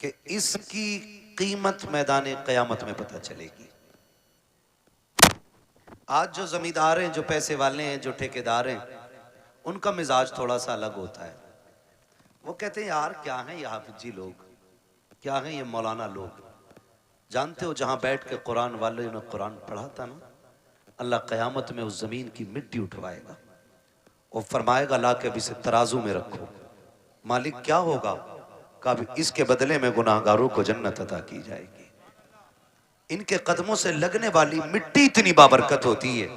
कि इसकी कीमत मैदान क़यामत में पता चलेगी। आज जो जमींदार हैं, जो पैसे वाले हैं, जो ठेकेदार हैं, उनका मिजाज थोड़ा सा अलग होता है। वो कहते हैं यार क्या है ये हाफिजी लोग, क्या है ये मौलाना लोग। जानते हो जहां बैठ के कुरान वाले ने कुरान पढ़ा था ना, अल्लाह क़यामत में उस जमीन की मिट्टी उठवाएगा और फरमाएगा ला के अब इसे तराजू में रखो। मालिक क्या होगा? कभी इसके बदले में गुनाहगारों को जन्नत अता की जाएगी। इनके कदमों से लगने वाली मिट्टी इतनी बाबरकत होती है,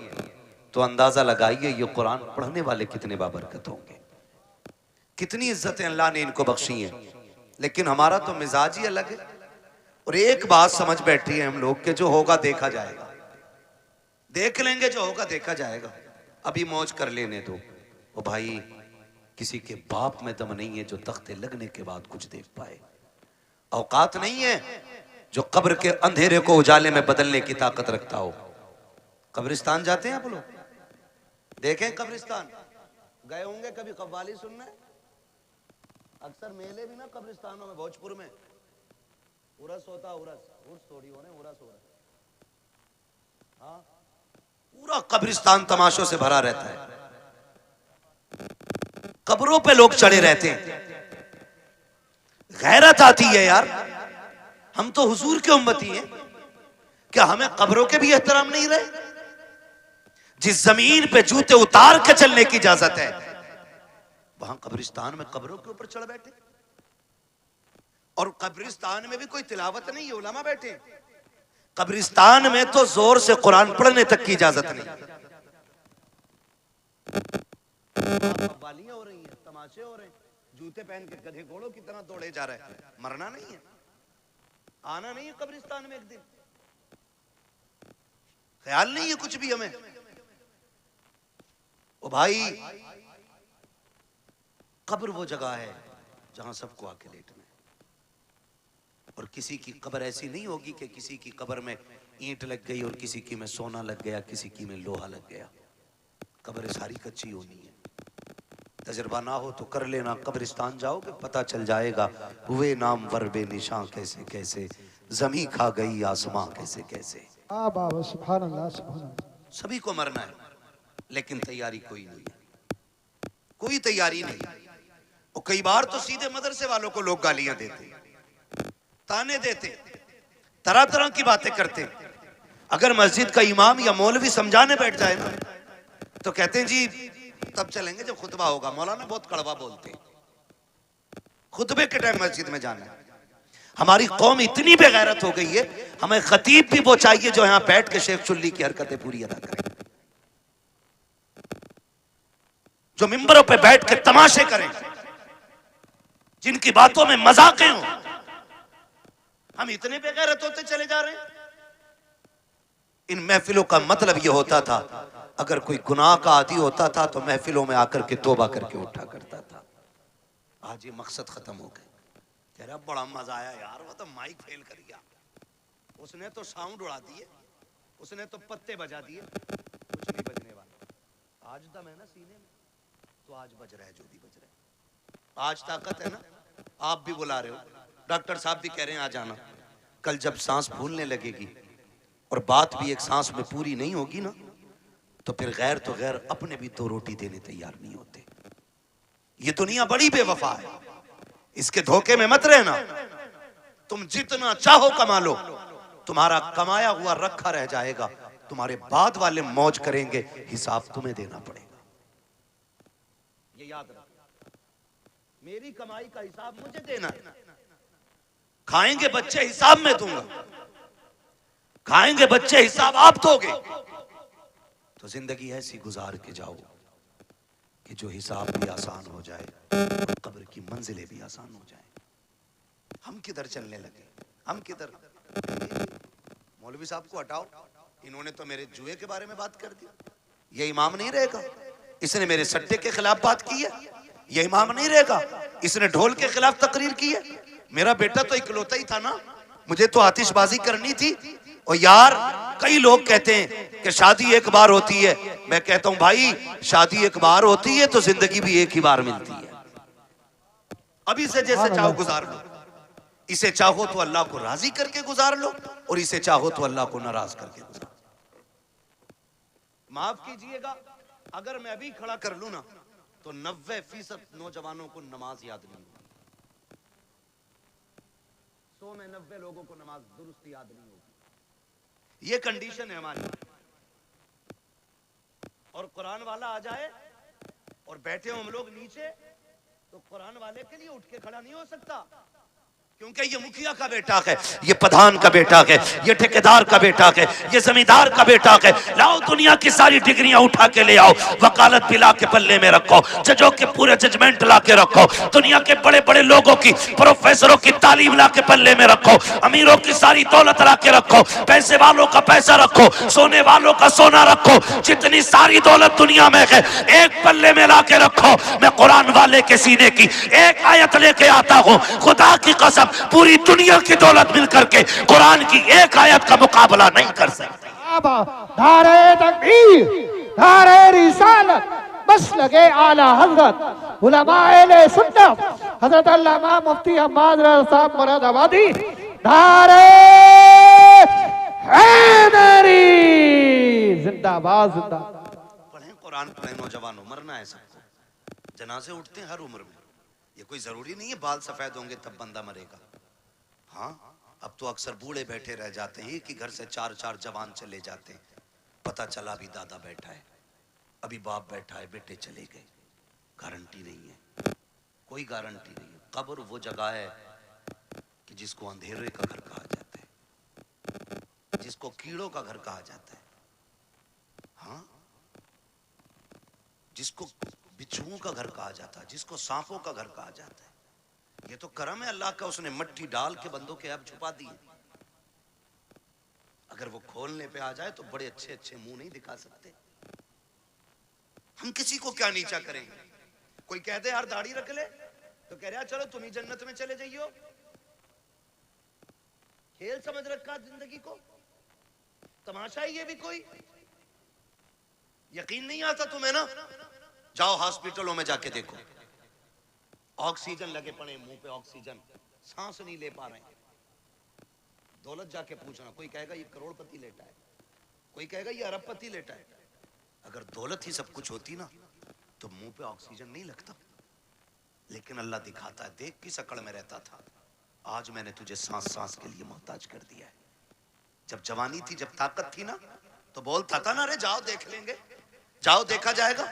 तो अंदाजा लगाइए ये कुरान पढ़ने वाले कितने बाबरकत होंगे, कितनी इज्जतें अल्लाह ने इनको बख्शी हैं। लेकिन हमारा तो मिजाज ही अलग है। और एक बात समझ बैठी है हम लोग के जो होगा देखा जाएगा, देख लेंगे, जो होगा देखा जाएगा, अभी मौज कर लेने दो। ओ भाई, किसी के बाप में दम नहीं है जो तख्ते लगने के बाद कुछ देख पाए। औकात नहीं है जो कब्र के अंधेरे को उजाले में बदलने की ताकत रखता हो। कब्रिस्तान जाते हैं आप लोग, देखें कब्रिस्तान, गए होंगे कभी कव्वाली सुनने। अक्सर मेले भी ना कब्रिस्तानों में, भोजपुर में उरस होता, उर्स थोड़ी हो रहे, उरस हो रहा। हाँ, पूरा कब्रिस्तान तमाशों से भरा रहता है। कब्रों पे लोग चढ़े रहते हैं। गैरत आती है यार, हम तो हुजूर के उम्मती हैं, क्या हमें कब्रों के भी एहतराम नहीं रहे? जिस जमीन पे जूते उतार के चलने की इजाजत है, वहां कब्रिस्तान में कब्रों के ऊपर चढ़ बैठे। और कब्रिस्तान में भी कोई तिलावत नहीं है, उलमा बैठे। कब्रिस्तान में तो जोर से कुरान पढ़ने तक की इजाजत नहीं। कव्वालियां हो रही हैं, तमाशे हो रहे हैं, जूते पहन के गधे घोड़ों की तरह दौड़े जा रहे हैं। मरना नहीं है, आना नहीं है कब्रिस्तान में एक दिन, ख्याल नहीं है कुछ भी हमें। ओ भाई, कब्र वो जगह है जहां सबको आके लेटना है। और किसी की कब्र ऐसी नहीं होगी कि किसी की कब्र में ईंट लग गई और किसी की में सोना लग गया, किसी की में लोहा लग गया। कब्र सारी कच्ची होनी है। तजर्बा ना हो तो कर लेना, कब्रिस्तान जाओगे पता चल जाएगा। हुए नाम वर्बे निशां कैसे कैसे, जमी खा गई आसमां कैसे कैसे। सुभान अल्लाह, सुभान अल्लाह। सभी को मरना है, लेकिन तैयारी कोई नहीं है, कोई तैयारी नहीं। और कई बार तो सीधे मदरसे वालों को लोग गालियां देते, ताने देते, तरह तरह की बातें करते। अगर मस्जिद का इमाम या मौलवी समझाने बैठ जाए ना, तो कहते हैं जी तब चलेंगे जब खुतबा होगा। मौलाना बहुत कड़वा बोलते, खुतबे के टाइम मस्जिद में जाना है। हमारी कौम इतनी बेगैरत हो गई है, हमें खतीब भी वो चाहिए जो यहां बैठ के शेख चुल्ली की हरकतें पूरी अदा करें, जो मिंबरों पे बैठ के तमाशे करें, जिनकी बातों में मजाकें हों। हम इतने बेगैरत होते चले जा रहे हैं। इन महफिलों का मतलब यह होता था, अगर कोई गुनाह का आदी होता था तो महफिलों में आकर के तौबा करके उठा करता था। आज ये मकसद खत्म हो गए। कह रहा बड़ा मजा आया यार, वो तो माइक फेल कर गया, उसने तो साउंड उड़ा दिए, उसने तो पत्ते बजा दिए, कुछ नहीं बजने वाला। आज दम है ना सीने में, तो आज बज रहा है जो भी बज रहा है। आज ताकत है ना, आप भी बुला रहे हो, डॉक्टर साहब भी कह रहे हैं आ जाना। कल जब सांस फूलने लगेगी और बात भी एक सांस में पूरी नहीं होगी ना, तो फिर गैर तो गैर अपने भी दो रोटी देने तैयार नहीं होते। ये दुनिया बड़ी बेवफा है, इसके धोखे में मत रहना। तुम जितना चाहो कमा लो, तुम्हारा कमाया हुआ रखा रह जाएगा। तुम्हारे बाद वाले मौज करेंगे, हिसाब तुम्हें देना पड़ेगा। ये याद रखो, मेरी कमाई का हिसाब मुझे देना है। खाएंगे बच्चे, हिसाब में दूंगा। खाएंगे बच्चे, हिसाब आप दोगे। तो जिंदगी ऐसी गुजार के जाओ कि जो हिसाब भी आसान हो जाए, कब्र की मंजिलें भी आसान हो जाए। हम किधर चलने लगे, हम किधर। मौलवी साहब को हटाओ, इन्होंने तो मेरे जुए के बारे में बात कर दी, ये इमाम नहीं रहेगा। इसने मेरे सट्टे के खिलाफ बात की है, ये इमाम नहीं रहेगा। इसने ढोल के खिलाफ तकरीर की है। मेरा बेटा तो इकलौता ही था ना, मुझे तो आतिशबाजी करनी थी। और यार कई लोग कहते हैं कि शादी एक बार होती है। मैं कहता हूं भाई, शादी एक बार होती है तो जिंदगी भी एक ही बार मिलती है। अभी से जैसे चाहो गुजार लो, इसे चाहो तो अल्लाह को राजी करके गुजार लो और इसे चाहो तो अल्लाह को नाराज करके गुजार। माफ कीजिएगा, अगर मैं अभी खड़ा कर लूं ना तो 90% नौजवानों को नमाज याद नहीं होगी। 100 में 90 लोगों को नमाज दुरुस्त याद नहीं होगी। ये कंडीशन है हमारी। और कुरान वाला आ जाए और बैठे हो हम लोग नीचे, तो कुरान वाले के लिए उठ के खड़ा नहीं हो सकता, क्योंकि ये मुखिया का बेटा है, ये प्रधान का बेटा है, ये ठेकेदार का बेटा है, ये जमींदार का बेटा है। लाओ दुनिया की सारी डिग्रियां उठा के ले आओ, वकालत भी ला के पल्ले में रखो, जजों के पूरे जजमेंट ला के रखो, दुनिया के बड़े बड़े लोगों की, प्रोफेसरों की तालीम ला के पल्ले में रखो, अमीरों की सारी दौलत ला के रखो, पैसे वालों का पैसा रखो, सोने वालों का सोना रखो, जितनी सारी दौलत दुनिया में है एक पल्ले में ला के रखो। मैं कुरान वाले के सीने की एक आयत लेके आता हूं, खुदा की कसम पूरी दुनिया की दौलत मिलकर के कुरान की एक आयत का मुकाबला नहीं कर सकती। नारे तकबीर, नारे रिसालत, बस लगे आला हजरत उलमाए सुन्नत हजरत अल्लामा मुफ्ती अहमद रज़ा साहब मुरादाबादी, नारे हैदरी जिंदाबाद जिंदाबाद। पढ़ें कुरान, पढ़ें नौजवानों, मरना है सबको, जनाजे उठते हैं हर उम्र में। ये कोई जरूरी नहीं है बाल सफेद होंगे तब बंदा मरेगा। हाँ, अब तो अक्सर बूढ़े बैठे रह जाते हैं कि घर से 4-4 जवान चले जाते हैं, पता चला अभी दादा बैठा है, अभी बाप बैठा है, बेटे चले गए। गारंटी नहीं है, कोई गारंटी नहीं है। कब्र वो जगह है कि जिसको अंधेरे का घर कहा जाता है, जिसको कीड़ों का घर कहा जाता है, हाँ, जिसको बिच्छुओं का घर कहा जाता है, जिसको सांपों का घर कहा जाता है। ये तो करम है अल्लाह का, उसने मट्टी डाल के बंदों के अब छुपा दिए। अगर वो खोलने पे आ जाए तो बड़े अच्छे अच्छे मुंह नहीं दिखा सकते। हम किसी को क्या नीचा करेंगे? कोई कहते यार दाढ़ी रख ले तो कह रहा चलो तुम ही जन्नत में चले जाइयो। खेल समझ रखा जिंदगी को, तमाशा ही ये भी कोई। यकीन नहीं आता तुम्हें ना, जाओ हॉस्पिटलों में जाके देखो, ऑक्सीजन लगे पड़े मुंह पे, ऑक्सीजन, सांस नहीं ले पा रहे हैं। दौलत जाके पूछना, कोई कहेगा ये करोड़पति लेटा है, कोई कहेगा ये अरबपति लेटा है। अगर दौलत ही सब कुछ होती ना तो मुंह पे ऑक्सीजन नहीं लगता। लेकिन अल्लाह दिखाता है, देख किस अकड़ में रहता था, आज मैंने तुझे सांस सांस के लिए मोहताज कर दिया है। जब जवानी थी, जब ताकत थी ना, तो बोलता था ना, अरे जाओ देख लेंगे, जाओ देखा जाएगा।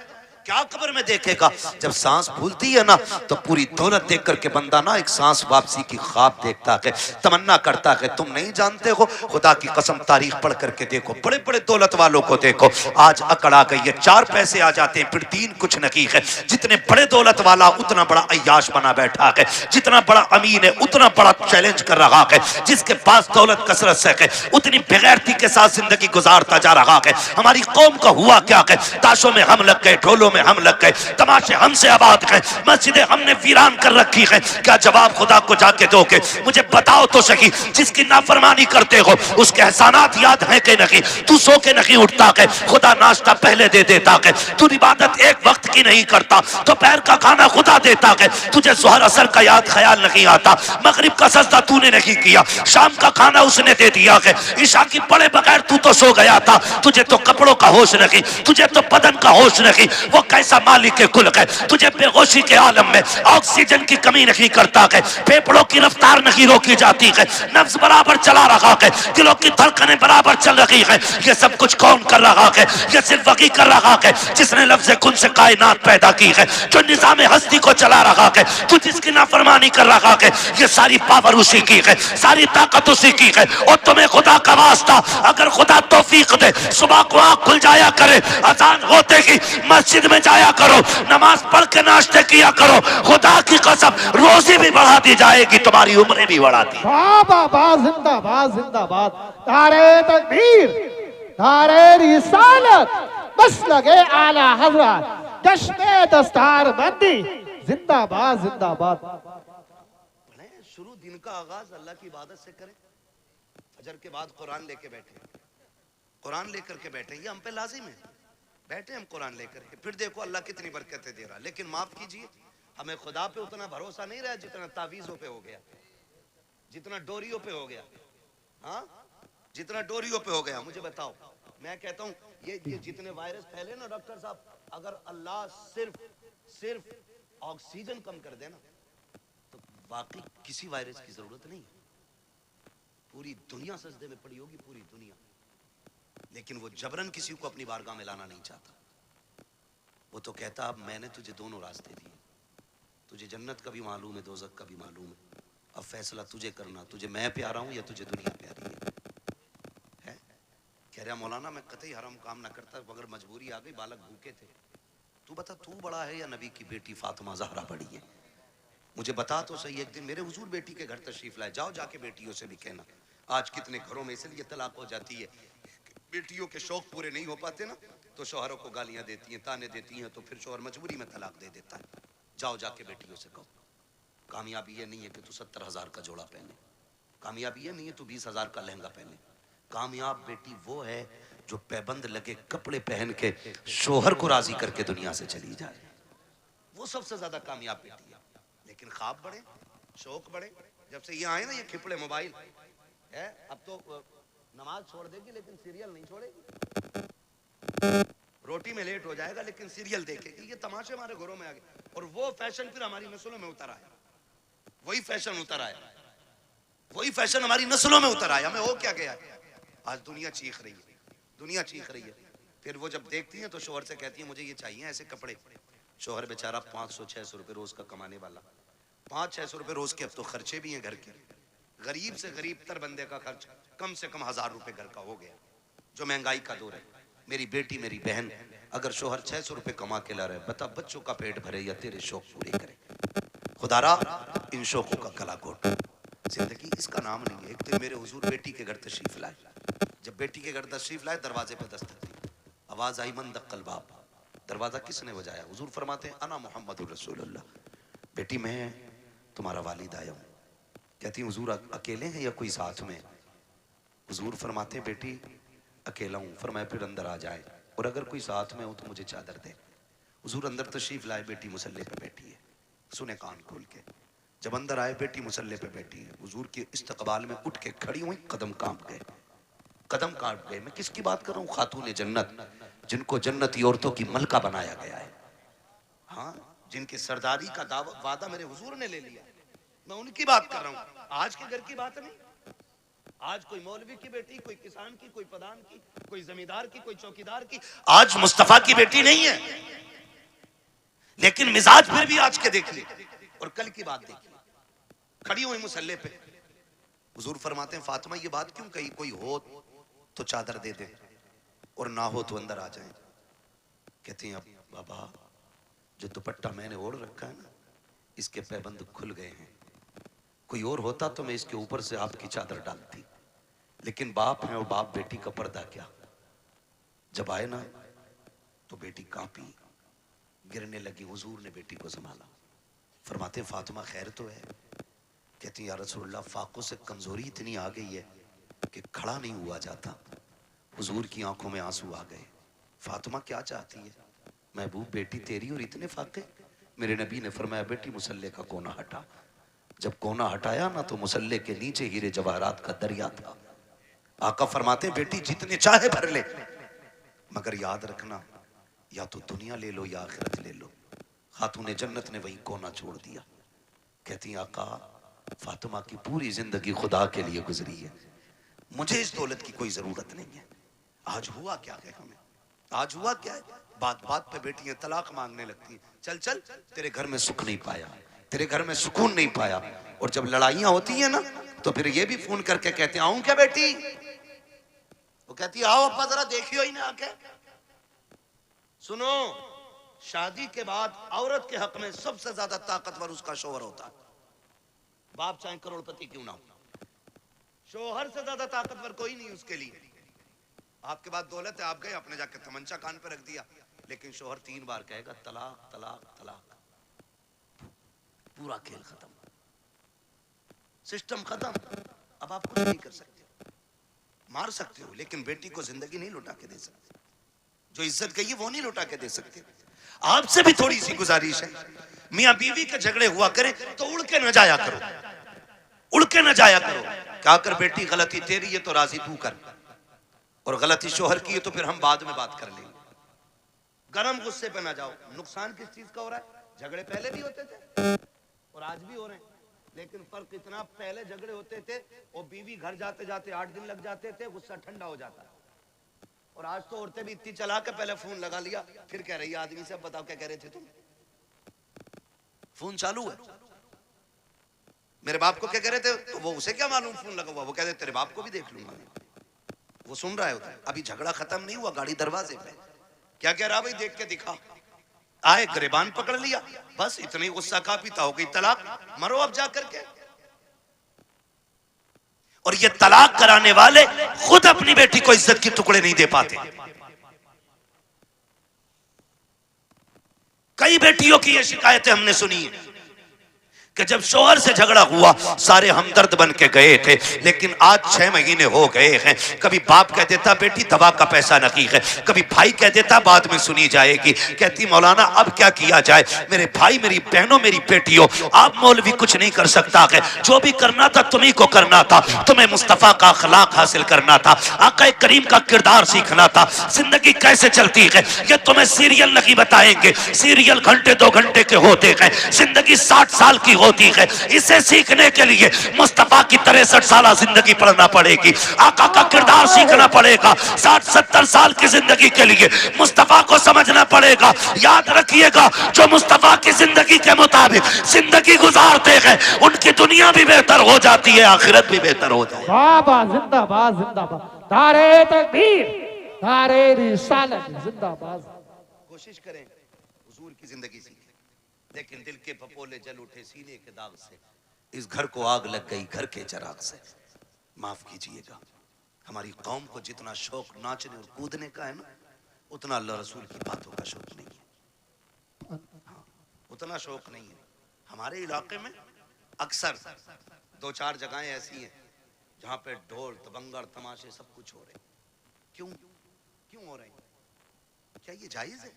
क्या कब्र में देखेगा? जब सांस फूलती है ना तो पूरी दौलत देख करके बंदा ना एक सांस वापसी की ख्वाब देखता है, तमन्ना करता है। तुम नहीं जानते हो, खुदा की कसम तारीख पढ़ करके देखो, बड़े बड़े दौलत वालों को देखो, आज अकड़ आ गई है, 4 पैसे आ जाते हैं फिर 3 कुछ नहीं है। जितने बड़े दौलत वाला उतना बड़ा अय्याश बना बैठा है, जितना बड़ा अमीर है उतना बड़ा चैलेंज कर रहा है, जिसके पास दौलत कसरत से है उतनी बेगैरती के साथ जिंदगी गुजारता जा रहा है। हमारी कौम का हुआ क्या है, ताशों में हम लग गए, ढोलों में हम लग गए, तमाशे हमसे आबाद हैं, मस्जिदें हमने वीरान कर रखी हैं। क्या जवाब खुदा को जाके दोगे? मुझे बताओ तो सही, जिसकी नाफरमानी करते हो उसके एहसानात याद हैं कि नहीं? तू सो के नहीं उठता है, खुदा नाश्ता पहले दे देता है। तू इबादत एक वक्त की नहीं करता, दोपहर का खाना खुदा देता है। तुझे जोहर असर का याद ख्याल नहीं आता, मगरिब का सजदा तूने नहीं किया, शाम का खाना उसने दे दिया है, ईशा की पढ़े बगैर तू तो सो गया था। तुझे तो कपड़ों का होश नहीं, तुझे तो बदन का होश नहीं। वो कैसा मालिक के कुल है, तुझे बेहोशी के आलम में ऑक्सीजन की कमी नहीं करता है, फेफड़ों की रफ्तार नहीं रोकी जाती है, नफ्स बराबर चला रहा है, दिलों की धड़कनें बराबर चल रही है। ये सब कुछ कौन कर रहा है? ये सिर्फ वही कर रहा है जिसने लफ्ज़ कुन से कायनात पैदा की है, जो निजाम हस्ती को चला रहा है। तू जिसकी नाफरमानी कर रहा है, ये सारी पावर उसी की है, सारी ताकत उसी की है। और तुम्हें खुदा का वास्ता, अगर खुदा तौफीक दे, सुबह को आँख खुल जाया करे, अजान होते ही मस्जिद में जाया करो, नमाज पढ़ के नाश्ते किया करो, खुदा की कसम रोजी भी बढ़ा दी जाएगी, तुम्हारी उम्रें भी बढ़ा दी। जिंदाबाद जिंदाबाद, नारे तकबीर, नारे रिसालत, बस लगे आला हजरत, जश्न दस्तार बंदी, जिंदाबाद जिंदाबाद। शुरू दिन का आगाज अल्लाह की इबादत से करें, फजर के बाद कुरान लेके बैठे, कुरान लेकर के बैठे, ये हम पे लाजिम है। बैठे हम कुरान लेकर के, फिर देखो अल्लाह कितनी बरकतें दे रहा। लेकिन माफ कीजिए, हमें खुदा पे उतना भरोसा नहीं रहा जितना तावीज़ों पे हो गया, जितना डोरियों पे हो गया, हाँ जितना डोरियों पे हो गया। मुझे बताओ, मैं कहता हूँ ये जितने वायरस फैले ना डॉक्टर साहब, अगर अल्लाह सिर्फ ऑक्सीजन कम कर देना तो वाकई किसी वायरस की जरूरत नहीं। पूरी दुनिया सजदे में पड़ी होगी, पूरी दुनिया, लेकिन वो जबरन किसी को अपनी बारगाह में लाना नहीं चाहता। वो तो कहता अब मैंने तुझे दोनों रास्ते दिए, तुझे जन्नत का भी मालूम है, दोज़ख का भी मालूम है, अब फैसला तुझे करना, तुझे मैं प्यारा हूं या तुझे दुनिया प्यारी है? कह रहा मौलाना मैं कतई हराम काम ना करता, मगर मजबूरी आ गई, बालक भूखे थे। तू बता तू बड़ा है या नबी की बेटी फातिमा ज़हरा बड़ी है? मुझे बता तो सही। एक दिन मेरे हुजूर बेटी के घर तशरीफ लाए, जाओ जाके बेटियों से भी कहना। आज कितने घरों में इसलिए तलाक हो जाती है, बेटियों के शौक पूरे नहीं हो पाते ना, तो शौहरों को गालियां देती हैं, ताने देती हैं, तो फिर शौहर मजबूरी में तलाक दे देता है। जाओ जाके बेटियों से कहो, कामयाबी ये नहीं है कि तू 70,000 का जोड़ा पहने, कामयाबी ये नहीं है तू 20,000 का लहंगा पहने। कामयाब बेटी वो है जो पैबंद लगे कपड़े पहन के शौहर को राजी करके दुनिया से चली जाए, वो सबसे ज्यादा कामयाब बेटी है। लेकिन ख्वाब बड़े, शौक बड़े, जब से ये आए ना ये खिपड़े मोबाइल है, अब तो नमाज छोड़ देगी लेकिन सीरियल नहीं छोड़ेगी, रोटी में लेट हो जाएगा लेकिन सीरियल देखेगी। ये तमाशे हमारे घरों में आ गए, और वो फैशन फिर हमारी नस्लों में उतर आया, वही फैशन उतर आया, वही फैशन हमारी नस्लों में उतर आया। हमें हो क्या गया, आज दुनिया चीख रही है, दुनिया चीख रही है। फिर वो जब देखती है तो शोहर से कहती है मुझे ये चाहिए ऐसे कपड़े। शोहर बेचारा 500-600 रुपए रोज का कमाने वाला, 500-600 रुपए रोज के अब तो खर्चे भी हैं घर के। गरीब से गरीब तर बंदे का खर्च कम से कम 1000 रुपए घर का हो गया, जो महंगाई का दौर है। मेरी बेटी मेरी बहन, अगर शोहर 600 रुपए कमा के ला रहे, बता बच्चों का पेट भरे या तेरे शौक पूरे करे? खुदारा इन शौकों का गला घोट, जिंदगी इसका नाम नहीं है। एक दिन मेरे हुजूर बेटी के घर तशरीफ लाए, जब बेटी के घर तशरीफ लाए दरवाजे पे दस्तक दी, आवाज आई मन दक्कल बाब। दरवाजा किसने बजाया? हुजूर फरमाते हैं अना मोहम्मद रसूलुल्लाह। बेटी मैं तुम्हारा वालिद आया हूँ। कहती हुजूर अकेले हैं या कोई साथ में? हुजूर फरमाते हैं बेटी अकेला हूँ। फरमाया फिर अंदर आ जाए, और अगर कोई साथ में हो तो मुझे चादर दे। हुजूर अंदर तशरीफ लाए, बेटी मुसल्ले पे बैठी है, सुने कान खोल के। जब अंदर आए बेटी मुसल्ले पे बैठी है, हुजूर के इस्तकबाल में उठ के खड़ी हुई, कदम कांप गए, कदम काट गए। मैं किसकी बात कर रहा हूँ? खातून जन्नत, जिनको जन्नती औरतों की मलका बनाया गया है, हाँ, जिनकी सरदारी का वादा मेरे हुजूर ने ले लिया, मैं उनकी बात कर रहा हूँ। आज के घर की बात नहीं, आज कोई मौलवी की बेटी, कोई किसान की, कोई प्रधान की, कोई जमींदार की, कोई चौकीदार की, आज मुस्तफा की बेटी नहीं है। लेकिन मिजाज फिर भी आज के देखिए, और कल की बात देखिए, खड़ी हुई मुसल्ले पे। हुजूर फरमाते हैं फातिमा ये बात क्यों कही? कोई हो तो चादर दे दे, और ना हो तो अंदर आ जाए। कहती हैं अब बाबा जो दुपट्टा मैंने ओढ़ रखा है ना, इसके पैबंद खुल गए हैं, कोई और होता तो मैं इसके ऊपर से आपकी चादर डालती, लेकिन बाप है और बाप बेटी का पर्दा क्या। जब आए ना तो बेटी कांपी, गिरने लगी। हुजूर ने बेटी को संभाला, फरमाते फातिमा खैर तो है? कहती या रसूलल्लाह फाकों से कमजोरी इतनी आ गई है कि खड़ा नहीं हुआ जाता। हुजूर की आंखों में आंसू आ गए। फातिमा क्या चाहती है? महबूब बेटी तेरी और इतने फाके? मेरे नबी ने फरमाया बेटी मुसल्ले का कोना हटा। जब कोना हटाया ना तो मुसल्ले के नीचे हीरे जवाहरात का दरिया था। आका फरमाते बेटी जितने चाहे भर ले, मगर याद रखना या तो दुनिया ले लो या आखिरत ले लो। खातून जन्नत ने वही कोना छोड़ दिया। कहती आका फातिमा की पूरी जिंदगी खुदा के लिए गुजरी है, मुझे इस दौलत की कोई जरूरत नहीं है। आज हुआ क्या है हमें? आज हुआ क्या है? बात बात पे बेटियां तलाक मांगने लगती हैं। चल चल तेरे घर में सुख नहीं पाया, तेरे घर में सुकून नहीं पाया। और जब लड़ाइयां होती हैं ना तो फिर ये भी फोन करके कहते हैं आऊं क्या बेटी? वो कहती है आओ अब्बा जरा देखियो ही ना आके। सुनो, शादी के बाद औरत के हक में सबसे ज्यादा ताकतवर उसका शौहर होता है, बाप चाहे करोड़पति क्यों ना हो। शौहर से ज्यादा ताकतवर कोई नहीं उसके लिए। आपके पास दौलत है, आप गए आपने जाके तमंचा कान पे रख दिया, लेकिन शौहर 3 बार कहेगा तलाक तलाक तलाक, पूरा खेल खत्म, सिस्टम खत्म। अब आप कुछ नहीं कर सकते, मार सकते हो लेकिन बेटी को जिंदगी नहीं लौटा के दे सकते। जो इज्जत गई है वो नहीं लौटा के दे सकते। आपसे भी थोड़ी सी गुजारिश है, मियां बीवी के झगड़े हुआ करे तो उड़ के न जाया करो। उड़ के न जाया करो। क्या कर बेटी, गलती तेरी है तो राजी तू कर, और गलती शोहर की है तो फिर हम बाद में बात कर लेंगे। गरम गुस्से पे ना जाओ। नुकसान किस चीज का हो रहा है? झगड़े पहले भी होते थे और आज भी हो रहे हैं, लेकिन फर्क इतना, पहले झगड़े होते थे और बीवी घर जाते जाते 8 दिन लग जाते थे, गुस्सा ठंडा हो जाता, और आज तो औरतें भी इतनी चला के पहले फोन लगा लिया, फिर कह रही है आदमी से, बताओ क्या कह रहे थे तुम, फोन चालू है, मेरे बाप को क्या कह रहे थे, तो वो उसे क्या मालूम फोन लगा हुआ, वो कहते तेरे बाप को भी देख लूंगा, वो सुन रहा है उधर, अभी झगड़ा खत्म नहीं हुआ, गाड़ी दरवाजे पे, क्या कह रहा भाई, देख के दिखा, आए गिरबान पकड़ लिया, बस इतनी गुस्सा का पीता हो गई तलाक, मरो अब जा करके। और ये तलाक कराने वाले खुद अपनी बेटी को इज्जत के टुकड़े नहीं दे पाते। कई बेटियों की ये शिकायतें हमने सुनी है कि जब शोहर से झगड़ा हुआ सारे हमदर्द बन के गए थे, लेकिन आज 6 महीने हो गए हैं, कभी बाप कह देता बेटी दवा का पैसा नहीं है, कभी भाई कह देता बाद में सुनी जाएगी, कहती मौलाना अब क्या किया जाए, मेरे भाई मेरी बहनों मेरी बेटियों, आप मौलवी कुछ नहीं कर सकता है, जो भी करना था तुम्ही को करना था, तुम्हें मुस्तफा का अखलाक हासिल करना था, आका करीम का किरदार सीखना था, जिंदगी कैसे चलती है ये तुम्हें सीरियल नहीं बताएंगे, सीरियल घंटे 2 घंटे के होते हैं, जिंदगी 60 साल की होती है, इसे सीखने के लिए मुस्तफा की 63 साल जिंदगी पढ़ना पड़ेगी, आका का किरदार सीखना पड़ेगा, 60-70 साल की जिंदगी के लिए मुस्तफा को समझना पड़ेगा। याद रखिएगा जो मुस्तफा की जिंदगी के मुताबिक जिंदगी गुजारते हैं उनकी दुनिया भी बेहतर हो जाती है, आखिरत भी बेहतर हो जाती है। बाबा जिंदाबाद जिंदाबाद, नारे तकबीर, नारे रिसालत जिंदाबाद। कोशिश करें हुजूर की जिंदगी सीखें, लेकिन दिल के पपोले जल उठे सीने के दाग से, इस घर को आग लग गई घर के चिराग से। माफ कीजिएगा, हमारी कौम को जितना शौक नाचने और कूदने का है ना, उतना अल्लाह रसूल की बातों का शौक नहीं है, हाँ, उतना शौक नहीं है। हमारे इलाके में अक्सर 2-4 जगहें ऐसी हैं जहां पे ढोल दबंगर तमाशे सब कुछ हो रहे हैं। क्यों हो रहे हैं? क्या ये जायज है?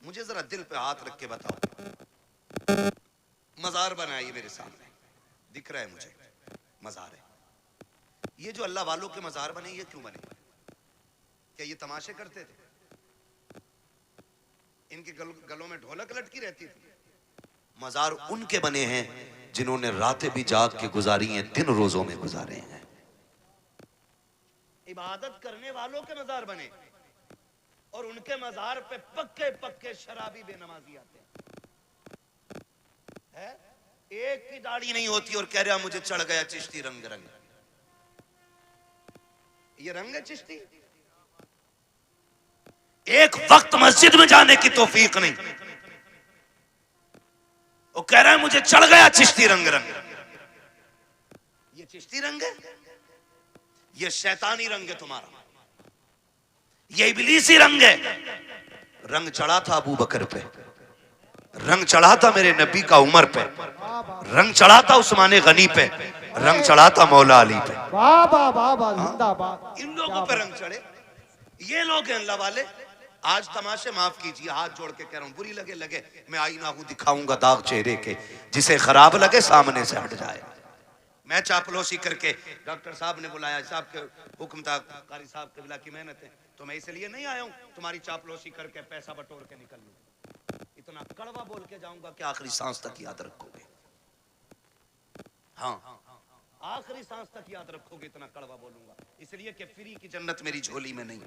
मुझे जरा दिल पे हाथ रख के बताओ। मजार बना है ये मेरे सामने, दिख रहा है मुझे, मजार है। ये जो अल्लाह वालों के मजार बने, ये क्यों बने? क्या ये तमाशे करते थे? इनके गलों में ढोलक लटकी रहती थी? मजार उनके बने हैं जिन्होंने रातें भी जाग के गुजारी हैं, दिन रोजों में गुजारे हैं। इबादत करने वालों के मजार बने और उनके मजार पे पक्के पक्के शराबी बेनमाजी आते हैं। एक की दाढ़ी नहीं होती और कह रहा मुझे चढ़ गया चिश्ती रंग रंग। ये रंग है चिश्ती? एक वक्त मस्जिद में जाने की तौफीक नहीं, वो कह रहा है मुझे चढ़ गया चिश्ती रंग रंग। ये चिश्ती रंग है? ये शैतानी रंग है तुम्हारा, ये इब्लीसी रंग है। रंग चढ़ा था अबू बकर पे, रंग चढ़ा था मेरे नबी का उमर पे, रंग चढ़ा था उस्मान गनी पे, रंग चढ़ा था मौला अली पे। बाबा बाबा जिंदाबाद। इन लोगों पे रंग चढ़े, ये लोग हैं अल्लाह वाले। आज तमाशे माफ कीजिए, हाथ जोड़ के कह रहा हूं, बुरी लगे लगे, मैं आईना हूं दिखाऊंगा दाग चेहरे के, जिसे खराब लगे सामने से हट जाए। मैं चापलूसी करके डॉक्टर साहब ने बुलाया, साहब के हुक्म था, कारी साहब कबिला की मेहनत है, तो मैं इसलिए नहीं आया हूं तुम्हारी चापलूसी करके पैसा बटोर के निकल लूं। इतना कड़वा बोल के जाऊंगा कि आखिरी सांस तक याद रखोगे। हाँ, आखिरी सांस तक याद रखोगे, इतना कड़वा बोलूंगा, इसलिए कि फ्री की जन्नत मेरी झोली में नहीं।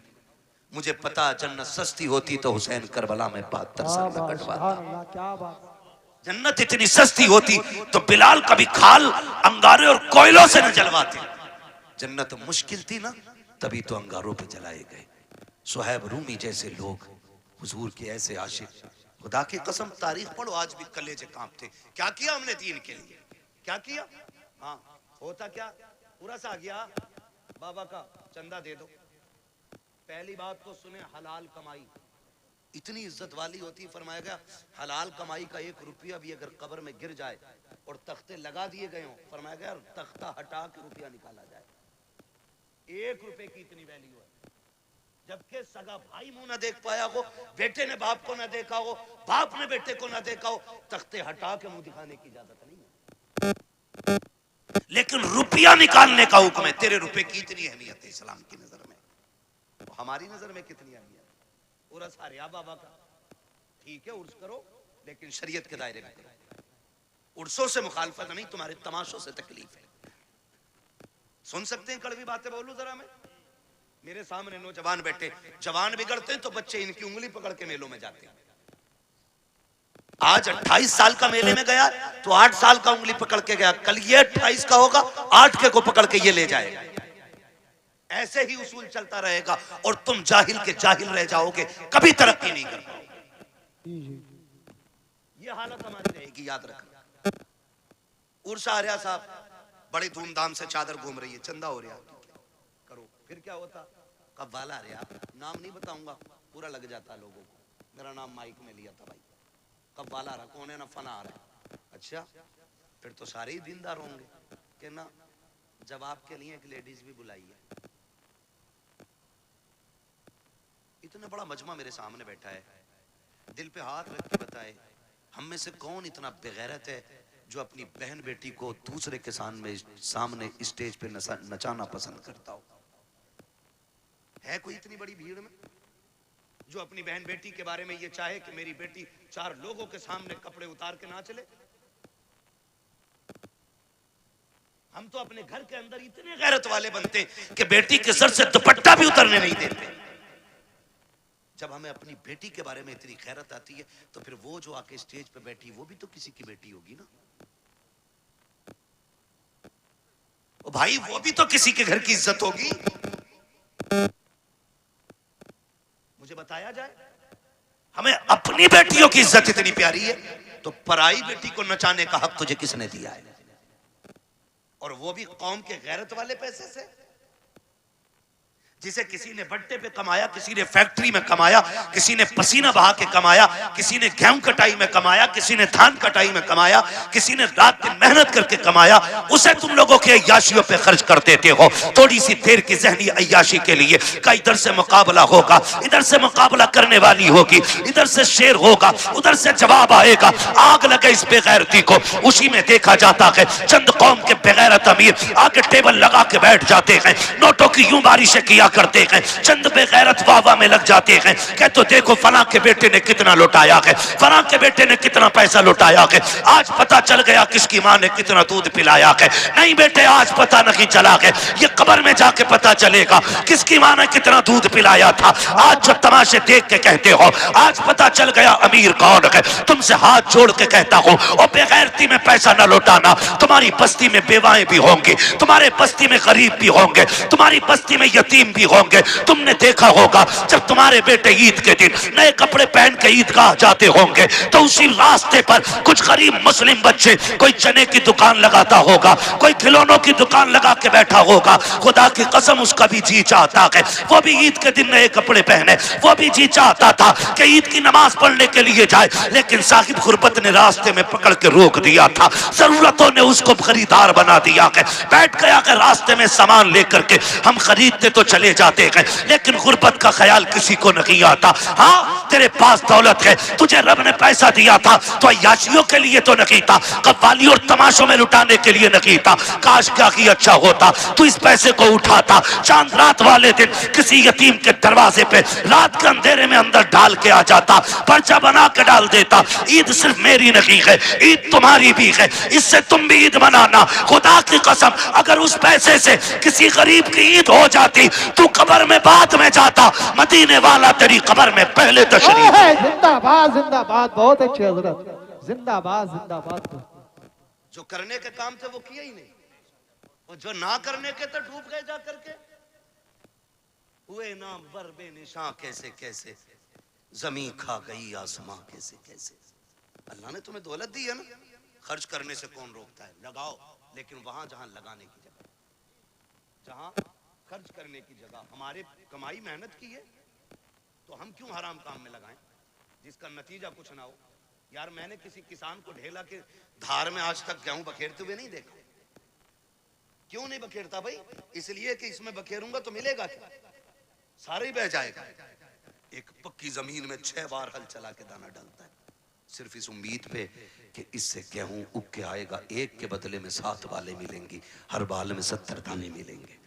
मुझे पता जन्नत सस्ती होती तो हुसैन करबला में 72 साल न कटवाता। क्या बात। जन्नत इतनी सस्ती होती तो बिलाल कभी खाल अंगारे और कोयलों से न जलवाते। जन्नत मुश्किल थी ना, तभी तो अंगारों पे जलाए गए। सुहैब रूमी जैसे लोग, हुजूर के ऐसे आशिक, खुदा की कसम तारीख पढ़ो आज भी कलेजे कांपते। क्या किया हमने दीन के लिए? क्या किया? हाँ, होता क्या, पूरा सा आ गया बाबा का चंदा दे दो। पहली बात तो सुने, हलाल कमाई इतनी इज्जत वाली होती। फरमाया गया हलाल कमाई का 1 रुपया भी अगर कब्र में गिर जाए और तख्ते लगा दिए गए हों, फरमाया गया तख्ता हटा के रुपया निकाला जाए। 1 रुपए की इतनी वैल्यू है। जबकि सगा भाई मुंह ना देख पाया हो, बेटे ने बाप को ना देखा हो, बाप ने बेटे को ना देखा हो, तख्ते हटा के मुंह दिखाने की इजाजत नहीं है। लेकिन रुपया निकालने का हुक्म है। तेरे रुपए की इतनी अहमियत है इस्लाम की नजर में, तो हमारी नजर में कितनी अहमियत? उर्स हारिया बाबा का ठीक है, उर्स करो लेकिन शरीयत के दायरे में करो। उर्सों से मुखालफत नहीं, तुम्हारे तमाशों से तकलीफ है। सुन सकते हैं कड़वी बातें? बोलूं जरा मैं? मेरे सामने नौजवान बैठे, जवान बिगड़ते हैं तो बच्चे इनकी उंगली पकड़ के मेलों में जाते हैं। आज 28 साल का मेले में गया तो 8 साल का उंगली पकड़ के गया, कल ये 28 का होगा 8 के को पकड़ के ये ले जाएगा। ऐसे ही उसूल चलता रहेगा और तुम जाहिल के जाहिल रह जाओगे, कभी तरक्की नहीं कर पाओगे। ये हालत हमारी रहेगी, याद रखना। उर्स आर्या साहब बड़ी धूमधाम से चादर घूम रही है, चंदा हो रहा, करो। फिर क्या होता? कव्वाला आर्या, नाम नहीं बताऊंगा, पूरा लग जाता लोगों को। मेरा नाम माइक में लिया था भाई, कव्वाला रहा, कौन है ना? फना आ रहा है। अच्छा, फिर तो सारे ही दीनदार होंगे कि ना? जवाब के लिए एक लेडीज भी बुलाई है। इतना बड़ा मजमा मेरे सामने बैठा है, दिल पे हाथ रख के बताए, हम में से कौन इतना बेगैरत है जो अपनी बहन बेटी को दूसरे के सामने स्टेज पे नचाना पसंद करता हो? है कोई इतनी बड़ी भीड़ में जो अपनी बहन बेटी के बारे में ये चाहे कि मेरी बेटी 4 लोगों के सामने कपड़े उतार के ना चले? हम तो अपने घर के अंदर इतने गैरत वाले बनते कि बेटी के सर से दुपट्टा भी उतरने नहीं देते। जब हमें अपनी बेटी के बारे में इतनी गैरत आती है तो फिर वो जो आके स्टेज पे बैठी वो भी तो किसी की बेटी होगी ना? ओ भाई, वो भी तो किसी के घर की इज्जत होगी। मुझे बताया जाए, हमें अपनी बेटियों की इज्जत इतनी प्यारी है तो पराई बेटी को नचाने का हक तुझे किसने दिया है? और वो भी कौम के गैरत वाले पैसे से, जिसे किसी ने बट्टे पे कमाया, किसी ने फैक्ट्री में कमाया, किसी ने पसीना बहा के कमाया, किसी ने गेहूं कटाई में कमाया, किसी ने धान कटाई में कमाया, किसी ने रात दिन मेहनत करके कमाया, उसे तुम लोगों के अय्याशियों पे खर्च कर देते हो थोड़ी सी देर की जहनी अय्याशी के लिए। का इधर से मुकाबला होगा, इधर से मुकाबला करने वाली होगी, इधर से शेर होगा, उधर से जवाब आएगा। आग लगे इस बेगैरती को। उसी में देखा जाता है चंद कौम के बेगैरत अमीर आगे टेबल लगा के बैठ जाते हैं, नोटों की यूं बारिशें किया करते हैं, चंद बेगैरत वाह में लग जाते हैं कि तो देखो फलां के बेटे ने कितना लुटाया है, फलां के बेटे ने कितना पैसा लुटाया है, आज पता चल गया किसकी मां ने कितना दूध पिलाया है। नहीं बेटे, आज पता नहीं चला है, ये कब्र में जाके पता चलेगा किसकी मां ने कितना दूध पिलाया था। आज जो तमाशे देख के कहते हो आज पता चल गया अमीर कौन है, तुमसे हाथ जोड़ के कहता हूं और बेगैरती में पैसा न लुटाना। तुम्हारी बस्ती में बेवाएं भी होंगी, तुम्हारे बस्ती में गरीब भी होंगे, तुम्हारी बस्ती में यतीम भी होंगे। तुमने देखा होगा जब तुम्हारे बेटे ईद के दिन नए कपड़े पहन के ईदगाह जाते होंगे तो उसी रास्ते पर कुछ गरीब मुस्लिम बच्चे कोई चने की दुकान लगाता होगा, कोई खिलौनों की दुकान लगा के बैठा होगा। खुदा की कसम उसका भी जी चाहता है वो भी ईद के दिन नए कपड़े पहने, वो भी जी चाहता था कि ईद की नमाज पढ़ने के लिए जाए, लेकिन साहिब गुरबत ने रास्ते में पकड़ के रोक दिया था, जरूरतों ने उसको खरीदार बना दिया है। बैठ गया कि रास्ते में सामान लेकर के हम खरीदते तो चले जाते हैं लेकिन गुर्बत का ख्याल किसी को नहीं आता। हाँ, तेरे पास दौलत है, तुझे रब ने पैसा दिया था तो अय्याशियों के लिए तो नहीं था, कव्वाली और तमाशों में लुटाने के लिए नहीं था। काश क्या की अच्छा होता तू इस पैसे को उठाता, चांद रात वाले दिन किसी यतीम के दरवाजे पे रात के अंधेरे में अंदर डाल के आ जाता, पर्चा बना के डाल देता। ईद सिर्फ मेरी नहीं है, ईद तुम्हारी भी है, इससे तुम भी ईद मनाना। खुदा की कसम अगर उस पैसे से किसी गरीब की ईद हो जाती तू कब्र में बाद में जाता, मदीने वाला तेरी कब्र में पहले तशरीफ। जिंदाबाद जिंदाबाद, बहुत अच्छे हजरत, जिंदाबाद जिंदाबाद। जो करने के काम थे वो किए ही नहीं, और जो ना करने के तो डूब गए जा करके। हुए नाम बर बेनिशां कैसे कैसे, जमीन खा गई आसमां कैसे कैसे। अल्लाह ने तुम्हें दौलत दी है ना, खर्च करने से कौन रोकता है? लगाओ, लेकिन वहां जहां लगाने की जगह, जहां खर्च करने की जगह हमारे कमाई मेहनत की है तो हम क्यों हराम काम में लगाएं जिसका नतीजा कुछ ना हो। यार, मैंने किसी किसान को ढेला के धार में आज तक गेहूं बखेरते हुए नहीं देखा। क्यों नहीं बखेरता भाई? इसलिए कि इसमें बखेरूंगा तो मिलेगा क्या? सारे ही बह जाएगा। एक पक्की जमीन में 6 बार हल चला के दाना डालता है, सिर्फ इस उम्मीद पे कि इससे गेहूं उग के आएगा, एक के बदले में 7 बालें मिलेंगी, हर बाल में 70 दाने मिलेंगे।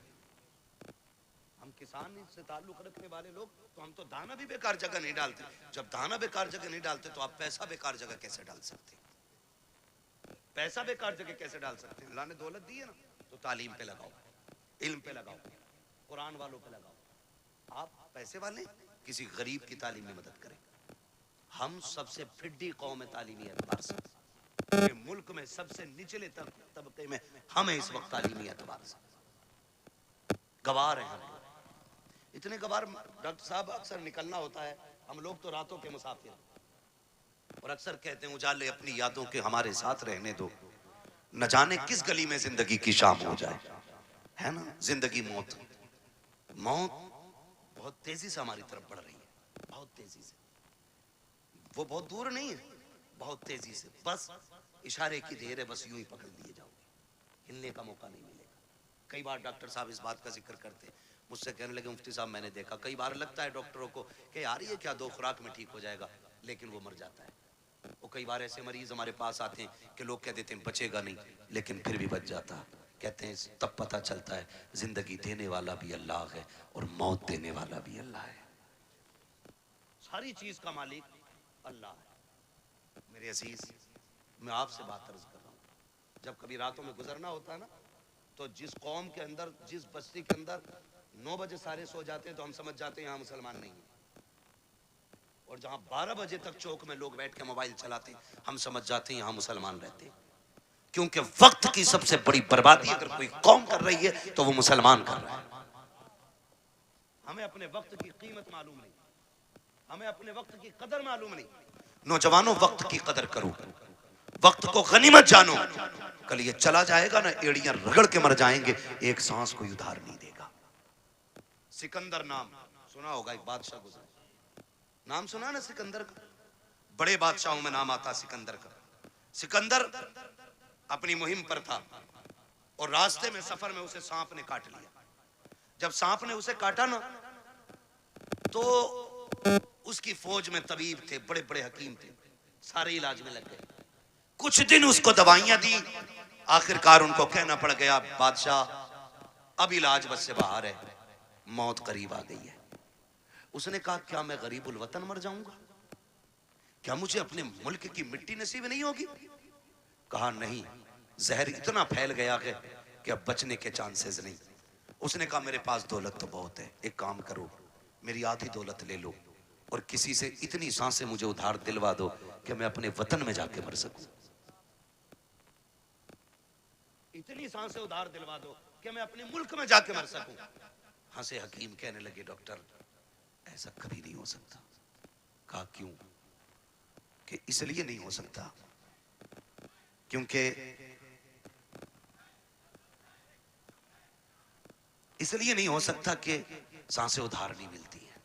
हम किसान से ताल्लुक रखने वाले लोग तो हम तो दाना भी बेकार जगह नहीं डालते। जब दाना बेकार जगह नहीं डालते तो आप पैसा बेकार जगह कैसे डाल सकते? पैसा बेकार जगह कैसे डाल सकते हैं? अल्लाह ने दौलत दी है ना, तो तालीम पे लगाओ, इल्म पे लगाओ, कुरान वालों पे लगाओ। आप पैसे वाले किसी गरीब की तालीम में मदद करें। हम सबसे फिड्डी कौम है तालीमी एतबार से, ये मुल्क में सबसे निचले तबके में हम हैं इस वक्त तालीमी एतबार से। गवार हैं हम लोग, इतने गवार। डॉक्टर साहब अक्सर निकलना होता है, हम लोग तो रातों के मुसाफिर, और अक्सर कहते हैं उजाले अपनी यादों के हमारे साथ रहने दो, न जाने किस गली में जिंदगी की शाम हो जाए, है ना। जिंदगी मौत, मौत बहुत तेजी से हमारी तरफ बढ़ रही है, बहुत तेजी से। वो बहुत दूर नहीं है, बहुत तेजी से, बस इशारे की देर है, बस यूं ही पकड़ लिए जाओगे, हिलने का मौका नहीं मिलेगा। कई बार डॉक्टर साहब इस बात का जिक्र करते, मुझसे कहने लगे मुफ्ती साहब मैंने देखा, कई बार लगता है डॉक्टरों को कि यार ये क्या 2 खुराक में ठीक हो जाएगा, लेकिन वो मर जाता है। वो कई बार ऐसे मरीज हमारे पास आते हैं कि लोग कह देते हैं बचेगा नहीं, लेकिन फिर भी बच जाता। कहते हैं तब पता चलता है जिंदगी देने वाला भी अल्लाह है और मौत देने वाला भी अल्लाह है। सारी चीज का मालिक अल्लाह है। मेरे अजीज, मैं आपसे बात अर्ज कर रहा हूँ, जब कभी रातों में गुजरना होता है ना, तो जिस कौम के अंदर, जिस बस्ती के अंदर 9 बजे सारे सो जाते हैं तो हम समझ जाते हैं यहाँ मुसलमान नहीं है, और जहां 12 बजे तक चौक में लोग बैठ के मोबाइल चलाते हैं हम समझ जाते हैं यहाँ मुसलमान रहते हैं। क्योंकि वक्त की सबसे बड़ी बर्बादी अगर कोई कौम कर रही है तो वो मुसलमान कर रहा है। हमें अपने वक्त की कीमत मालूम नहीं, हमें अपने वक्त की कदर मालूम नहीं। नौजवानों, वक्त की कदर करो, वक्त को गनीमत जानो। कल ये चला जाएगा ना, एड़ियां रगड़ के मर जाएंगे, एक सांस कोई उधार नहीं देगा। सिकंदर नाम सुना होगा, एक बादशाह गुजरा, नाम सुना ना सिकंदर का, बड़े बादशाहों में नाम आता सिकंदर का। सिकंदर अपनी मुहिम पर था और रास्ते में, सफर में उसे सांप ने काट लिया। जब सांप ने उसे काटा ना, तो उसकी फौज में तबीब थे, बड़े बड़े हकीम थे, सारे इलाज में लग गए। कुछ दिन उसको दवाइयां दी, आखिरकार उनको कहना पड़ गया बादशाह अब इलाज बस से बाहर है, मौत करीब आ गई है। उसने कहा क्या मैं गरीबुल वतन मर जाऊंगा? क्या मुझे अपने मुल्क की मिट्टी नसीब नहीं होगी? कहा नहीं, जहर इतना फैल गया है कि अब बचने के चांसेस नहीं। उसने कहा मेरे पास दौलत तो बहुत है, एक काम करो मेरी आधी दौलत ले लो और किसी से इतनी सांसें मुझे उधार दिलवा दो कि मैं अपने वतन में जाके मर सकूं। इतनी सांसें उधार दिलवा दो कि मैं अपने मुल्क में जाके मर सकूं। हंसे हकीम, कहने लगे डॉक्टर ऐसा कभी नहीं हो सकता। कहा क्यों? कि इसलिए नहीं हो सकता क्योंकि इसलिए नहीं हो सकता कि सांसें उधार नहीं मिलती है।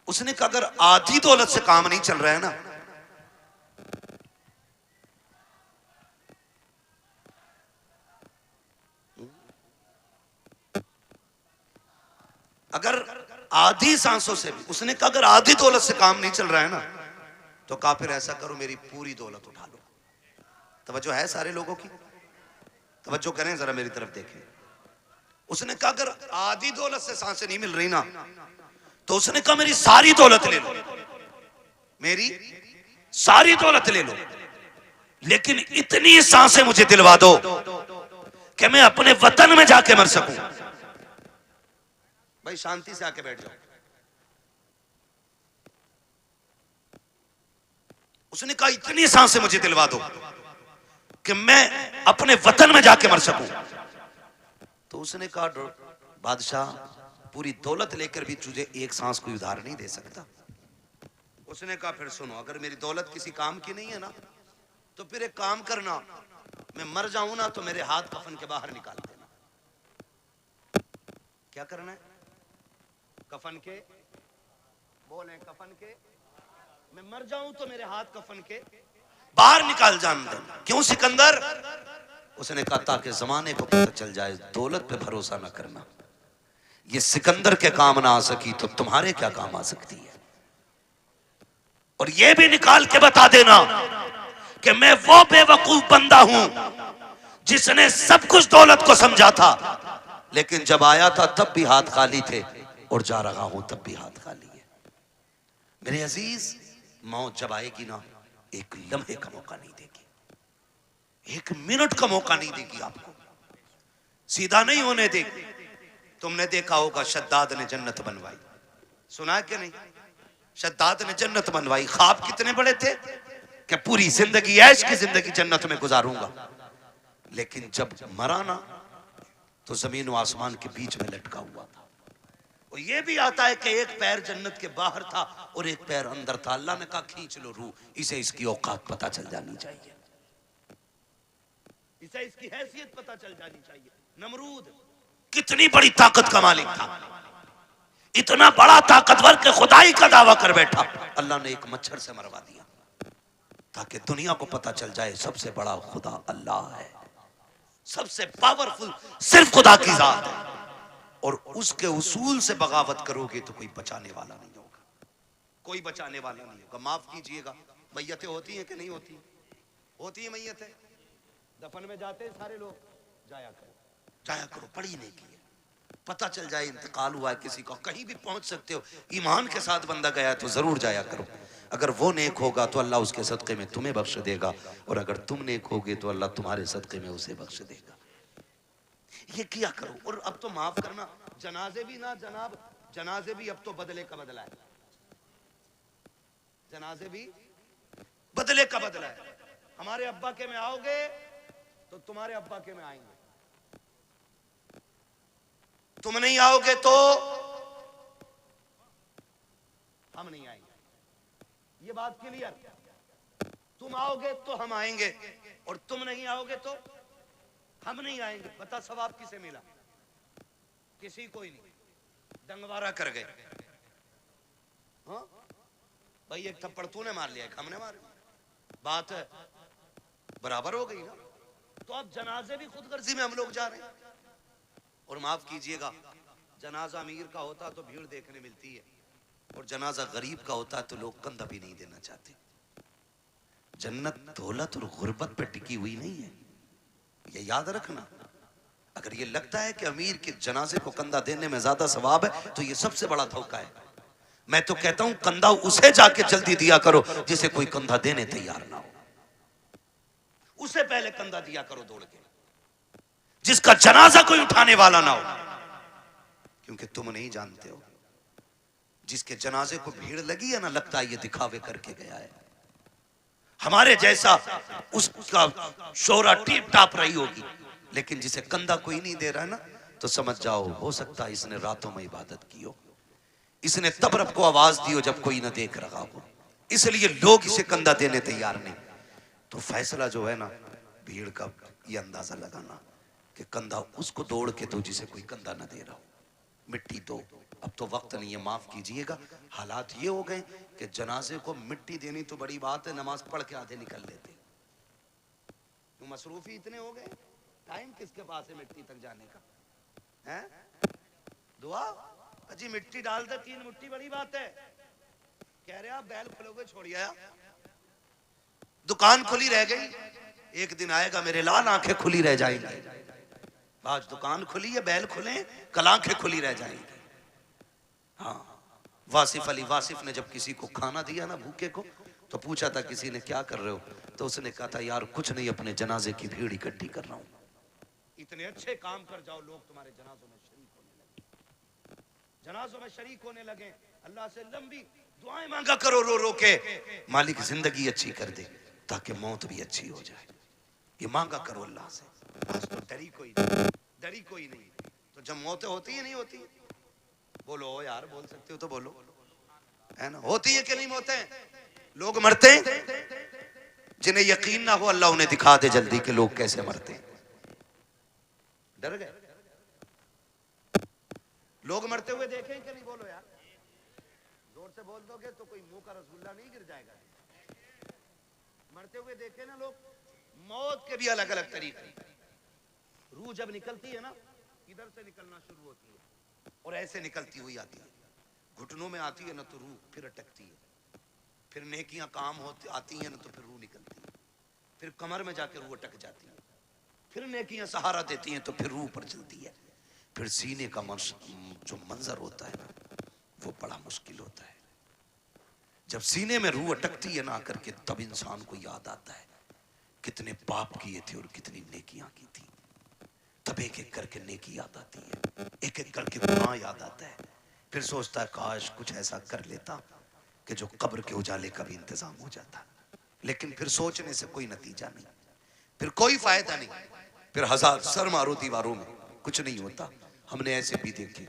उसने कहा अगर आधी दौलत से काम नहीं चल रहा है ना, अगर आधी सांसों से भी, उसने कहा अगर आधी दौलत से काम नहीं चल रहा है ना, तो कहा फिर ऐसा करो मेरी पूरी दौलत उठा लो। तवज्जो है सारे लोगों की? तवज्जो करें जरा, मेरी तरफ देखें। उसने कहा अगर आधी दौलत से सांसें नहीं मिल रही ना, तो उसने कहा मेरी सारी दौलत ले लो, मेरी सारी दौलत ले लो, लेकिन इतनी सांसें मुझे दिलवा दो कि मैं अपने वतन में जाके मर सकूं। भाई शांति से आके बैठ जाओ। उसने कहा इतनी सांसें मुझे दिलवा दो कि मैं अपने वतन में जाके मर सकूं। तो उसने कहा बादशाह पूरी दौलत लेकर भी तुझे एक सांस कोई उधार नहीं दे सकता। उसने कहा फिर सुनो, अगर मेरी दौलत किसी काम की नहीं है ना, तो फिर एक काम करना, मैं मर जाऊं ना तो मेरे हाथ कफन के बाहर निकाल देना। क्या करना है? कफन के, बोले कफन के, मैं मर जाऊं तो मेरे हाथ कफन के बाहर निकाल जाना। क्यों सिकंदर? उसने कहा ताकि जमाने को पता चल जाए दौलत पे भरोसा ना करना। ये सिकंदर के काम ना आ सकी तो तुम्हारे क्या काम आ सकती है। और ये भी निकाल के बता देना कि मैं वो बेवकूफ बंदा हूं जिसने सब कुछ दौलत को समझा था, लेकिन जब आया था तब भी हाथ खाली थे और जा रहा हूं तब भी हाथ खाली है। मेरे अजीज, मौत जब आएगी ना, एक लम्हे का मौका नहीं देगी, एक मिनट का मौका नहीं देगी आपको, सीधा नहीं होने देगी। तुमने देखा होगा शद्दाद ने जन्नत बनवाई, सुना है कि नहीं? शद्दाद ने जन्नत बनवाई, ख्वाब कितने बड़े थे कि पूरी जिंदगी ऐश की जिंदगी जन्नत में गुजारूंगा, लेकिन जब मरा ना तो जमीन और आसमान के बीच में लटका हुआ था। और ये भी आता है कि एक पैर जन्नत के बाहर था और एक पैर अंदर था। अल्लाह ने कहा खींच लो रूह, इसे इसकी औकात पता चल जानी चाहिए, इसे इसकी हैसियत पता चल जानी चाहिए। नमरूद कितनी बड़ी ताकत का मालिक था, इतना बड़ा ताकतवर के खुदाई का दावा कर बैठा। अल्लाह ने एक मच्छर से मरवा दिया ताकि दुनिया को पता चल जाए सबसे बड़ा खुदा अल्लाह है, सबसे पावरफुल सिर्फ खुदा की जात है। और उसके उसूल से बगावत करोगे तो कोई बचाने वाला नहीं होगा, कोई बचाने वाला नहीं होगा। माफ कीजिएगा, मैयतें होती हैं कि नहीं होती? होती है मैयतें, दफन में जाते हैं सारे लोग, जाया करो, पढ़ी नहीं की, पता चल जाए इंतकाल हुआ है किसी का, कहीं भी पहुंच सकते हो। ईमान के साथ बंदा गया तो जरूर जाया करो, अगर वो नेक होगा तो अल्लाह उसके सदक़े में तुम्हें बख्श देगा, और अगर तुम नेक होगे तो अल्लाह तुम्हारे सदक़े में उसे बख्श देगा। ये किया करो। और अब तो माफ करना, जनाजे भी ना जनाब, जनाजे भी अब तो बदले का बदला है, जनाजे भी बदले का बदला है। हमारे अब्बा के में आओगे तो तुम्हारे अब्बा के में आएंगे, तुम नहीं आओगे तो हम नहीं आएंगे। ये बात क्लियर? तुम आओगे तो हम आएंगे और तुम नहीं आओगे तो हम नहीं आएंगे। बता सवाब किसे मिला? किसी को ही नहीं, दंगवारा कर गए। हाँ भाई, एक थप्पड़ तूने मार लिया, एक हमने मार लिया, बात बराबर हो गई ना। तो अब जनाजे भी खुदगर्जी में हम लोग जा रहे हैं। और माफ कीजिएगा, जनाजा अमीर का होता तो भीड़ देखने मिलती है, और जनाजा गरीब का होता है तो लोग कंधा भी नहीं देना चाहते। जन्नत दौलत और गुर्बत पे टिकी हुई नहीं है, ये याद रखना। अगर ये लगता है कि अमीर के जनाजे को कंधा देने में ज्यादा सवाब है तो ये सबसे बड़ा धोखा है। मैं तो कहता हूं कंधा उसे जाके जल्दी दिया करो जिसे कोई कंधा देने तैयार ना हो, उसे पहले कंधा दिया करो दौड़ के, जिसका जनाजा कोई उठाने वाला ना हो। क्योंकि तुम नहीं जानते हो, जिसके जनाजे को भीड़ लगी है ना, लगता है ये दिखावे करके गया है, हमारे जैसा उसका शोहरा टीप टाप रही होगी, लेकिन जिसे कंधा कोई नहीं दे रहा है ना, तो समझ जाओ हो सकता है इसने रातों में इबादत की हो, इसने तब रब को आवाज दी हो जब कोई ना देख रहा हो, इसलिए लोग इसे कंधा देने तैयार नहीं। तो फैसला जो है ना भीड़ का, ये अंदाजा लगाना कि कंधा उसको दौड़ के दो जिसे कोई कंधा ना दे रहा हो, मिट्टी दो। अब तो वक्त नहीं है, माफ कीजिएगा, हालात ये हो गए कि जनाजे को मिट्टी देनी तो बड़ी बात है, नमाज पढ़ के आधे निकल लेते, तो मसरूफी इतने हो गए, टाइम किसके पास है मिट्टी तक जाने का? हैं? दुआ अजी मिट्टी डाल दे 3 मुट्ठी, बड़ी बात है। कह रहे आप बैल खोलोगे, छोड़िए, दुकान खुली रह गई, एक दिन आएगा मेरे लाल आंखें खुली रह जाएंगी। आज दुकान खुली है, बैल खुले, कल आंखें खुली रह जाएंगी। हाँ, वासिफ अली वासिफ ने जब किसी को खाना दिया ना भूखे को, तो पूछा था किसी ने क्या कर रहे हो, तो उसने कहा था यार कुछ नहीं, अपने जनाजे की भीड़ इकट्ठी कर रहा हूं। इतने अच्छे काम कर जाओ, लोग तुम्हारे जनाजों में शरीक होने लगे, जनाजों में शरीक होने लगे। अल्लाह से लंबी दुआएं मांगा करो रो रो के, मालिक जिंदगी अच्छी कर दे ताकि मौत भी अच्छी हो जाए, ये मांगा करो अल्लाह से। आज तो डरी कोई नहीं, डरी कोई नहीं, तो जब मौतें होती है नहीं होती, बोलो यार, बोल सकते हो तो बोलो, है ना? होती है कि नहीं मौतें? लोग मरते हैं, जिन्हें यकीन ना हो अल्लाह उन्हें दिखा दे जल्दी कि लोग कैसे मरते हैं। डर गए? लोग मरते हुए देखें कि नहीं? बोलो यार, जोर से बोल दोगे तो कोई मुंह का रसगुल्ला नहीं गिर जाएगा। मरते हुए देखे ना लोग, मौत के भी अलग अलग तरीके। रूह जब निकलती है ना, इधर से निकलना शुरू होती है और ऐसे निकलती हुई आती है, घुटनों में आती है ना तो रूह फिर अटकती है, फिर नेकियां काम होती आती हैं ना तो फिर रूह निकलती है, फिर कमर में जाकर रूह अटक जाती है, फिर नेकियां सहारा देती हैं तो फिर रूह पर चलती है। फिर सीने का जो मंजर होता है ना वो बड़ा मुश्किल होता है। जब सीने में रूह अटकती है ना करके तब इंसान को याद आता है कितने पाप किए थे और कितनी नेकियां की थी। तब एक एक करके नेकी याद आती है, एक एक करके गुनाह याद आता है। फिर सोचता है काश कुछ ऐसा कर लेता कि जो कब्र के उजाले का भी इंतजाम हो जाता। लेकिन फिर सोचने से कोई नतीजा नहीं, फिर कोई फायदा नहीं, फिर हजार सर मारो दीवारों में कुछ नहीं होता। हमने ऐसे भी देखे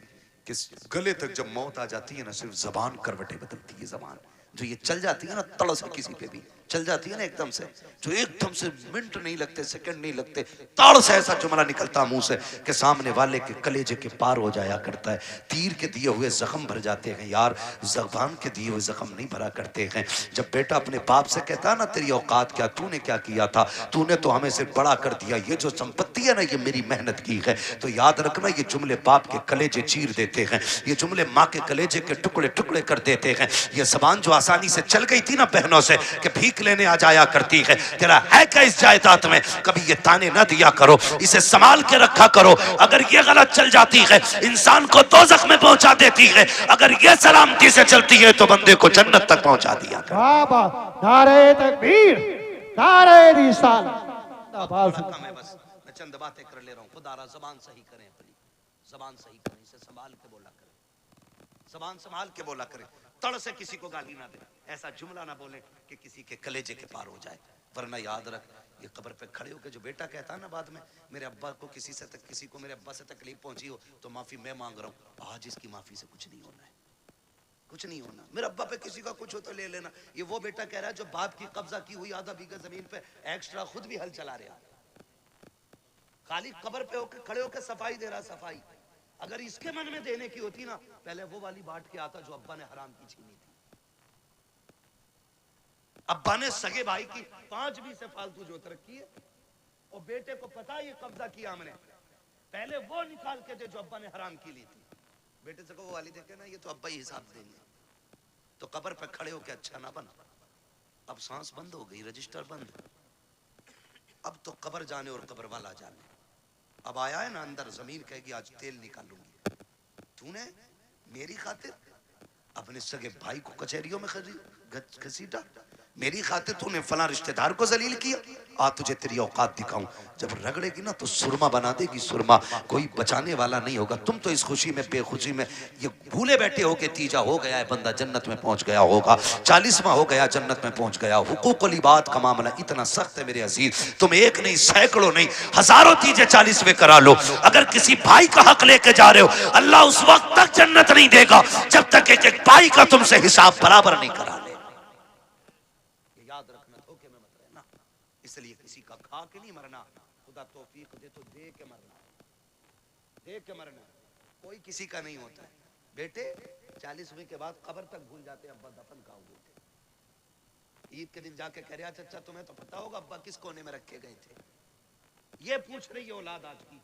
कि गले तक जब मौत आ जाती है ना सिर्फ जबान करवटें बदलती है। जबान जो ये चल जाती है ना तड़ से किसी पे भी चल जाती है ना एकदम से, जो एकदम से मिनट नहीं लगते सेकंड नहीं लगते ताड़ से ऐसा जुमला निकलता मुंह से कि सामने वाले के कलेजे के पार हो जाया करता है। तीर के दिए हुए जख्म भर जाते हैं यार, जबान के दिए हुए जख्म नहीं भरा करते हैं। जब बेटा अपने बाप से कहता है ना तेरी औकात क्या, तूने क्या किया था, तूने तो हमें सिर्फ बड़ा कर दिया, ये जो संपत्ति है ना ये मेरी मेहनत की है। तो याद रखना ये जुमले बाप के कलेजे चीर देते हैं, ये जुमले माँ के कलेजे के टुकड़े टुकड़े कर देते हैं। ये जबान जो आसानी से चल गई थी ना बहनों से कि भीख लेने आ जाया करती है, तेरा है क्या इस जायदाद में, कभी ये ताने न दिया करो, इसे संभाल के रखा करो। अगर ये गलत चल जाती है इंसान को दोज़ख में पहुंचा देती है, अगर ये सलामती से चलती है तो बंदे को जन्नत तक पहुंचा दिया। नारे तकबीर, नारे रिसालत। बस मैं चंद बातें कर ले रहा हूँ। खुदारा जबान सही करें, अपनी जबान सही करें, इसे संभाल के बोला करें, जबान संभाल के बोला करें। तड़ से किसी को गाली ना दे, ऐसा जुमला ना बोले कि किसी के कलेजे के पार हो जाए। वरना याद रख ये कब्र पे खड़े होकर जो बेटा कहता है ना बाद में मेरे अब्बा को किसी को मेरे अब्बा से तकलीफ पहुंची हो तो माफी मैं मांग रहा हूँ, आज इसकी माफी से कुछ नहीं होना है, कुछ नहीं होना। मेरे अब्बा पे किसी का कुछ हो तो ले लेना। ये वो बेटा कह रहा है जो बाप की कब्जा की हुई आधा बीघा जमीन पे एक्स्ट्रा खुद भी हल चला रहा, खाली कब्र पे होकर खड़े होकर सफाई दे रहा। सफाई अगर इसके मन में देने की होती ना पहले वो वाली बांट के आता जो अब्बा ने हराम की छीनी थी। अब्बा ने सगे भाई की 5 से फालतू जोत रखी है और बेटे को पता ये कब्जा किया हमने, पहले वो निकाल के दे जो अब्बा ने हराम की ली थी। बेटे से को वो वाली देखे ना ये तो अब्बा ही हिसाब देंगे। तो कब्र पे खड़े होके अच्छा ना बना। अब सांस बंद हो गई, रजिस्टर बंद, अब तो कब्र जाने और कब्र वाला जाने। अब आया है ना अंदर, जमीन कहेगी आज तेल निकालूंगी। तूने मेरी खातिर अपने सगे भाई को कचहरियों में घसीटा, मेरी खातिर तूने फला रिश्तेदार को जलील किया, आ तुझे तेरी औकात दिखाऊं। जब रगड़ेगी ना तो सुरमा बना देगी सुरमा, कोई बचाने वाला नहीं होगा। तुम तो इस खुशी में बेखुशी में ये भूले बैठे हो के तीजा हो गया है बंदा जन्नत में पहुंच गया होगा, 40वां हो गया जन्नत में पहुंच गया। हुकूकुल इबाद का मामला इतना सख्त है मेरे अजीज, तुम एक नहीं सैकड़ों नहीं हजारों तीजे 40वें करा लो। अगर किसी भाई का हक लेके जा रहे हो अल्लाह उस वक्त तक जन्नत नहीं देगा जब तक एक एक भाई का तुमसे हिसाब बराबर नहीं करा। इसलिए किसी का खा के नहीं मरना, खुदा तौफीक दे तो दे के मरना, दे के मरना। कोई किसी का नहीं होता है। बेटे 40वें के बाद कब्र तक भूल जाते हैं अब्बा दफन कहाँ हुए थे। ईद के दिन जाके कह रहा चाचा तुम्हें तो पता होगा अब्बा किस कोने में रखे गए थे। ये पूछ रही है औलाद आज की,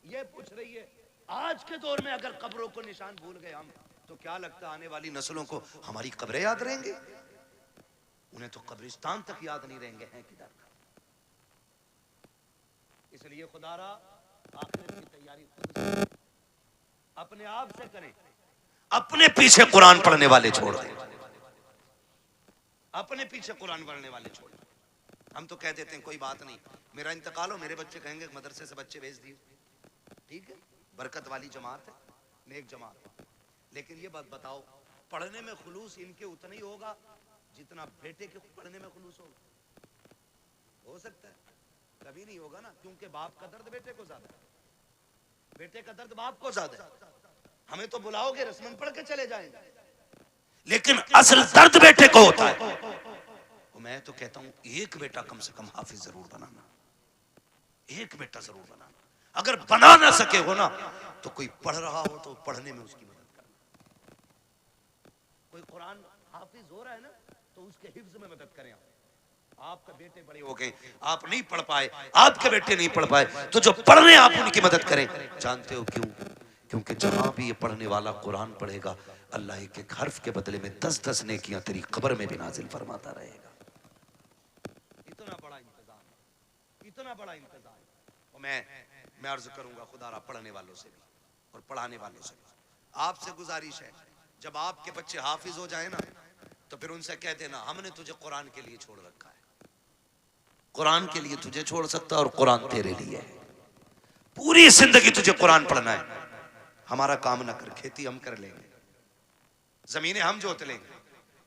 ये पूछ रही है आज के दौर में अगर कब्रों को निशान भूल गए हम तो क्या लगता आने वाली नस्लों को हमारी कब्रें याद रहेंगे? उन्हें तो कब्रिस्तान तक याद नहीं रहेंगे हैं किधर। इसलिए खुदारा आखिरत की तैयारी खुद से अपने आप से करें, अपने पीछे कुरान पढ़ने वाले छोड़ दें, अपने पीछे कुरान पढ़ने वाले छोड़ दें। हम तो कह देते हैं कोई बात नहीं, मेरा इंतकाल हो मेरे बच्चे कहेंगे मदरसे से बच्चे भेज दिए, ठीक है, बरकत वाली जमात है, नेक जमात है। लेकिन ये बात बताओ पढ़ने में खुलूस इनके उतना ही होगा जितना बेटे के पढ़ने में खुलूस होगा? हो सकता है कभी नहीं होगा ना, क्योंकि बाप का दर्द बेटे को ज्यादा है, बेटे का दर्द बाप को ज्यादा है। हमें तो बुलाओगे रस्मन पढ़ के चले जाएंगे, लेकिन असल दर्द बेटे को होता है। तो मैं तो कहता हूं एक बेटा कम से कम हाफिज जरूर बनाना, एक बेटा जरूर बनाना। अगर बना ना सके हो ना तो कोई पढ़ रहा हो तो पढ़ने में उसकी मदद करना। कोई कुरान हाफिज हो रहा है ना तो उसके हिफ्ज में मदद करें। आपके बेटे बड़े हो गए, आप नहीं पढ़ पाए, आपके बेटे नहीं पढ़ पाए, तो जो पढ़ने आप उनकी मदद करें। जानते हो क्यों? क्योंकि जहां भी ये पढ़ने वाला कुरान पढ़ेगा अल्लाह एक एक हर्फ के बदले में 10-10 नेकियां तेरी कब्र में भी नाजिल फरमाता रहेगा। इतना बड़ा इंतजाम, इतना बड़ा इंतजाम। और मैं अर्ज करूंगा खुदारा पढ़ने वालों से भी और पढ़ाने वालों से भी आपसे गुजारिश है, जब आपके बच्चे हाफिज हो जाए ना तो फिर उनसे कह देना हमने तुझे कुरान के लिए छोड़ रखा है, कुरान के लिए तुझे छोड़ सकता और कुरान तेरे लिए है। पूरी जिंदगी तुझे कुरान पढ़ना है। हमारा काम ना कर, खेती हम कर लेंगे, जमीनें हम जोत लेंगे,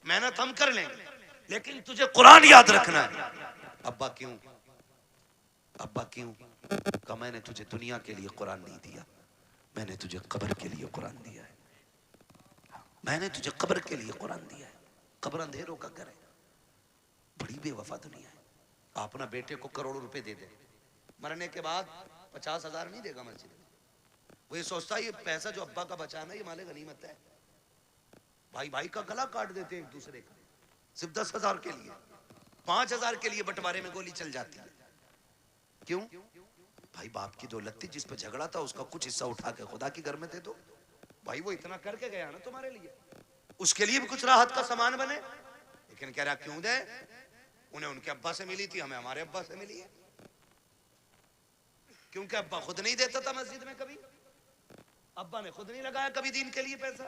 मेहनत हम कर लेंगे, लेकिन तुझे कुरान याद रखना है। अब्बा क्यों? अब्बा क्यों? कहा मैंने तुझे दुनिया के लिए कुरान नहीं दिया, मैंने तुझे कब्र के लिए कुरान दिया है। मैंने तुझे कब्र के लिए कुरान दिया है। कब्र अंधेरों का घर है, बड़ी बेवफा दुनिया है। आप ना बेटे को करोड़ों रुपए दे दे, मरने के बाद 50,000 नहीं देगा मस्जिद में। वो ये सोचता है ये पैसा जो अब्बा का बचाना ये माले गनीमत है। भाई भाई का गला काट देते हैं एक दूसरे का, सिर्फ 10,000 के लिए, 5,000 के लिए बंटवारे में गोली चल जाती है। क्यों? भाई बाप की दौलत थी, जिस पर झगड़ा था उसका कुछ हिस्सा उठा के खुदा के घर में दे दो। भाई वो इतना करके गया ना तुम्हारे लिए, उसके लिए भी कुछ राहत का सामान बने। लेकिन कह रहा क्यों दे? उन्हें उनके अब्बा से मिली थी, हमें हमारे अब्बा से मिली है। क्योंकि अब्बा खुद नहीं देता था मस्जिद में कभी, अब्बा ने खुद नहीं लगाया कभी दीन के लिए पैसा,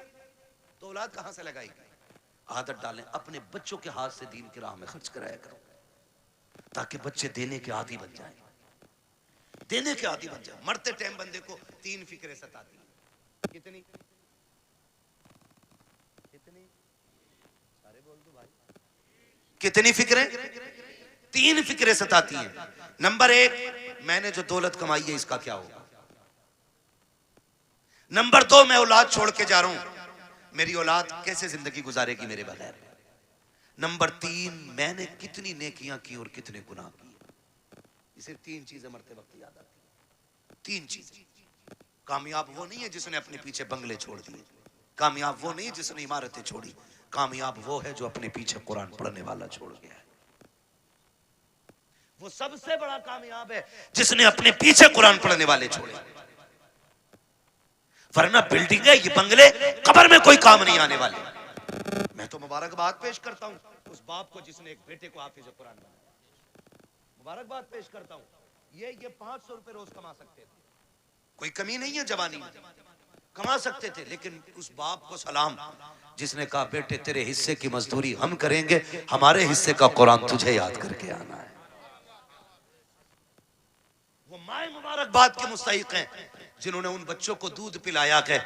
तो औलाद कहां से लगाएगी? आदत डालें, अपने बच्चों के हाथ से दीन की राह में खर्च कराया करो, ताकि बच्चे देने के आदी बन जाएं, देने के आदी बन जाए। मरते टाइम बंदे को 3 फिक्रें सताती हैं। कितनी? कितनी? सारे बोल दो भाई। कितनी फिक्रें? 3 फिक्रें सताती हैं। नंबर 1, मैंने जो दौलत कमाई है इसका क्या होगा। नंबर 2, मैं औलाद छोड़ के जा रहा हूं, मेरी औलाद कैसे जिंदगी गुजारेगी मेरे बगैर। नंबर 3, मैंने कितनी नेकियां की और कितने गुनाह किए। इसे 3 चीजें मरते वक्त याद आती हैं। 3 चीजें। कामयाब वो नहीं है जिसने अपने पीछे बंगले छोड़ दिए, कामयाब वो नहीं है जिसने इमारतें छोड़ी, कामयाब वो है जो अपने पीछे कुरान पढ़ने वाला छोड़ गया है। वो सबसे बड़ा कामयाब है जिसने अपने पीछे कुरान पढ़ने वाले छोड़े। वरना बिल्डिंग है, ये बंगले कब्र में कोई काम नहीं आने वाले। मैं तो मुबारकबाद पेश करता हूं उस बाप को जिसने एक बेटे को हाफिज कुरान बनाया। मुबारकबाद पेश करता हूं। ये 500 रुपए रोज कमा सकते थे, कोई कमी नहीं है, जवानी में कमा सकते थे, लेकिन उस बाप को सलाम जिसने कहा बेटे तेरे हिस्से की मजदूरी हम करेंगे, हमारे हिस्से का कुरान तुझे याद करके आना है। वो माए मुबारकबाद के मुस्तहिक हैं जिन्होंने उन बच्चों को दूध पिलाया है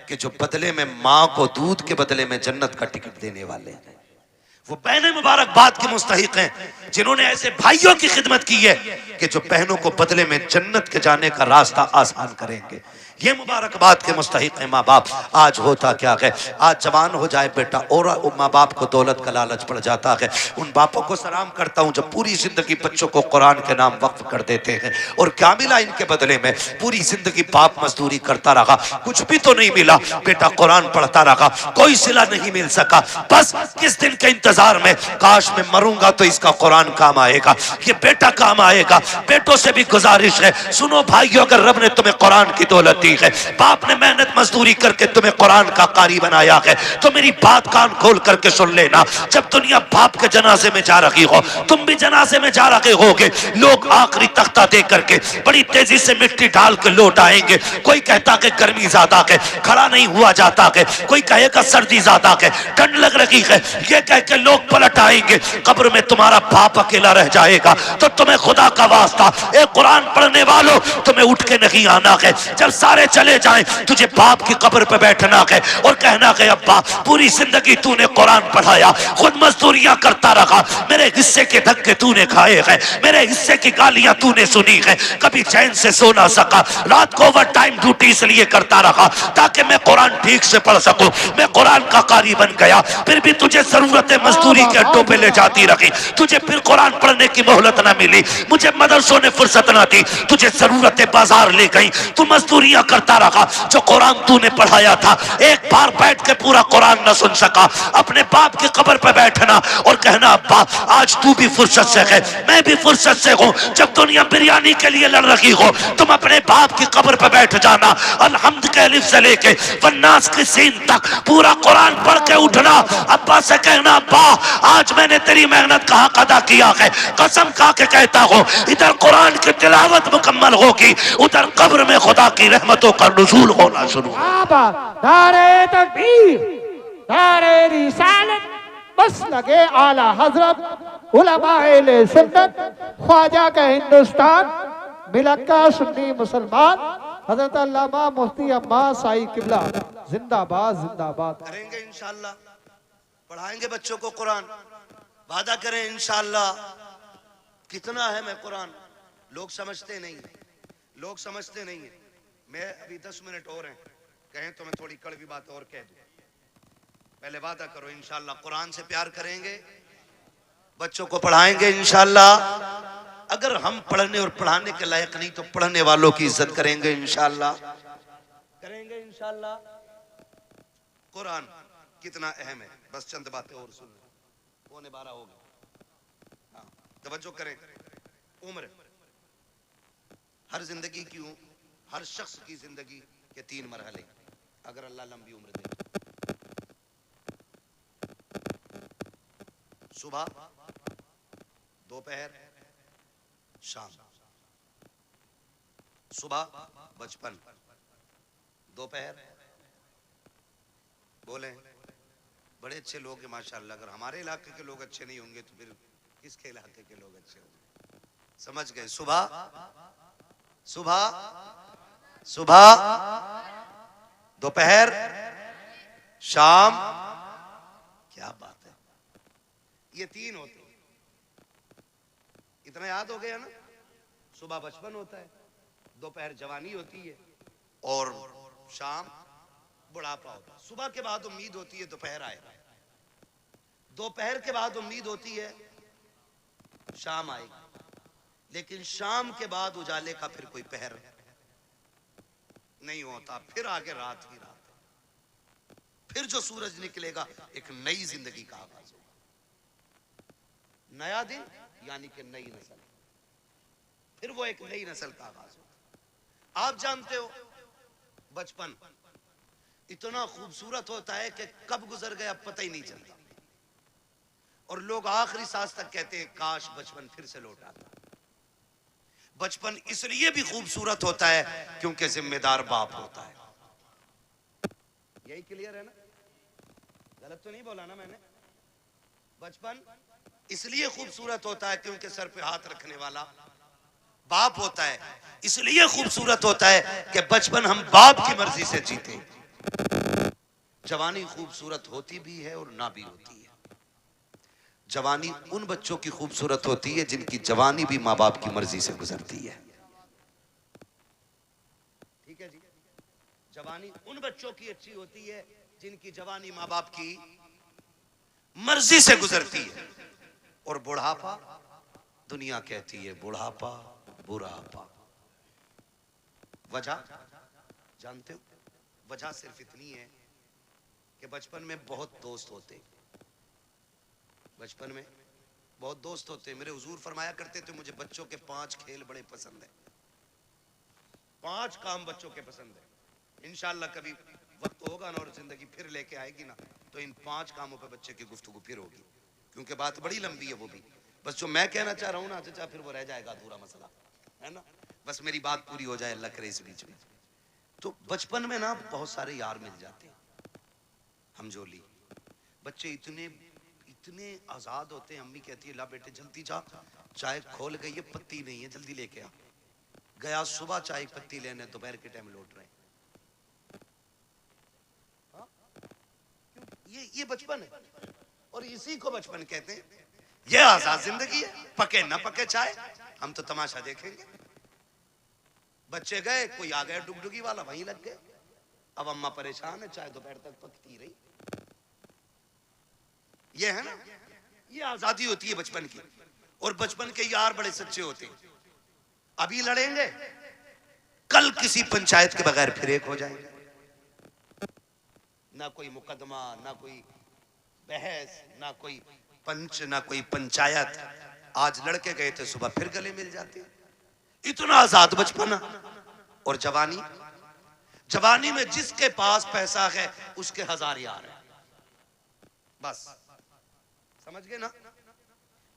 कि जो बदले में माँ को दूध के बदले में जन्नत का टिकट देने वाले हैं। वो बहनें मुबारकबाद के मुस्तहिक हैं जिन्होंने ऐसे भाइयों की खिदमत की है कि जो बहनों को बदले में जन्नत के जाने का रास्ता आसान करेंगे। ये मुबारकबाद के मुस्तहिक हैं माँ बाप। आज होता क्या है, आज जवान हो जाए बेटा और माँ बाप को दौलत का लालच पड़ जाता है। उन बापों को सलाम करता हूँ जो पूरी जिंदगी बच्चों को कुरान के नाम वक्फ कर देते हैं। और क्या मिला इनके बदले में? पूरी जिंदगी बाप मजदूरी करता रहा, कुछ भी तो नहीं मिला, बेटा कुरान पढ़ता रहा, कोई सिला नहीं मिल सका। बस किस दिन के इंतजार में, काश मैं मरूंगा तो इसका कुरान काम आएगा, ये बेटा काम आएगा। बेटों से भी गुजारिश है, सुनो भाइयों, अगर रब ने तुम्हें कुरान की दौलत दी है, बाप ने मेहनत मजदूरी करके तुम्हें कुरान का कारी बनाया है, तो मेरी बात कान खोल करके सुन लेना। जब दुनिया बाप के जनाजे में जा रही हो, तुम भी जनाजे में जा रहे होगे, लोग आखिरी तख्ता दे करके बड़ी तेजी से मिट्टी डाल के लौट आएंगे। कोई कहता कि गर्मी ज्यादा है, खड़ा नहीं हुआ जाता है, कोई कहेगा सर्दी ज्यादा है, ठंड लग रही है, ये कह के लोग पलट आएंगे। कब्र में तुम्हारा बाप अकेला रह जाएगा। तो तुम्हें खुदा का वास्ता, ए कुरान पढ़ने वालों, तुम्हें उठ के नहीं आना है। जब सारे चले जाएं, तुझे बाप की कब्र पे बैठना है और कहना है अब्बा पूरी जिंदगी तूने कुरान पढ़ाया, खुद मजदूरियां करता रहा, मेरे हिस्से के धक्के तूने खाए हैं, मेरे हिस्से की गालियां तूने सुनी है, कभी चैन से सो ना सका, रात को ओवर टाइम ड्यूटी इसलिए करता रहा ताकि मैं कुरान ठीक से पढ़ सकूं। मैं कुरान का कारी बन गया, फिर भी तुझे जरूरत मजदूरी के अड्डों पे ले जाती रही, तुझे फिर कुरान पढ़ने की मोहलत ना मिली, मुझे मदरसों ने फुर्सत ना दी, तुझे जरूरत बाजार ले गई, तू मजदूरियां करता रहा जो कुरान तूने पढ़ाया था। एक बार बैठ के पूरा कुरान न सुन सका, अपने बाप की कब्र पे बैठना और कहना अब्बा आज तू भी फुर्सत से है, मैं भी फुर्सत से हूँ। जब दुनिया बिरयानी के लिए लड़ रही हो, तुम अपने बाप की कब्र पे बैठ जाना, अलहम्द के अलिफ से लेके वन्नास की सीन तक पूरा कुरान पढ़ के उठना। अब्बा से कहना अब्बा आज मैंने तेरी मेहनत का हक अदा किया है, कसम खा के कहता हूँ इधर कुरान की तिलावत मुकम्मल होगी, उधर कब्र में खुदा की रहमतों का नुज़ूल होना शुरू। नारे तकबीर, नारे रिसालत, बस लगे आला हजरत, उलमाए सुन्नत, ख्वाजा का हिंदुस्तान, मिलत का सुन्नी मुसलमान, हजरत अल्लामा मुफ्ती अब्बास साई किबला जिंदाबाद जिंदाबाद। करेंगे इंशाअल्लाह, पढ़ाएंगे बच्चों को कुरान, वादा करें इंशाअल्लाह। कितना है मैं कुरान, लोग समझते नहीं, लोग समझते नहीं है। मैं अभी 10 मिनट और हैं, कहें तो मैं थोड़ी कड़वी बात और कह दूं। पहले वादा करो इंशाअल्लाह कुरान से प्यार करेंगे, बच्चों को पढ़ाएंगे इंशाअल्लाह। अगर हम पढ़ने और पढ़ाने के लायक नहीं तो पढ़ने वालों की इज्जत करेंगे इंशाअल्लाह, करेंगे इंशाअल्लाह। कुरान कितना अहम है, बस चंद बातें और सुन, 11:15 हो गए। हाँ, तवज्जो करें। उम्र, हर जिंदगी की, हर शख्स की जिंदगी के 3 मरहले, अगर अल्लाह लंबी उम्र दे। सुबह, दोपहर, शाम। सुबह बचपन, दोपहर, बोले बड़े अच्छे लोग हैं माशाअल्लाह। अगर हमारे इलाके के लोग अच्छे नहीं होंगे तो फिर किसके इलाके के लोग अच्छे होंगे? समझ गए? सुबह, सुबह, सुबह, दोपहर, शाम। क्या बात है, ये 3 होते हैं। इतना याद हो गया ना? सुबह बचपन होता है, दोपहर जवानी होती है और शाम बुढ़ापा होता है। सुबह के बाद उम्मीद होती है दोपहर आएगा, दोपहर के बाद उम्मीद होती है शाम आएगी, लेकिन शाम के बाद उजाले का फिर कोई पहर नहीं होता। फिर आगे रात ही रात है, फिर जो सूरज निकलेगा एक नई जिंदगी का आगाज होगा, नया दिन यानी कि नई नस्ल, फिर वो एक नई नस्ल का आगाज होगा। आप जानते हो बचपन इतना खूबसूरत होता है कि कब गुजर गया पता ही नहीं चलता, और लोग आखिरी सांस तक कहते हैं काश बचपन फिर से लौट आता। बचपन इसलिए भी खूबसूरत होता है क्योंकि जिम्मेदार बाप होता है। यही क्लियर है ना? गलत तो नहीं बोला ना मैंने? बचपन इसलिए खूबसूरत होता है क्योंकि सर पे हाथ रखने वाला बाप होता है। इसलिए खूबसूरत होता है कि बचपन हम बाप की मर्जी से जीते। जवानी खूबसूरत होती भी है और ना भी होती है। जवानी उन बच्चों की खूबसूरत होती है जिनकी जवानी भी माँ बाप की मर्जी से गुजरती है। ठीक है जी? जवानी उन बच्चों की अच्छी होती है जिनकी जवानी माँ बाप की मर्जी से गुजरती है। और बुढ़ापा, दुनिया कहती है बुढ़ापा बुढ़ापा। वजह जानते हो? वजह सिर्फ इतनी है कि बचपन में बहुत दोस्त होते, बचपन में बहुत दोस्त होते। मेरे हुजूर फरमाया करते थे मुझे बच्चों के 5 खेल बड़े पसंद है, 5 काम बच्चों के पसंद है। इंशाअल्लाह कभी वक्त होगा ना और जिंदगी फिर लेके आएगी ना तो इन 5 कामों पे बच्चे की गुफ्तगू फिर होगी, क्योंकि बात बड़ी लंबी है वो भी। बस जो मैं कहना चाह रहा हूँ ना चाचा फिर वो रह जाएगा अधूरा मसला, है ना? बस मेरी बात पूरी हो जाए अल्लाह करे इस बीच में। तो बचपन में ना बहुत सारे यार मिल जाते हैं, हमजोली बच्चे इतने इतने आजाद होते हैं। अम्मी कहती है ला बेटे जल्दी जा, चाय खोल गई है पत्ती नहीं है जल्दी लेके आ। गया सुबह चाय पत्ती लेने, दोपहर के टाइम लौट रहे। हाँ? ये बचपन है और इसी को बचपन कहते हैं। ये आजाद जिंदगी है, पके ना पके चाय हम तो तमाशा देखेंगे। बच्चे गए, कोई आ गया डुगडुगी वाला, वहीं लग गए। अब अम्मा परेशान है, चाय दोपहर तक पकती रही। ये है ना, ये आजादी होती है बचपन की। और बचपन के यार बड़े सच्चे होते हैं। अभी लड़ेंगे कल किसी पंचायत के बगैर फिर एक हो जाएंगे। ना कोई मुकदमा, ना कोई बहस, ना कोई पंच, ना कोई पंचायत। आज लड़के गए थे, सुबह फिर गले मिल जाते। इतना आजाद बचपना। और जवानी, जवानी में जिसके पास पैसा है उसके 1000 यार है। बस समझ गए ना?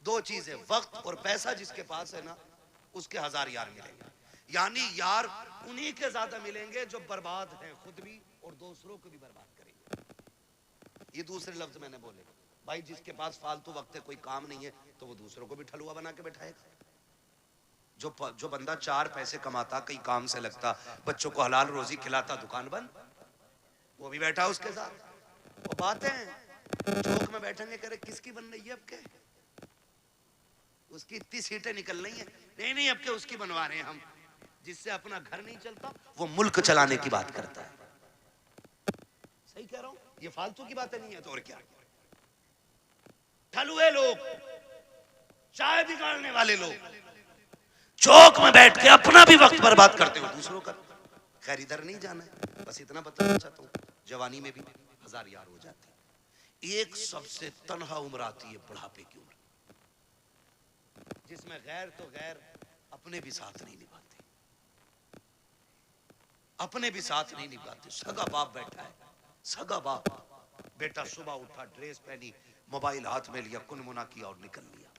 दो चीजें, वक्त और पैसा। जिसके पास है ना उसके 1000 यार मिलेंगे। यानी यार उन्हीं के ज्यादा मिलेंगे जो बर्बाद हैं खुद भी और दूसरों को भी बर्बाद करेंगे। ये दूसरे लफ्ज मैंने बोले। भाई जिसके पास फालतू वक्त है, कोई काम नहीं है, तो वो दूसरों को भी ठलुआ बना के बैठाएगा। जो बंदा 4 पैसे कमाता, कहीं काम से लगता, बच्चों को हलाल रोजी खिलाता, दुकान बंद, वो भी बैठा उसके साथ। वो बातें चौक में बैठेंगे, करे किसकी बन रही है अब के, उसकी इतनी सीटें निकल रही हैं, नहीं अब के उसकी बनवा रहे हैं हम। जिससे अपना घर नहीं चलता वो मुल्क चलाने की बात करता है। सही कह रहा हूं? ये फालतू की बातें नहीं है तो और क्या। ठलुए लोग, चाय बिगाड़ने वाले लोग, चौक में बैठ के अपना भी वक्त बर्बाद करते हो, दूसरों का। खैर इधर नहीं जाना है, बस इतना बताना चाहता हूं, जवानी में भी 1000 यार हो जाते हैं। एक सबसे तन्हा उम्र आती है बुढ़ापे की उम्र, जिसमें गैर तो गैर अपने भी साथ नहीं निभाते, अपने भी साथ नहीं निभाते। सगा बाप बैठा है, सगा बाप, बेटा सुबह उठा, ड्रेस पहनी, मोबाइल हाथ में लिया, कुनमुना किया और निकल लिया।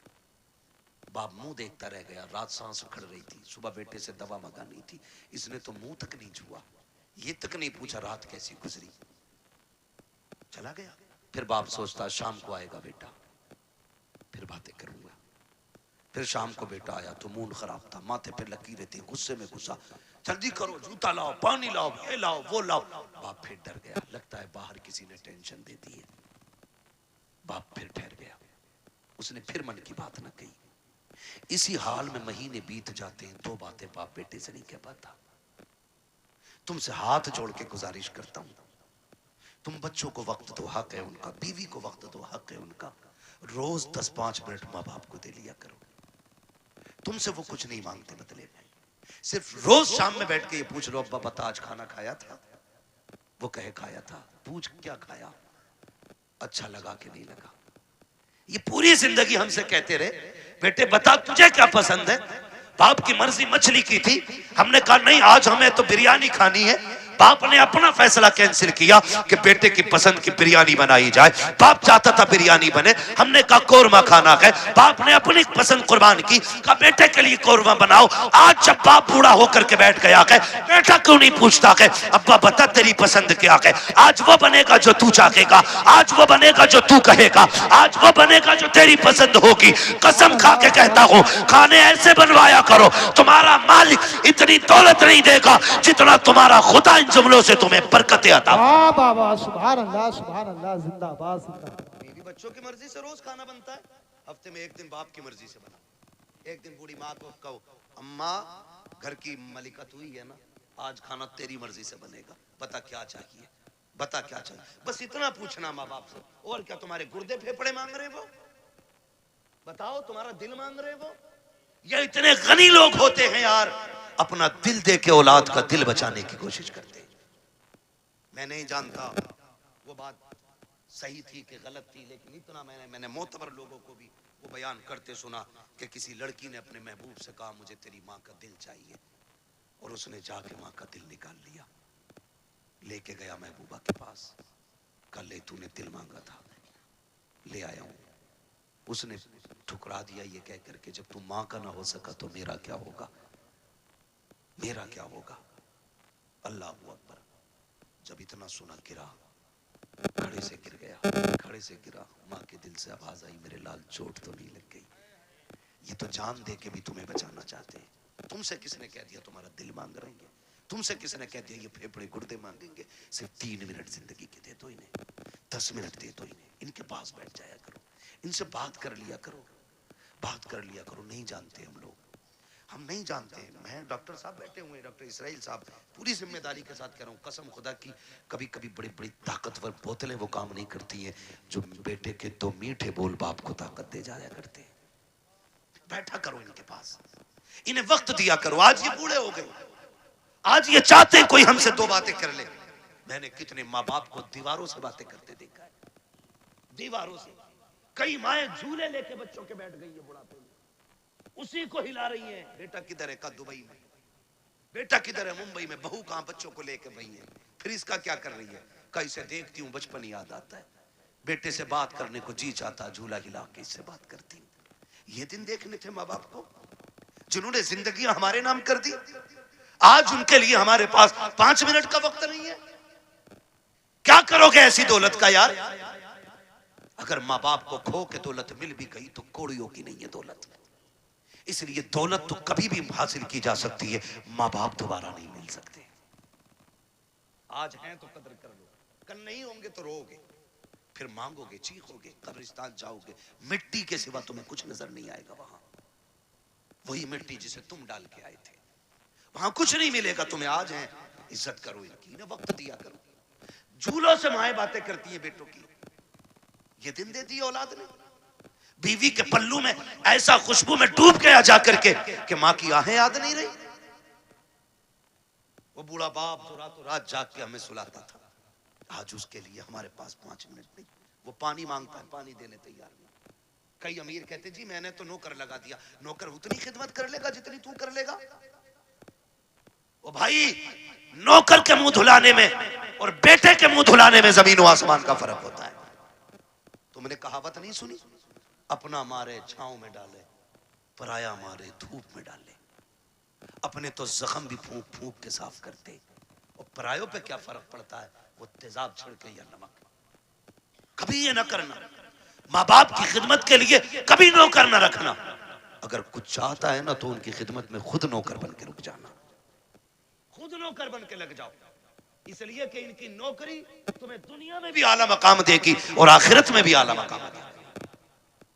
बाप मुंह देखता रह गया, रात सांस उखड़ रही थी, सुबह बेटे से दवा मंगानी थी, इसने तो मुंह तक नहीं छुआ, ये तक नहीं पूछा रात कैसी गुजरी, चला गया। फिर बाप सोचता शाम को आएगा बेटा, फिर बातें करूंगा। फिर शाम को बेटा आया तो मूड खराब था, माथे पे लकीरें थी, गुस्से में गुस्सा, जल्दी करो, जूता लाओ, पानी लाओ, ये लाओ, वो लाओ। बाप फिर डर गया, लगता है बाहर किसी ने टेंशन दे दी है। बाप फिर ठहर गया, उसने फिर मन की बात न कही। इसी हाल में महीने बीत जाते हैं, 2 बातें बाप बेटे से नहीं कह पाता। तुमसे हाथ जोड़ के गुजारिश करता हूं, तुम बच्चों को वक्त दो, हक है उनका, बीवी को वक्त दो, हक है उनका। रोज 10-5 मिनट माँ बाप को दे लिया करो। तुमसे वो कुछ नहीं मांगते बदले में, सिर्फ रोज शाम में बैठ के ये पूछ लो, अब्बा बता आज खाना खाया था? वो कहे खाया था। पूछ क्या खाया? अच्छा लगा कि नहीं लगा? ये पूरी जिंदगी हमसे कहते रहे, बेटे बता तुझे क्या पसंद है? बाप की मर्जी मछली की थी, हमने कहा नहीं आज हमें तो बिरयानी खानी है। बाप ने अपना फैसला कैंसिल किया कि बेटे की पसंद की बिरयानी बनाई जाए। बाप चाहता था बिरयानी बने, हमने कहा कोरमा खाना है। बाप ने अपनी पसंद कुर्बान की, कहा बेटे के लिए कोरमा बनाओ। आज जब बाप बूढ़ा होकर के बैठ गया है, बेटा क्यों नहीं पूछता है अब्बा बता तेरी पसंद क्या है? आज वो बनेगा जो तू चाहेगा, आज वो बनेगा जो तू कहेगा, आज वो बनेगा जो तेरी पसंद होगी। कसम खा के कहता हूँ खाने ऐसे बनवाया करो, तुम्हारा मालिक इतनी दौलत नहीं देगा जितना तुम्हारा खुदा जुमलों से तुम्हें बरकतें अता। वाह बाबा, सुभान अल्लाह, सुभान अल्लाह, जिंदाबाद जिंदाबाद। मेरी बच्चों की मर्जी से रोज खाना बनता है, हफ्ते में 1 दिन बाप की मर्जी से बना। एक दिन बूढ़ी माँ को कहो अम्मा घर की मलिका तू ही है ना, आज खाना तेरी मर्जी से बनेगा, बता क्या चाहिए, बता क्या चाहिए। बस इतना पूछना माँ बाप से। और क्या तुम्हारे गुर्दे फेफड़े मांग रहे वो? बताओ तुम्हारा दिल मांग रहे वो? ये इतने गनी लोग होते हैं यार, अपना दिल दे के औलाद का दिल बचाने की कोशिश करते हैं। मैं नहीं जानता वो बात सही थी कि गलत थी, लेकिन इतना मैंने मोतबर लोगों को भी वो बयान करते सुना कि किसी लड़की ने अपने महबूब से कहा मुझे तेरी माँ का दिल चाहिए, और उसने जाके माँ का दिल निकाल लिया, लेके गया महबूबा के पास, कल ले तूने दिल मांगा था, ले आया हूं। उसने ठुकरा दिया ये कह करके जब तू माँ का ना हो सका तो मेरा क्या होगा, मेरा क्या होगा। अल्लाह अकबर। जब इतना सुना गिरा, खड़े से गिर गया, खड़े से गिरा, माँ के दिल से आवाज आई मेरे लाल चोट तो नहीं लग गई? ये तो जान दे के भी तुम्हें बचाना चाहते हैं। तुमसे किसने कह दिया तुम्हारा दिल मांग रहे हैं? तुमसे किसने कह दिया ये फेफड़े गुर्दे मांगेंगे? सिर्फ 3 मिनट जिंदगी के दे दो इन्हें, 10 मिनट दे दो इन्हें, इनके पास बैठ जाया करो, इनसे बात कर लिया करो, बात कर लिया करो। नहीं जानते हम लोग, हम नहीं जानते। मैं डॉक्टर साहब बैठे हुए, डॉक्टर इसराइल साहब, पूरी जिम्मेदारी के साथ कह रहा हूँ, कसम खुदा की, कभी कभी बड़ी बड़ी ताकतवर बोतलें वो काम नहीं करती हैं जो बेटे के 2 मीठे बोल बाप को ताकत दे जाया करते हैं। बैठा करो इनके पास, इन्हें वक्त दिया करो। आज ये बूढ़े हो गए, आज ये चाहते हैं कोई हमसे दो बातें कर ले। मैंने कितने माँ बाप को दीवारों से बातें करते देखा है, दीवारों से। कई माएं झूले लेके बच्चों के बैठ गई है बुढ़ापे में, उसी को हिला रही है। बेटा किधर है? का दुबई में। बेटा किधर है? मुंबई में। बहू कहां? बच्चों को लेके वही है। फिर इसका क्या कर रही है? कहीं से देखती हूँ बचपन याद आता है, बेटे से बात करने को जी चाहता, झूला हिला के इससे बात करती। ये दिन देखने थे माँ बाप को जिन्होंने जिंदगी हमारे नाम कर दी। आज उनके लिए हमारे पास 5 मिनट का वक्त नहीं है। क्या करोगे ऐसी दौलत का यार? अगर माँ बाप को खो के दौलत मिल भी गई तो कौड़ियों की नहीं है दौलत। इसलिए दौलत तो कभी भी हासिल की जा सकती है, माँ बाप दोबारा नहीं मिल सकते। आज हैं तो कदर कर लो, कल नहीं होंगे तो रोओगे, फिर मांगोगे, चीखोगे, कब्रिस्तान जाओगे, मिट्टी के सिवा तुम्हें कुछ नजर नहीं आएगा। वहां वही मिट्टी जिसे तुम डाल के आए थे, वहां कुछ नहीं मिलेगा तुम्हें। आज है, इज्जत करो इनकी, ना वक्त दिया करो। झूलों से माएं बातें करती है बेटों की। ये दिन दे दी औलाद ने। बीवी के पल्लू में ऐसा खुशबू में डूब गया जाकर के कि मां की आहें याद नहीं रही। वो बूढ़ा बाप तो रातों रात जाग के हमें सुलाता था, आज उसके लिए हमारे पास 5 मिनट नहीं। वो पानी मांगता है, पानी देने तैयार नहीं। कई अमीर कहते जी मैंने तो नौकर लगा दिया। नौकर उतनी खिदमत कर लेगा जितनी तू कर लेगा। ओ भाई, नौकर के मुंह धुलाने में और बेटे के मुंह धुलाने में जमीन और आसमान का फर्क होता है। तुमने कहावत नहीं सुनी? अपना मारे छांव में डाले, पराया मारे धूप में डाले। अपने तो जख्म भी फूंक फूंक के साफ करते, और परायों पे क्या फर्क पड़ता है? वो तेजाब छिड़के या नमक। कभी ये ना करना, माँ बाप की खिदमत के लिए कभी नौकर ना रखना। अगर कुछ चाहता है ना तो उनकी खिदमत में खुद नौकर बन के रुक जाना, खुद नौकर बन के लग जाओ। इसलिए कि इनकी नौकरी तुम्हें दुनिया में भी आला मकाम देगी और आखिरत में भी आला मकाम देगी।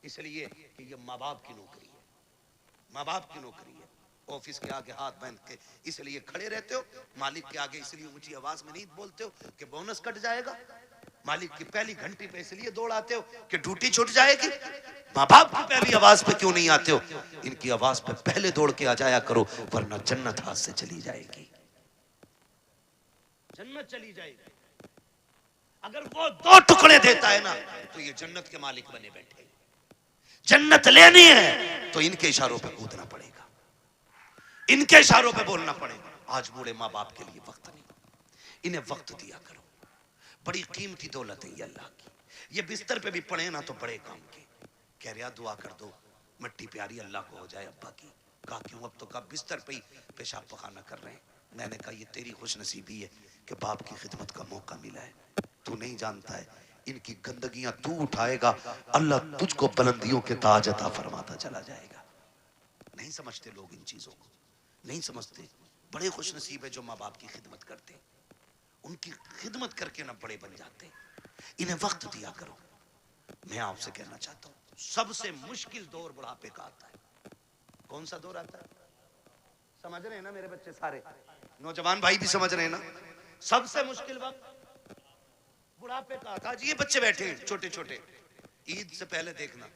इसलिए कि ये माँ बाप की नौकरी है, माँ बाप की नौकरी है। ऑफिस के आगे हाथ बांध के इसलिए खड़े रहते हो, मालिक के आगे इसलिए ऊंची आवाज में नहीं बोलते हो कि बोनस कट जाएगा। मालिक की पहली घंटी पे इसलिए दौड़ आते हो कि ड्यूटी छूट जाएगी। माँ बाप की पहली आवाज पे क्यों नहीं आते हो? इनकी आवाज पे पहले दौड़ के आ जाया करो, वरना जन्नत हाथ से चली जाएगी, जन्नत चली जाएगी। अगर वो 2 टुकड़े देता है ना तो ये जन्नत के मालिक बने बैठे। जन्नत लेनी है तो इनके इशारों पे कूदना पड़ेगा, इनके इशारों पे बोलना पड़ेगा। आज बूढ़े माँ बाप के लिए वक्त नहीं, इन्हें वक्त दिया करो। बड़ी कीमती दौलत है ये अल्लाह की। ये बिस्तर पे भी पड़े ना तो बड़े काम के। कह रहा दुआ कर दो मिट्टी प्यारी अल्लाह को हो जाए अब्बा की। कहा क्यों? अब तो कब बिस्तर पे ही पेशाब पखाना कर रहे हैं। मैंने कहा ये तेरी खुशनसीबी है कि बाप की खिदमत का मौका मिला है। तू नहीं जानता है, इनकी गंदगियां तू उठाएगा, अल्लाह तुझको बुलंदियों के ताज अता फरमाता चला जाएगा। नहीं समझते लोग इन चीजों को, नहीं समझते। बड़े खुशनसीब है जो माँ बाप की खिदमत करते, उनकी खिदमत करके ना बड़े बन जाते। इन्हें वक्त दिया करो। मैं आपसे कहना चाहता हूं, सबसे मुश्किल दौर बुढ़ापे का आता है। कौन सा दौर आता है? समझ रहे हैं ना मेरे बच्चे? सारे नौजवान भाई भी समझ रहे हैं ना? सबसे मुश्किल वक्त बुढ़ापे का आता है। जी ये बच्चे बैठे हैं छोटे छोटे, ईद से पहले देखना,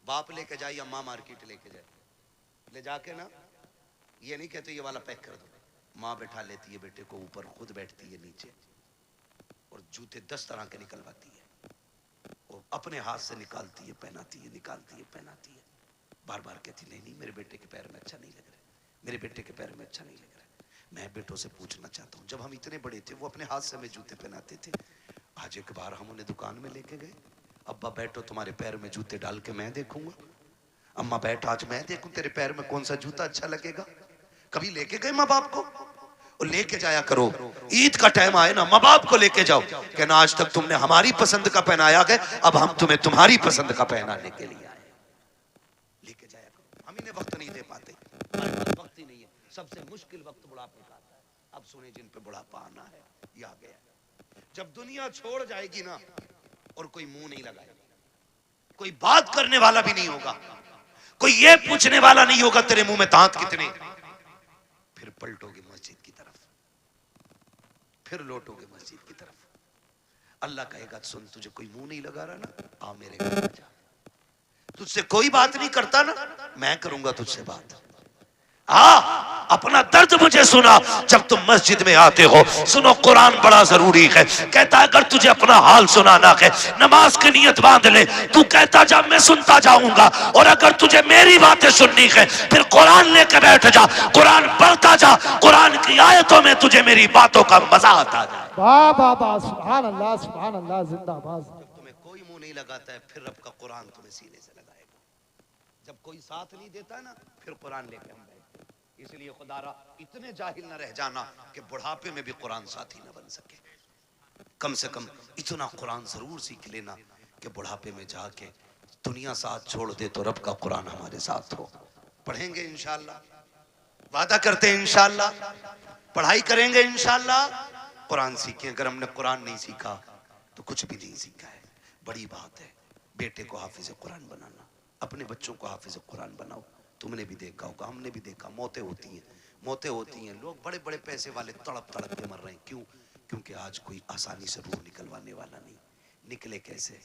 बाप लेके जाए या माँ मार्केट लेके जाए, ले जाके ना ये नहीं कहते ये वाला पैक कर दो, माँ बैठा लेती है बेटे को ऊपर, खुद बैठती है नीचे, और जूते 10 तरह के निकलवाती है, और अपने हाथ से निकालती है, पहनाती है, निकालती है, पहनाती है। बार बार कहती नहीं नहीं मेरे बेटे के पैर में अच्छा नहीं लग रहा है, मेरे बेटे के पैर में अच्छा नहीं लग रहा है। मैं बेटों से पूछना चाहता हूँ, जब हम इतने बड़े थे वो अपने हाथ से हमें जूते पहनाते थे। आज एक बार हम उन्हें दुकान में लेके गए, अब्बा बैठो तुम्हारे पैर में जूते डाल के मैं देखूंगा। अम्मा बैठ आज मैं देखूं तेरे पैर में कौन सा जूता अच्छा लगेगा। कभी लेके गए माँ बाप को? और लेके जाया करो। ईद का टाइम आए ना माँ बाप को लेके जाओ, कहना आज तक तुमने हमारी पसंद का पहनाया गया, अब हम तुम्हें तुम्हारी पसंद का पहनाने के लिए आए। लेके जाया करो। हम इन्हें वक्त नहीं दे पाते, वक्त ही नहीं है। सबसे मुश्किल वक्त बुढ़ापे का आता है। अब सुने जिन पे बुढ़ापा आना है, ये आ गया। जब दुनिया छोड़ जाएगी ना और कोई मुंह नहीं लगाएगा, कोई बात करने वाला भी नहीं होगा, कोई ये पूछने वाला नहीं होगा तेरे मुंह में दांत कितने, फिर पलटोगे मस्जिद की तरफ, फिर लौटोगे मस्जिद की तरफ। अल्लाह कहेगा सुन तुझे कोई मुंह नहीं लगा रहा ना, आ मेरे घर जा। तुझसे कोई बात नहीं करता ना, मैं करूंगा तुझसे बात। अपना दर्द मुझे सुना जब तुम मस्जिद में आते हो। सुनो कुरान बड़ा जरूरी है। कहता है अगर तुझे अपना हाल सुनाना है नमाज की नियत बांध ले, तू कहता जा मैं सुनता जाऊंगा, और अगर तुझे मेरी बातें सुननी है फिर कुरान लेके बैठ जा, कुरान पढ़ता जा, कुरान की आयतों में तुझे मेरी बातों का मजा आता जाए। वाह वाह वाह, सुभान अल्लाह जिंदाबाद। जब तुम्हें कोई मुंह नहीं लगाता है फिर रब का कुरान तुम्हें सीने से लगाएगा। जब कोई साथ नहीं देता है ना फिर कुरान लेके हम बैठते। इसलिए खुदारा इतने जाहिल न रह जाना कि बुढ़ापे में भी कुरान साथी न बन सके। कम से कम इतना कुरान जरूर सीख लेना कि बुढ़ापे में जाके दुनिया साथ छोड़ दे तो रब का कुरान हमारे साथ हो। पढ़ेंगे इंशाअल्लाह, वादा करते हैं इंशाअल्लाह, पढ़ाई करेंगे इंशाअल्लाह, कुरान सीखें। अगर हमने कुरान नहीं सीखा तो कुछ भी नहीं सीखा है। बड़ी बात है बेटे को हाफिज कुरान बनाना, अपने बच्चों को हाफिज कुरान बनाओ। तुमने भी देखा होगा, हमने भी देखा, मौतें होती हैं, मौतें होती हैं, लोग बड़े बड़े पैसे वाले तड़प तड़प के मर रहे हैं। क्यों? क्योंकि आज कोई आसानी से रूह निकलवाने वाला नहीं। निकले कैसे?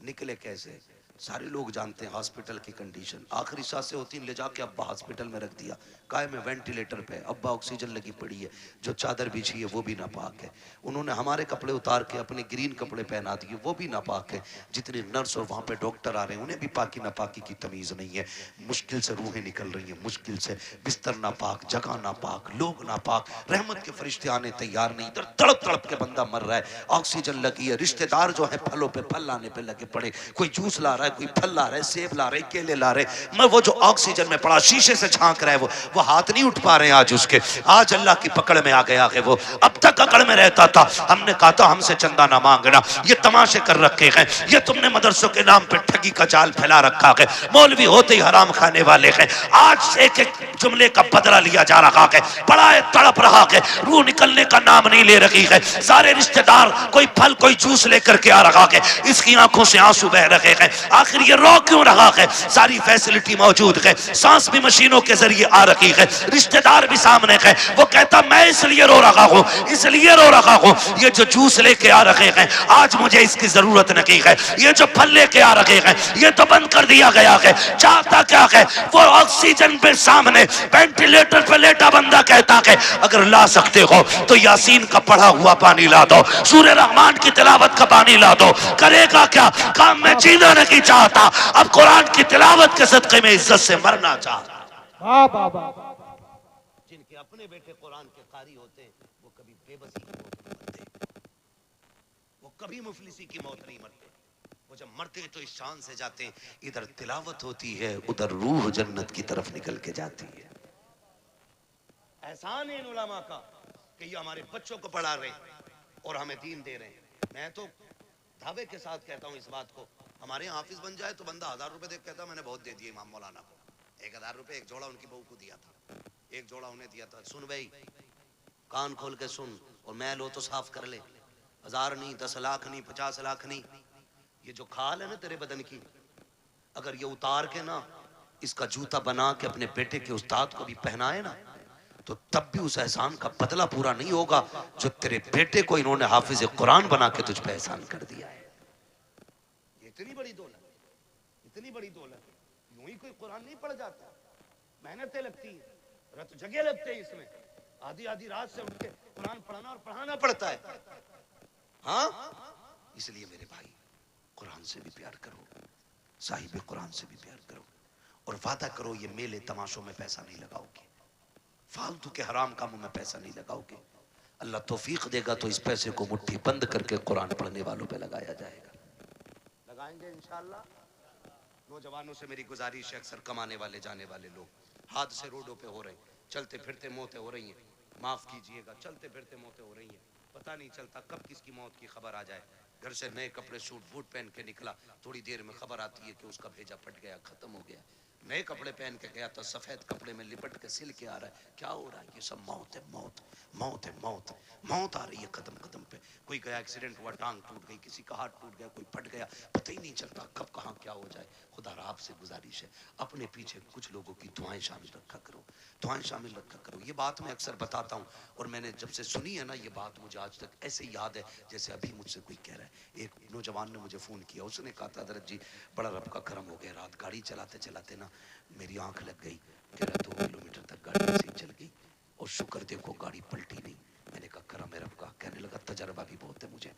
निकले कैसे? सारे लोग जानते हैं हॉस्पिटल की कंडीशन। आखिरी सांसें होती हैं, ले जाके अब्बा हॉस्पिटल में रख दिया, काय में वेंटिलेटर पे, अब्बा ऑक्सीजन लगी पड़ी है, जो चादर बिछी है वो भी नापाक है, उन्होंने हमारे कपड़े उतार के अपने ग्रीन कपड़े पहना दिए वो भी नापाक है, जितने नर्स और वहाँ पे डॉक्टर आ रहे हैं उन्हें भी पाकी नापाकी की तमीज़ नहीं है। मुश्किल से रूहें निकल रही हैं, मुश्किल से, बिस्तर नापाक, जगह नापाक, लोग नापाक, रहमत के फरिश्ते आने तैयार नहीं, इधर तड़प तड़प के बंदा मर रहा है, ऑक्सीजन लगी है, रिश्तेदार जो है फलों पे फल लाने पे लगे पड़े, कोई जूस ला रहा है, कोई फल ला रहा है, सेब ला रहे, केले ला रहे, मैं वो जो ऑक्सीजन में पड़ा शीशे से झांक रहा है वो हाथ नहीं उठ पा रहे हैं आज उसके। आज अल्लाह की पकड़ में आ गया है वो, अब तक अकड़ में रहता था। हमने कहा था हमसे चंदा ना मांगना, ये तमाशे कर रखे हैं, ये तुमने मदरसों के नाम पे ठगी का जाल फैला रखा है, मौलवी होते ही हराम खाने वाले हैं। आज एक एक जुमले का बदला लिया जा रहा है, बड़ा तड़प रहा है, रूह निकलने का नाम नहीं ले रही है। सारे रिश्तेदार कोई फल कोई जूस लेकर के आ रहा है, इसकी आंखों से आंसू बह रहे हैं। आखिर ये रो क्यों रहा है? सारी फैसिलिटी मौजूद है, सांस भी मशीनों के जरिए आ रही है, रिश्तेदार भी सामने है, वो कहता मैं इसलिए रो रहा हूँ, इसलिए रो रहा हूँ, ये जो जूस लेके आ रहे हैं आज मुझे इसकी जरूरत नहीं है, ये जो फल लेके आ रहे हैं ये तो बंद कर दिया गया है। चाहता क्या है? वो ऑक्सीजन पे सामने वेंटिलेटर पे लेटा बंदा कहता है अगर ला सकते हो तो यासीन का पढ़ा हुआ पानी ला दो, सूरह रहमान की तिलावत का पानी ला दो। करेगा क्या? काम में जीना नहीं चाहता, अब कुरान की तिलावत के सदक़े में इज्जत से मरना चाहता। वाह वाह वाह। जिनके अपने बेटे कुरान के कारी होते हैं वो कभी बेबसी की मौत नहीं मरते, वो कभी मुफलिसी की मौत नहीं मरते, वो जब मरते तो इस शान से जाते हैं इधर तिलावत होती है उधर रूह जन्नत की तरफ निकल के जाती है। एहसान है इन उलमा का कि ये हमारे बच्चों को पढ़ा रहे और हमें दीन दे रहे हैं। मैं तो दावे के साथ कहता हूँ इस बात को, हमारे यहाँ हाफिज बन जाए तो बंदा 1000 रुपए देख कहता मैंने बहुत दे दिए इमाम मौलाना को। 1000 रुपए एक जोड़ा उनकी बहू को दिया था, एक जोड़ा उन्हें दिया था। सुन भाई, कान खोल के सुन, और मैल हो तो साफ कर ले। 1000 नहीं, 10 लाख नहीं, 50 लाख नहीं, ये जो खाल है ना तेरे बदन की, अगर ये उतार के ना इसका जूता बना के अपने बेटे के उस्ताद को भी पहनाए ना तो तब भी उस एहसान का बदला पूरा नहीं होगा जो तेरे बेटे को इन्होंने हाफिज कुरान बना के तुझ पे एहसान कर दिया है। ये इतनी बड़ी दौलत, इतनी बड़ी दौलत, यूं ही कोई कुरान नहीं पढ़ जाता, मेहनतें लगती है, रत जगह लगते हैं इसमें, आधी आधी रात से उठ के कुरान पढ़ाना और पढ़ाना पड़ता है। हाँ, इसलिए मेरे भाई कुरान से भी प्यार करो, साहिब कुरान से भी प्यार करो, और वादा करो ये मेले तमाशों में पैसा नहीं लगाओगे, फालतू के हराम कामों में पैसा नहीं लगाओगे। अल्लाह तौफीक देगा तो इस पैसे को मुट्ठी बंद करके कुरान पढ़ने वालों पे लगाया जाएगा। लगाएंगे इंशाअल्लाह। नौजवानों से मेरी गुजारिश है, अक्सर कमाने वाले जाने वाले लोग हादसे रोडों पे हो रहे हैं, चलते फिरते मौतें हो रही हैं, माफ कीजिएगा, चलते फिरते मौतें हो रही हैं, पता नहीं चलता कब किसकी मौत की खबर आ जाए। घर से नए कपड़े सूट बूट पहन के निकला, थोड़ी देर में खबर आती है कि उसका भेजा फट गया, खत्म हो गया। नए कपड़े पहन के गया तो सफेद कपड़े में लिपट के सिल के आ रहा है, क्या हो रहा है? ये सब मौत है, मौत, मौत है, मौत, मौत आ रही है कदम कदम पे। कोई गया एक्सीडेंट हुआ, टांग टूट गई, किसी का हाथ टूट गया, कोई फट गया, पता ही नहीं चलता कब कहाँ क्या हो जाए। खुदा आपसे गुजारिश है अपने पीछे कुछ लोगों की दुआएं शामिल रखा करो, दुआएं शामिल रखा करो। ये बात मैं अक्सर बताता हूँ और मैंने जब से सुनी है ना ये बात मुझे आज तक ऐसे याद है जैसे अभी मुझसे कोई कह रहा है। एक नौजवान ने मुझे फ़ोन किया, उसने कहा था हज़रत जी बड़ा रब का करम हो गया, रात गाड़ी चलाते चलाते ना मेरी आंख लग गई, कह रहा 2 किलोमीटर तक गाड़ी ऐसे ही चल गई, और शुक्र देखो गाड़ी पलटी नहीं। मैंने कहा करम रब का। कहने लगा तजर्बा भी बहुत है मुझे,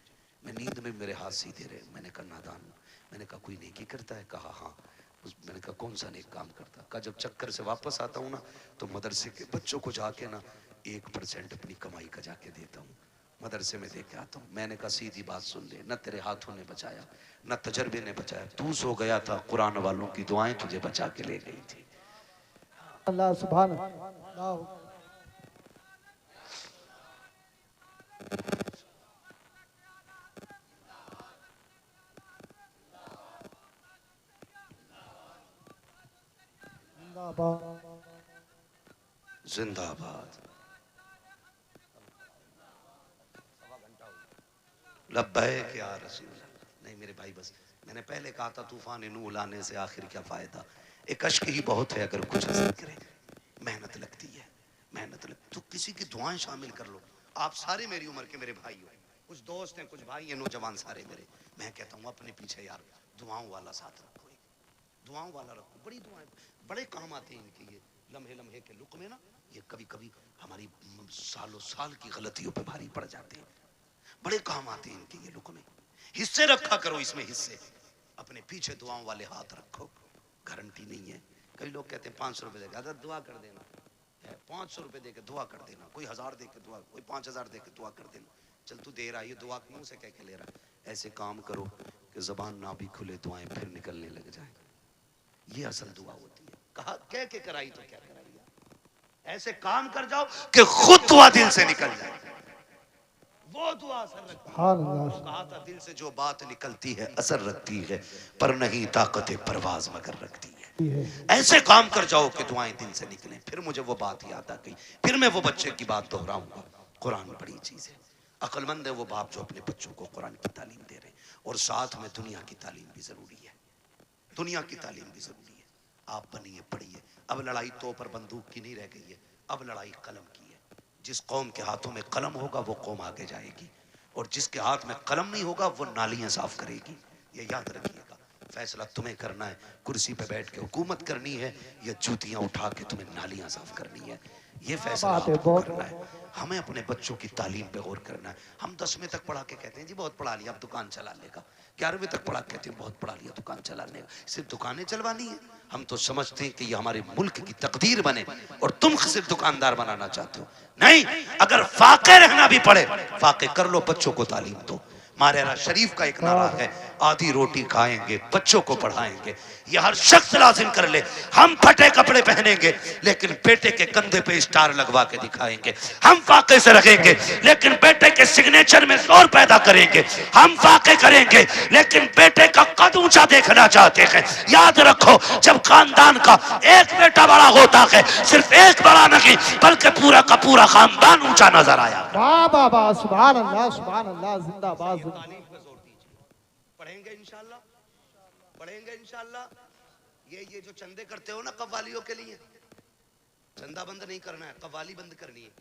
मैं नींद में मेरे हाथ सीधे रहे। मैंने कहा नादान हूँ। मैंने कहा कोई नेकी करता है? कहा हाँ। मैंने कहा कौन सा नेक काम करता? कहा जब चक्कर से वापस आता हूँ ना तो मदरसे के बच्चों को जाके ना 1% अपनी कमाई का जाके देता हूँ, मदरसे में दे के आता हूँ। मैंने कहा सीधी बात सुन ले, न तेरे हाथों ने बचाया न तजर्बे ने बचाया, तू सो गया था, कुरान वालों की दुआएं तुझे बचा के ले गई थी। अल्लाह सुभान अल्लाह। जिंदाबाद। लब्बैक या रसूल। नहीं मेरे भाई, बस मैंने पहले कहा था तूफान नूह लाने से आखिर क्या फायदा। एक अश्क ही बहुत है अगर कुछ असर करे। मेहनत लगती है, मेहनत लग तो किसी की दुआएं शामिल कर लो। आप सारे मेरी उम्र के मेरे भाई हो, कुछ दोस्त हैं, कुछ भाई हैं, नौजवान सारे मेरे। मैं कहता हूँ अपने पीछे यार दुआओं वाला साथ रखो, दुआओं वाला रखो। बड़ी दुआएं बड़े काम आते हैं इनके। ये लम्हे लम्हे के लुक में ना ये कभी कभी हमारी सालों साल की गलतियों पे भारी पड़ जाते हैं। बड़े काम आते हैं इनके ये लुक में। हिस्से रखा करो इसमें, हिस्से अपने पीछे दुआओं वाले हाथ रखो। गारंटी नहीं है। कई लोग कहते हैं 500 रुपए देगा दुआ कर देना, 500 रुपए देके दुआ कर देना, कोई 1000 देके दुआ, कोई 5000 देके दुआ कर देना। चल तू दे रहा है ये दुआ मुंह से कह के ले रहा है। ऐसे काम करो कि जबान ना भी खुले दुआएं फिर निकलने लग जाए। ये असल दुआ होती है। कहा कह के कराई तो क्या कराई, ऐसे काम कर जाओ कि खुद दुआ दिल से निकल जाए। वो दुआ असर रखती है। कहा था दिल से जो बात निकलती है असर रखती है, पर नहीं ताकत परवाज मगर रखती है। ऐसे काम कर जाओ कि दुआएं दिल से निकलें। फिर मुझे वो बात याद आ गई, फिर मैं वो बच्चे की बात दोहराऊंगा। कुरान बड़ी चीज है। अक्लमंद है वो बाप जो अपने बच्चों को कुरान की तालीम दे रहे हैं, और साथ में दुनिया की तालीम भी जरूरी है। दुनिया की तालीम भी जरूरी है। आप बनिए, पढ़िए। अब लड़ाई तो पर बंदूक की नहीं रह गई है, अब लड़ाई कलम की है। जिस कौम के हाथों में कलम होगा वो कौम आगे जाएगी, और जिसके हाथ में कलम नहीं होगा वो नालियां साफ करेगी। ये याद रखिएगा। फैसला तुम्हें करना है, कुर्सी पे बैठ के हुकूमत करनी है या जूतियां उठा के तुम्हें नालियां साफ करनी है। ये फैसला आपको करना है। हमें अपने बच्चों की तालीम पे गौर करना है। हम 10वीं तक पढ़ा के कहते हैं जी बहुत पढ़ा लिया अब दुकान चला लेगा। 11वीं तक पढ़ा कहते हैं बहुत पढ़ा लिया दुकान चलाने का। सिर्फ दुकानें चलवानी है। हम तो समझते हैं कि ये हमारे मुल्क की तकदीर बने, और तुम सिर्फ दुकानदार बनाना चाहते हो। नहीं, अगर फाके रहना भी पड़े फाके कर लो, बच्चों को तालीम दो। मारेरा शरीफ का एक नारा है, आधी रोटी खाएंगे बच्चों को पढ़ाएंगे। ये हर शख्स लाजिम कर ले। हम फटे कपड़े पहनेंगे लेकिन बेटे के कंधे पे स्टार लगवा के दिखाएंगे। हम फाके से रखेंगे लेकिन बेटे के सिग्नेचर में जोर पैदा करेंगे। हम फाके करेंगे लेकिन बेटे का कद ऊंचा देखना चाहते हैं। याद रखो, जब खानदान का एक बेटा बड़ा होता है, सिर्फ एक बड़ा नहीं बल्कि पूरा का पूरा खानदान ऊंचा नजर आया। वाह वाह वाह, सुभान अल्लाह सुभान अल्लाह। जिंदाबाद। पढ़ेंगे इंशाल्लाह, पढ़ेंगे इंशाल्लाह। ये जो चंदे करते हो ना कव्वालियों के लिए, चंदा बंद नहीं करना है, कव्वाली बंद करनी है।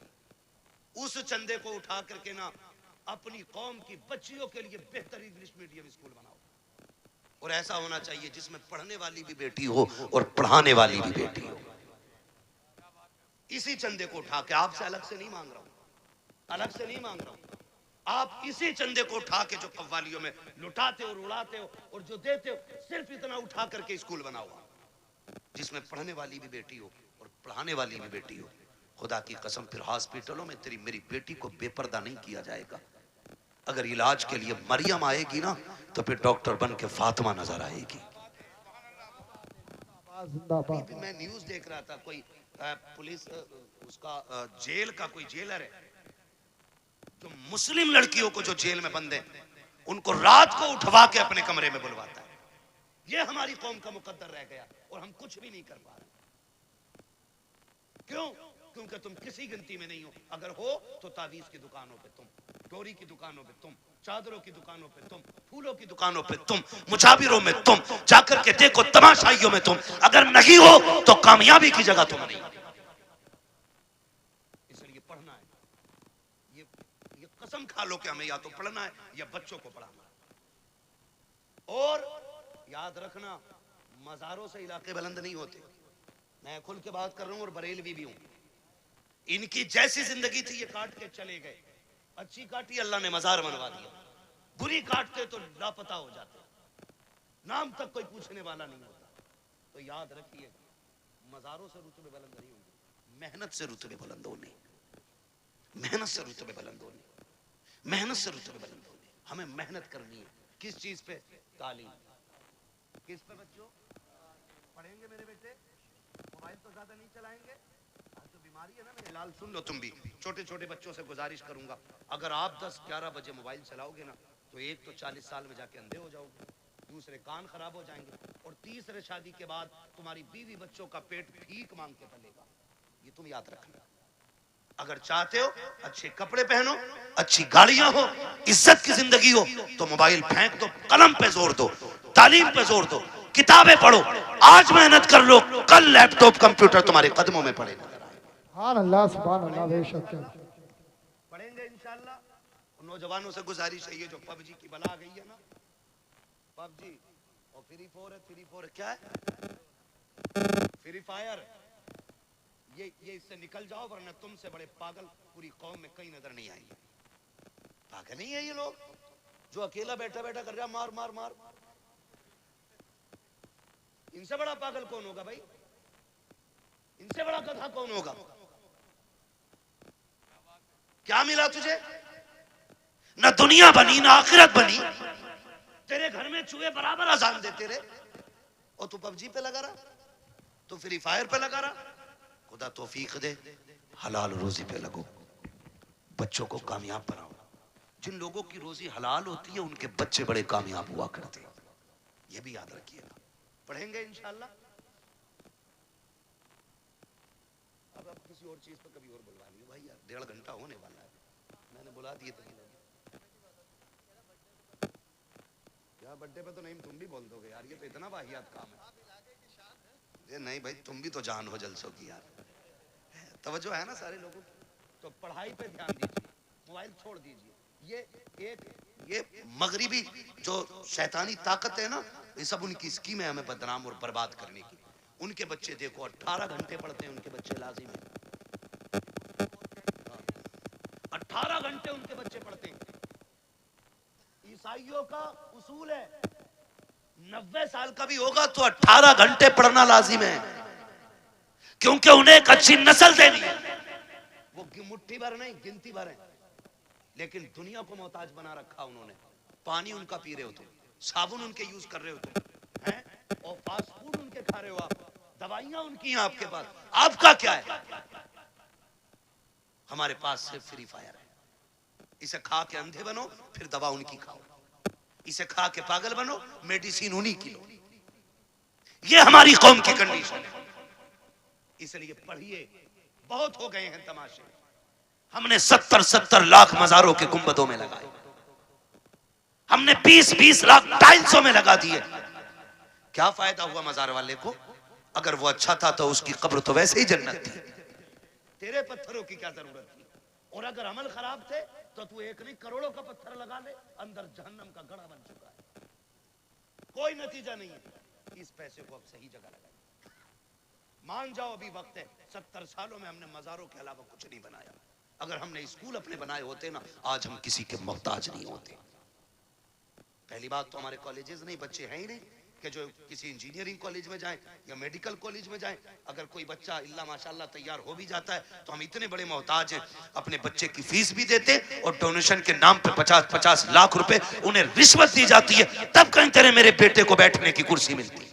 उस चंदे को उठा करके ना अपनी कौम की बच्चियों के लिए बेहतर इंग्लिश मीडियम स्कूल बनाओ, और ऐसा होना चाहिए जिसमें पढ़ने वाली भी बेटी हो और पढ़ाने वाली भी बेटी हो। इसी चंदे को उठा के, आपसे अलग से नहीं मांग रहा हूं, अलग से नहीं मांग रहा हूं। आप इसी चंदे को उठा के जो कव्वालियों में लुटाते हो और उड़ाते हो और जो देते हो, सिर्फ इतना उठा करके स्कूल बनाओ जिसमें पढ़ने वाली भी बेटी हो और पढ़ाने वाली भी बेटी हो। खुदा की कसम, फिर हॉस्पिटलों में तेरी मेरी बेटी को बेपर्दा नहीं किया जाएगा। अगर इलाज के लिए मरियम आएगी ना तो फिर डॉक्टर बन के फातिमा नजर आएगी। अभी मैं न्यूज देख रहा था, कोई पुलिस उसका जेल का कोई जेलर है जो मुस्लिम लड़कियों को जो जेल में बंद है उनको रात को उठवा के अपने कमरे में बुलवाता है। ये हमारी कौम का मुकद्दर रह गया और हम कुछ भी नहीं कर पा रहे। क्यों? क्योंकि तुम किसी गिनती में नहीं हो। अगर हो तो तावीज की दुकानों पे तुम, डोरी की दुकानों पे तुम, चादरों की दुकानों पे तुम, फूलों की दुकानों पे तुम, मुजाबिरों में तुम, जाकर के देखो तमाशाइयों में तुम। अगर नहीं हो तो कामयाबी की जगह तुम नहीं। इसलिए पढ़ना है। ये कसम खा लो कि हमें या तो पढ़ना है या बच्चों को पढ़ाना है। और याद रखना, मजारों से इलाके बुलंद नहीं होते। मैं खुल के बात कर रहा हूं और बरेलवी भी हूं। इनकी जैसी जिंदगी थी ये काट के चले गए। अच्छी काटी अल्लाह ने मजार बनवा दिया, बुरी काटते तो लापता हो जाते, नाम तक कोई पूछने वाला नहीं होता। तो याद रखिए, मजारों से रुतबे बुलंद नहीं होंगे, मेहनत से रुतबे बुलंद होने, मेहनत से रुतबे बुलंद होने, मेहनत से रुतबे बुलंद होने। हमें मेहनत करनी है। किस चीज पे? तालीम। किस पे बच्चों? पढ़ेंगे मेरे बेटे, मोबाइल तो ज्यादा नहीं चलाएंगे। आज तो बीमारी है ना मेरे लाल, सुन लो तुम भी। छोटे छोटे बच्चों से गुजारिश करूंगा, अगर आप 10-11 बजे मोबाइल चलाओगे ना तो एक तो 40 साल में जाके अंधे हो जाओगे, दूसरे कान खराब हो जाएंगे, और तीसरे शादी के बाद तुम्हारी बीवी बच्चों का पेट भीख मांग के पलेगा। ये तुम याद रखना। अगर चाहते हो अच्छे कपड़े पहनो, अच्छी गाड़ियां हो, इज्जत की जिंदगी हो, तो मोबाइल फेंक दो, कलम पे जोर दो, तालीम पे जोर दो, किताबें पढ़ो। आज मेहनत कर लो, कल लैपटॉप कंप्यूटर तुम्हारे कदमों में पड़ेगा। सुभान अल्लाह, सुभान अल्लाह, बेशक पढ़ेंगे इंशाल्लाह। नौजवानों से गुजारिश है, ये जो पबजी की बला गई है ना, पबजी और फ्री फायर क्या है, फ्री फायर, ये इससे निकल जाओ, वरना तुमसे बड़े पागल पूरी कौम में कहीं नजर नहीं आएंगे। पागल नहीं है ये लोग, जो अकेला बैठा बैठा कर रहा मार मार मार। इनसे बड़ा पागल कौन होगा भाई? इनसे बड़ा गधा कौन होगा? क्या मिला तुझे? ना दुनिया बनी ना आखिरत बनी। तेरे घर में चूहे बराबर अजान देते रहे और तू पबजी पे लगा रहा, तू फ्री फायर पे लगा रहा। खुदा तौफीक दे, हलाल रोजी पे लगो, बच्चों को कामयाब बनाओ। जिन लोगों की रोजी हलाल होती है उनके बच्चे बड़े कामयाब हुआ करते हैं, ये भी याद रखिएगा। पढ़ेंगे इंशाल्लाह। अब किसी और चीज पर कभी और बुलवा लियो भाई, यार 1.5 घंटा होने वाला है, मैंने बुला दिए तो यार। बर्थडे पे तो नहीं, तुम भी बोल दोगे यार, ये तो इतना वाहियात काम है। ये नहीं भाई, तुम भी तो जान हो जलसों की यार, तवज्जो है ना सारे लोगों की। तो पढ़ाई पे ध्यान दीजिए, मोबाइल छोड़ दीजिए। ये मगरिबी जो शैतानी ताकत है ना, ये सब उनकी स्कीम है हमें बदनाम और बर्बाद करने की। उनके बच्चे देखो 18 घंटे पढ़ते हैं, उनके बच्चे लाजिम है 18 घंटे उनके बच्चे पढ़ते हैं। ईसाइयों का उसूल है 90 साल का भी होगा तो 18 घंटे पढ़ना लाजिम है, क्योंकि उन्हें एक अच्छी नस्ल देनी है। वो मुट्ठी भर नहीं, गिनती भर है, लेकिन दुनिया को मोहताज बना रखा उन्होंने। पानी उनका पी रहे हो तुम, साबुन उनके यूज कर रहे हो तुम, हैं? और फास्ट फूड उनके खा रहे हो आप, दवाइयां उनकी हैं आपके पास। आपका क्या है? हमारे पास सिर्फ फ्री फायर है। इसे खा के अंधे बनो, फिर दवा उनकी खाओ। इसे खा के पागल बनो, मेडिसिन उन्हीं की लो। ये हमारी कौम की कंडीशन है। इसलिए पढ़िए, बहुत हो गए हैं तमाशे। हमने 70-70 लाख मजारों के गुंबदों में लगाए, हमने 20-20 लाख टाइल्सों में लगा दिए। क्या फायदा हुआ मजार वाले को? अगर वो अच्छा था तो उसकी कब्र तो वैसे ही जन्नत थी, तेरे पत्थरों की क्या जरूरत थी? और अगर अमल खराब थे तो तू एक नहीं करोड़ों का पत्थर लगा ले, अंदर जहन्नम का गड़ा बन चुका है, कोई नतीजा नहीं है। इस पैसे को अब सही जगह लगाए, मान जाओ अभी वक्त है। 70 सालों में हमने मजारों के अलावा कुछ नहीं बनाया। अगर हमने स्कूल अपने बनाए होते ना, आज हम किसी के मोहताज नहीं होते। पहली बात तो हमारे कॉलेजेस नहीं, बच्चे हैं ही नहीं कि जो किसी इंजीनियरिंग कॉलेज में जाएं या मेडिकल कॉलेज में जाएं। अगर कोई बच्चा इल्ला माशाल्लाह तैयार हो भी जाता है तो हम इतने बड़े मोहताज हैं, अपने बच्चे की फीस भी देते और डोनेशन के नाम पे 50-50 लाख रुपए उन्हें रिश्वत दी जाती है, तब कहीं तेरे मेरे बेटे को बैठने की कुर्सी मिलती है।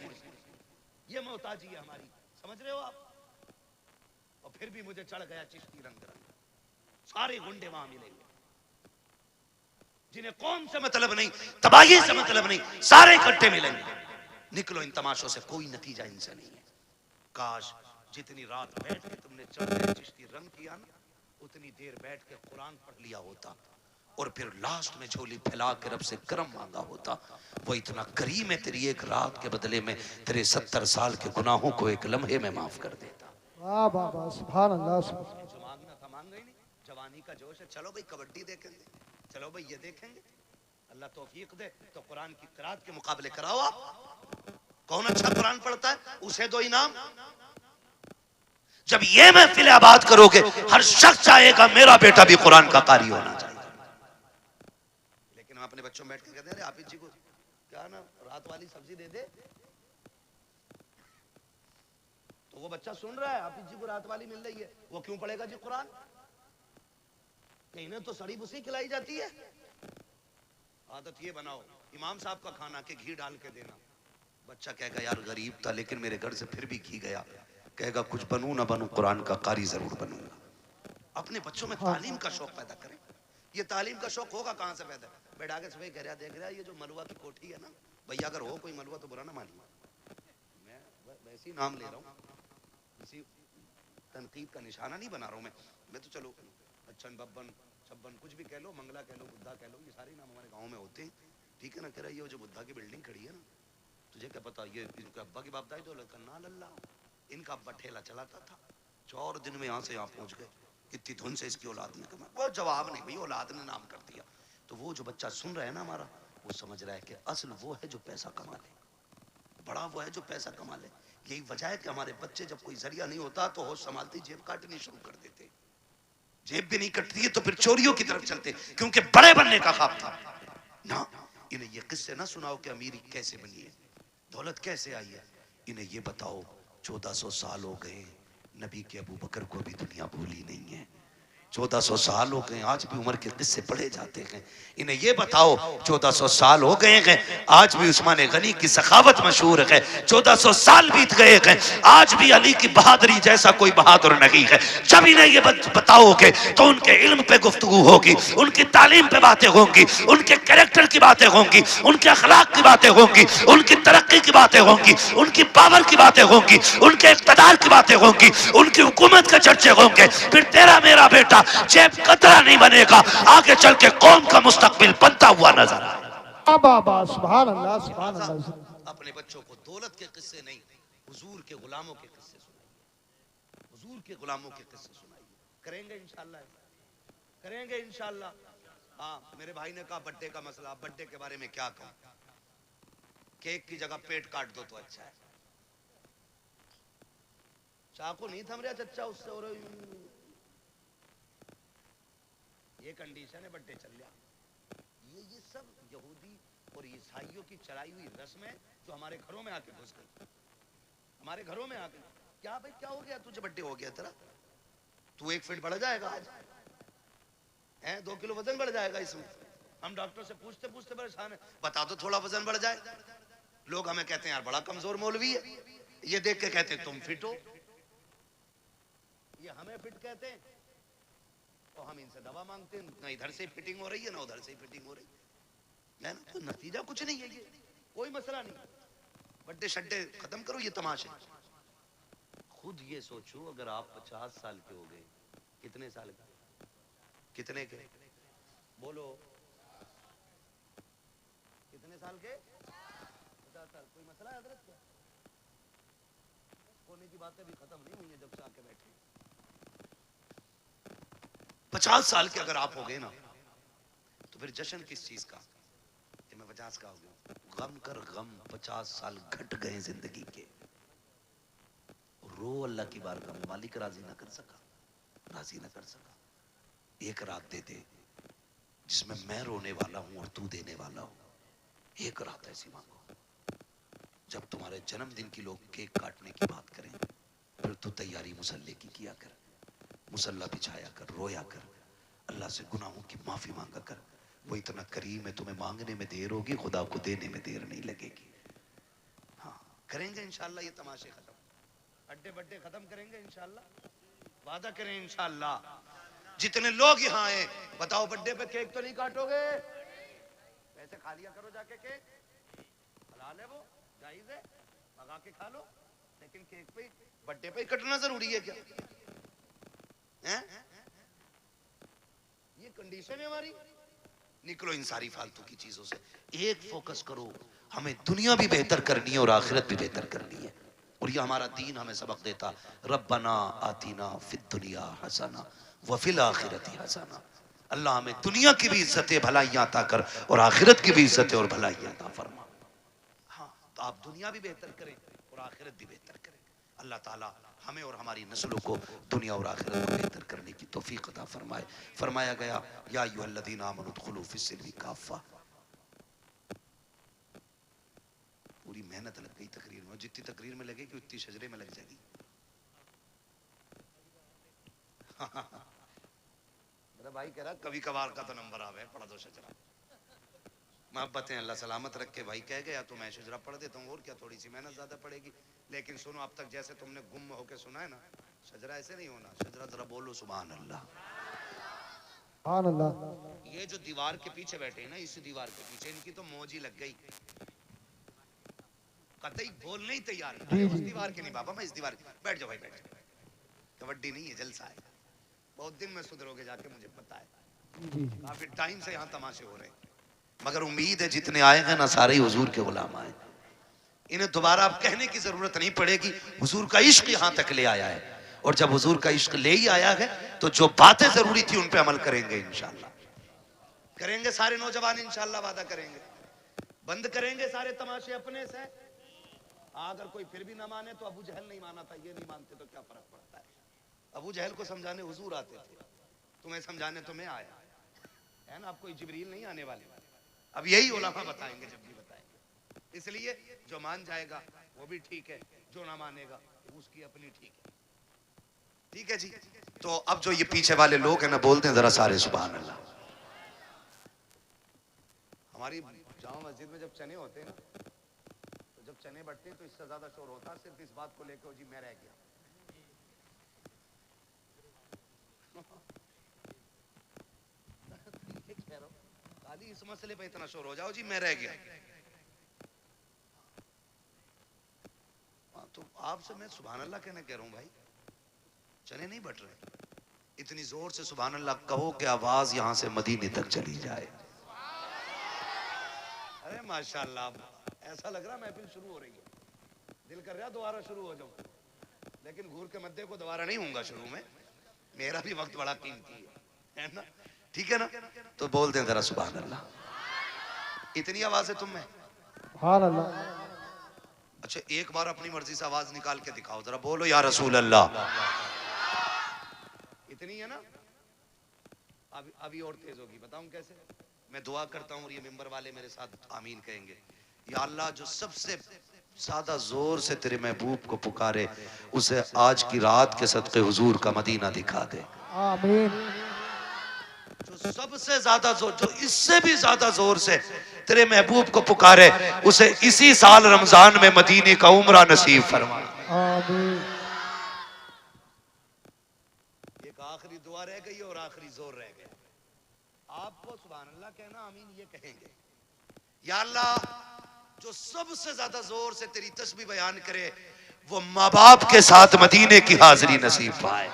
ये मोहताजी है हमारी, समझ रहे हो आप? और फिर भी मुझे चढ़ गया चिश्ती रंग, सारे गुंडे वहां मिलेंगे जिन्हें कौम से मतलब नहीं, तबाही से मतलब नहीं, सारे इकट्ठे मिलेंगे। निकलो इन तमाशों से, कोई नतीजा इनसे नहीं है। काश जितनी रात बैठ के तुमने चढ़ते चिश्ती रंग किया ना, उतनी देर बैठ के कुरान पढ़ लिया होता और फिर लास्ट में झोली फैला के रब से करम मांगा होता। वो इतना करीम है, तेरी एक रात के बदले में तेरे 70 साल के गुनाहों को एक लम्हे में माफ कर देता। वाह वाह वाह, सुभान अल्लाह। जो मांगना था मांग गई नहीं, जवानी का जोश है, चलो भाई कबड्डी देखेंगे, चलो भाई ये देखेंगे। अल्लाह तौफीक दे तो कुरान की क़िराअत के मुकाबले कराओ आप। कौन अच्छा कुरान पढ़ता है उसे दो इनाम, जब ये महफिल आबाद करोगे, हर शख्स चाहेगा मेरा बेटा भी कुरान का कारी होना चाहिए। लेकिन हम अपने बच्चों में बैठ के कहते हैं अरे हाफिज जी को क्या ना रात वाली सब्जी दे दे, तो वो बच्चा सुन रहा है हाफिज जी को रात वाली मिल रही है, वो क्यों पढ़ेगा जी कुरान? इन्हें तो सड़ी भूसी खिलाई जाती है। आदत ये बनाओ इमाम साहब का खाना के घी डाल के देना, बच्चा कहेगा यार गरीब था लेकिन मेरे घर से फिर भी घी गया, कहेगा कुछ बनूं ना बनूं कुरान का कारी जरूर बनूंगा। अपने बच्चों में तालीम का शौक पैदा करें। ये तालीम का शौक होगा कहां से पैदा? बैठा के सुबह कह रहा देख रहा ये जो मलुआ की कोठी है ना, भैया अगर हो कोई मलुआ तो बुरा ना मानिए, मैं वैसे ही नाम ले रहा हूँ, किसी तनकीद का निशाना नहीं बना रहा हूँ मैं तो चलो अच्छन बब्बन छब्बन कुछ भी कह लो, मंगला कह लो, बुद्धा कह लो, ये सारे नाम हमारे गाँव में होते हैं, ठीक है ना। कह रहा ये जो बुद्धा की बिल्डिंग खड़ी है ना, तुझे क्या पता ये इनके अब्बा की बापदाई तो करना अल्लाह, इनका अब्बा ठेला चलाता था, 4 दिन में यहाँ से यहाँ पहुंच गए, कितनी धुन से इसकी औलाद ने कमा। वो जवाब नहीं भाई, औलाद ने नाम कर दिया। तो वो जो बच्चा सुन रहा है ना हमारा, वो समझ रहा है कि असल वो है जो पैसा कमा ले, बड़ा वो है जो पैसा कमा ले। यही वजह है कि हमारे बच्चे जब कोई जरिया नहीं होता तो होश संभालते जेब काटनी शुरू कर देते, जेब भी नहीं कटती है तो फिर चोरियों की तरफ चलते, क्योंकि बड़े बनने का ख्वाब था ना। इन्हें ये किस्से ना सुनाओ कि अमीरी कैसे बनी है, दौलत कैसे आई है, इन्हें ये बताओ 1400 साल हो गए नबी के अबू बकर को भी दुनिया भूली नहीं है, 1400 साल हो गए आज भी उमर के किस्से पढ़े जाते हैं। इन्हें ये बताओ 1400 साल हो गए हैं आज भी उस्मान गनी की सखावत मशहूर है, 1400 साल बीत गए हैं आज भी अली की बहादुरी जैसा कोई बहादुर नहीं है। जब इन्हें ये बताओगे तो उनके इल्म पे गुफ्तगू होगी, उनकी तालीम पे बातें होंगी, उनके कैरेक्टर की बातें होंगी, उनके अखलाक की बातें होंगी, उनकी तरक्की की बातें होंगी, उनकी पावर की बातें होंगी, उनके इक़्तिदार की बातें होंगी, उनकी हुकूमत के चर्चे होंगे। फिर तेरा मेरा बेटा जेब कतरा नहीं बनेगा, आगे चल के कौम का मुस्तकबिल बनता हुआ नजर आए। बाबा सुभान अल्लाह सुभान अल्लाह। अपने बच्चों को दौलत के किस्से नहीं, हुजूर के गुलामों के किस्से सुनाइए, हुजूर के गुलामों के किस्से सुनाइए। करेंगे इंशाल्लाह, करेंगे इंशाल्लाह। हाँ मेरे भाई ने कहा बर्थडे का मसला, बर्थडे के बारे में क्या कहूं, केक की जगह पेट काट दो तो अच्छा है। चाकू नहीं थम रहा चच्चा उससे, और ये कंडीशन है बर्थडे चल गया। ये सब यहूदी और ईसाइयों की चलाई हुई रस्म है जो हमारे घरों में आके घुस गई, हमारे घरों में आके। क्या भाई क्या हो गया तुझे, बर्थडे हो गया तेरा, तू 1 फीट बढ़ जाएगा आज है, 2 किलो वजन बढ़ जाएगा इसमें। हम डॉक्टर से पूछते पूछते परेशान है, बता दो थोड़ा वजन बढ़ जाए। लोग हमें कहते हैं यार बड़ा कमजोर मौलवी है, ये देख के कहते हैं तुम फिट हो, ये हमें फिट कहते हैं, तो हम इनसे दवा मांगते हैं, ना इधर से फिटिंग हो रही है ना उधर से फिटिंग हो रही है ना, तो नतीजा कुछ नहीं है, ये कोई मसला नहीं। बर्थडे शड्डे खत्म करो ये तमाशे। खुद ये सोचो अगर आप 50 साल के हो गए, कितने साल का, कितने के बोलो, कितने साल के, 50 साल, कोई मसला है हजरत क्या? होने की बातें भी खत्म नहीं हुई है जब से आके बैठे। 50 साल के अगर आप हो गए ना तो फिर जश्न किस चीज का, कि मैं 50 का हो गया, गम कर गम 50 साल घट गए जिंदगी के, रो अल्लाह की बारगाह में, मालिक राजी ना कर सका, राजी ना कर सका। एक रात दे दे जिसमें मैं रोने वाला हूं और तू देने वाला हो, एक रात ऐसी मांगो जब तुम्हारे जन्मदिन की लोग केक काटने की बात करें, फिर तू तैयारी मुसल्ले की किया कर, मुसल्ला बिछाया कर, रोया कर, अल्लाह से गुनाहों की माफी मांगा कर। वो इतना करीम है, तुम्हें मांगने में देर होगी, खुदा को देने में देर नहीं लगेगी। हाँ करेंगे इंशाल्लाह, ये तमाशे खत्म, अड्डे बड्डे खत्म करेंगे इंशाल्लाह, वादा करें इंशाल्लाह। जितने लोग यहाँ आए बताओ बर्थडे पे केक तो नहीं काटोगे, पैसे खा लिया करो जाके, केक हलाल है, वो जायज है, मंगा के खा लो, लेकिन केक पे बर्थडे पे कटना जरूरी है क्या है? ये कंडीशन है हमारी। निकलो इन सारी फालतू की चीजों से, एक फोकस करो, हमें दुनिया भी बेहतर करनी है और आखिरत भी बेहतर करनी है। और ये हमारा दीन हमें सबक देता, रब्बना आतीना फिद दुनिया हसना व फिल आखिरती हसना। अल्लाह हमें दुनिया की भी इज्जत भलाइयां अता कर और आखिरत की भी इज्जत और भलाइयां अता फरमा। हाँ तो आप दुनिया भी बेहतर करें और आखिरत भी बेहतर करें। अल्लाह ताला हमें और हमारी नस्लों को दुनिया और आखिरत में बेहतर करने की तौफीक अता फरमाए। फरमाया गया या अय्युहल्लज़ीना आमनू उदखुलू फिस्सिल्मी काफ़ा। पूरी मेहनत लग गई तकरीर में, जितनी तकरीर में लगेगी उतनी शजरे में लग जाएगी। मेरा भाई कह रहा कभी कभार का तो नंबर आवे, पढ़ा दो शजरा। मोहब्बतें अल्लाह सलामत रख के भाई कह गया तो मैं शजरा पढ़ देता हूँ, और क्या थोड़ी सी मेहनत ज्यादा पड़ेगी। लेकिन सुनो, अब तक जैसे तुमने गुम होके सुना है ना, शजरा ऐसे नहीं होना। शजरा जरा बोलो सुभान अल्लाह। सुभान अल्लाह। ये जो दीवार के पीछे बैठे हैं ना, इस दीवार के पीछे इनकी तो मौज ही लग गई, कतई बोलने ही तैयार है। अरे उस दीवार के नहीं बाबा, मैं इस दीवार के। बैठ जाओ भाई, बैठ जाओ। कबड्डी नहीं है, जलसा है। बहुत दिन में सुधरोगे जाके, मुझे पता है। काफी टाइम से यहाँ तमाशे हो रहे हैं, मगर उम्मीद है जितने आए हैं ना सारे ही हुजूर के गुलाम आए। इन्हें दोबारा अब कहने की जरूरत नहीं पड़ेगी, हुजूर का इश्क यहाँ तक ले आया है। और जब हुजूर का इश्क ले ही आया है तो जो बातें जरूरी थी उन पे अमल करेंगे इंशाल्लाह। करेंगे सारे नौजवान इंशाल्लाह, वादा करेंगे। बंद करेंगे सारे तमाशे अपने से। अगर कोई फिर भी ना माने तो अबू जहल नहीं माना था, ये नहीं मानते तो क्या फर्क पड़ता है। अबू जहल को समझाने हुजूर आते थे, तुम्हें समझाने तो मैं आया, है ना। अब कोई जिब्रील नहीं आने वाले। अब यही उलमा बताएंगे जब भी बताएंगे। इसलिए जो मान जाएगा वो भी ठीक है, जो ना मानेगा उसकी अपनी ठीक है। ठीक है जी। तो अब जो ये पीछे वाले लोग हैं ना, बोलते हैं जरा सारे सुभान अल्लाह। हमारी जामा मस्जिद में जब चने होते हैं ना, तो जब चने बटते हैं तो इससे ज्यादा शोर होता है सिर्फ इस बात को लेकर, जी मैं रह गया। खाली इस मसले पे इतना शोर हो जाओ जी मैं रह गया। तो आपसे मैं सुभान अल्लाह कहने कह रहा हूँ भाई, चने नहीं बट रहे। इतनी जोर से सुभान अल्लाह कहो कि आवाज यहां से मदीने तक चली जाए। अरे माशाल्लाह, ऐसा लग रहा महफिल शुरू हो रही है। दिल कर रहा दोबारा शुरू हो जाऊं, लेकिन घूर के मध्य को दोबारा नहीं होऊंगा शुरू में। मेरा भी वक्त बड़ा कीमती है ना। ठीक है ना। तो बोल दें जरा सुभान अल्लाह। इतनी आवाज है तुम में? सुभान अल्लाह। अच्छा, एक बार अपनी मर्जी से आवाज निकाल के दिखाओ जरा, बोलो या रसूल अल्लाह। इतनी है ना। अभी और तेज होगी, बताऊं कैसे। मैं दुआ करता हूं और ये मिंबर वाले मेरे साथ आमीन कहेंगे। या अल्लाह, जो सबसे ज्यादा जोर से तेरे महबूब को पुकारे उसे आज की रात के सदके हुजूर का मदीना दिखा दे। आमीन। जो सबसे ज्यादा जोर, जो इससे भी ज्यादा जोर से तेरे महबूब को पुकारे उसे इसी साल रमजान में मदीने का उम्रा नसीब फरमा। आमीन। एक आखिरी दुआ रह गई और आखिरी जोर रह गया। आपको सुभान अल्लाह कहना, आमीन ये कहेंगे। या अल्लाह, जो सबसे ज्यादा जोर से तेरी तस्बीह बयान करे वो माँ बाप के साथ मदीने की हाजिरी नसीब पाए।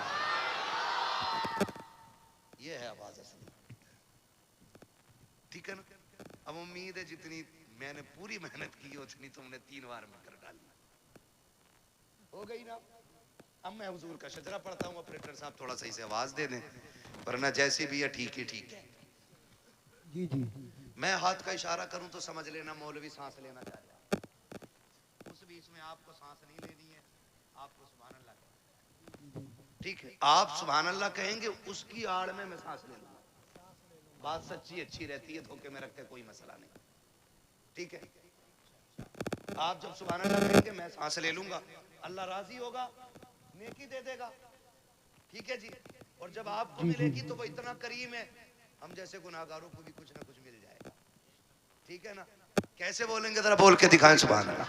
ये है आवाज असली। ठीक है ना। अब उम्मीद है जितनी मैंने पूरी मेहनत की उतनी तुमने 3 बार में कर डाली। हो गई ना। अब मैं हुजूर का शजरा पढ़ता हूँ, ऑपरेटर साहब थोड़ा सही से आवाज दे दें, वरना जैसी भी है ठीक है ठीक है। जी जी। मैं हाथ का इशारा करूं तो समझ लेना मौलवी सांस लेना चाह रहा है। उस बीच में आपको सांस नहीं लेनी है, आपको सुभान अल्लाह कहना। ठीक है, आप सुभान अल्लाह कहेंगे, उसकी आड़ में मैं सांस ले लूंगा। बात सच्ची अच्छी रहती है, धोखे में रखते कोई मसला नहीं। ठीक है, आप जब सुभान अल्लाह कहेंगे मैं सांस ले लूंगा, अल्लाह राजी होगा, नेकी दे देगा। ठीक है जी। और जब आपको मिलेगी तो वो इतना करीम है, हम जैसे गुनाहगारों को भी कुछ ना कुछ मिल जाएगा। ठीक है ना। कैसे बोलेंगे जरा बोल के दिखाएं सुभान अल्लाह।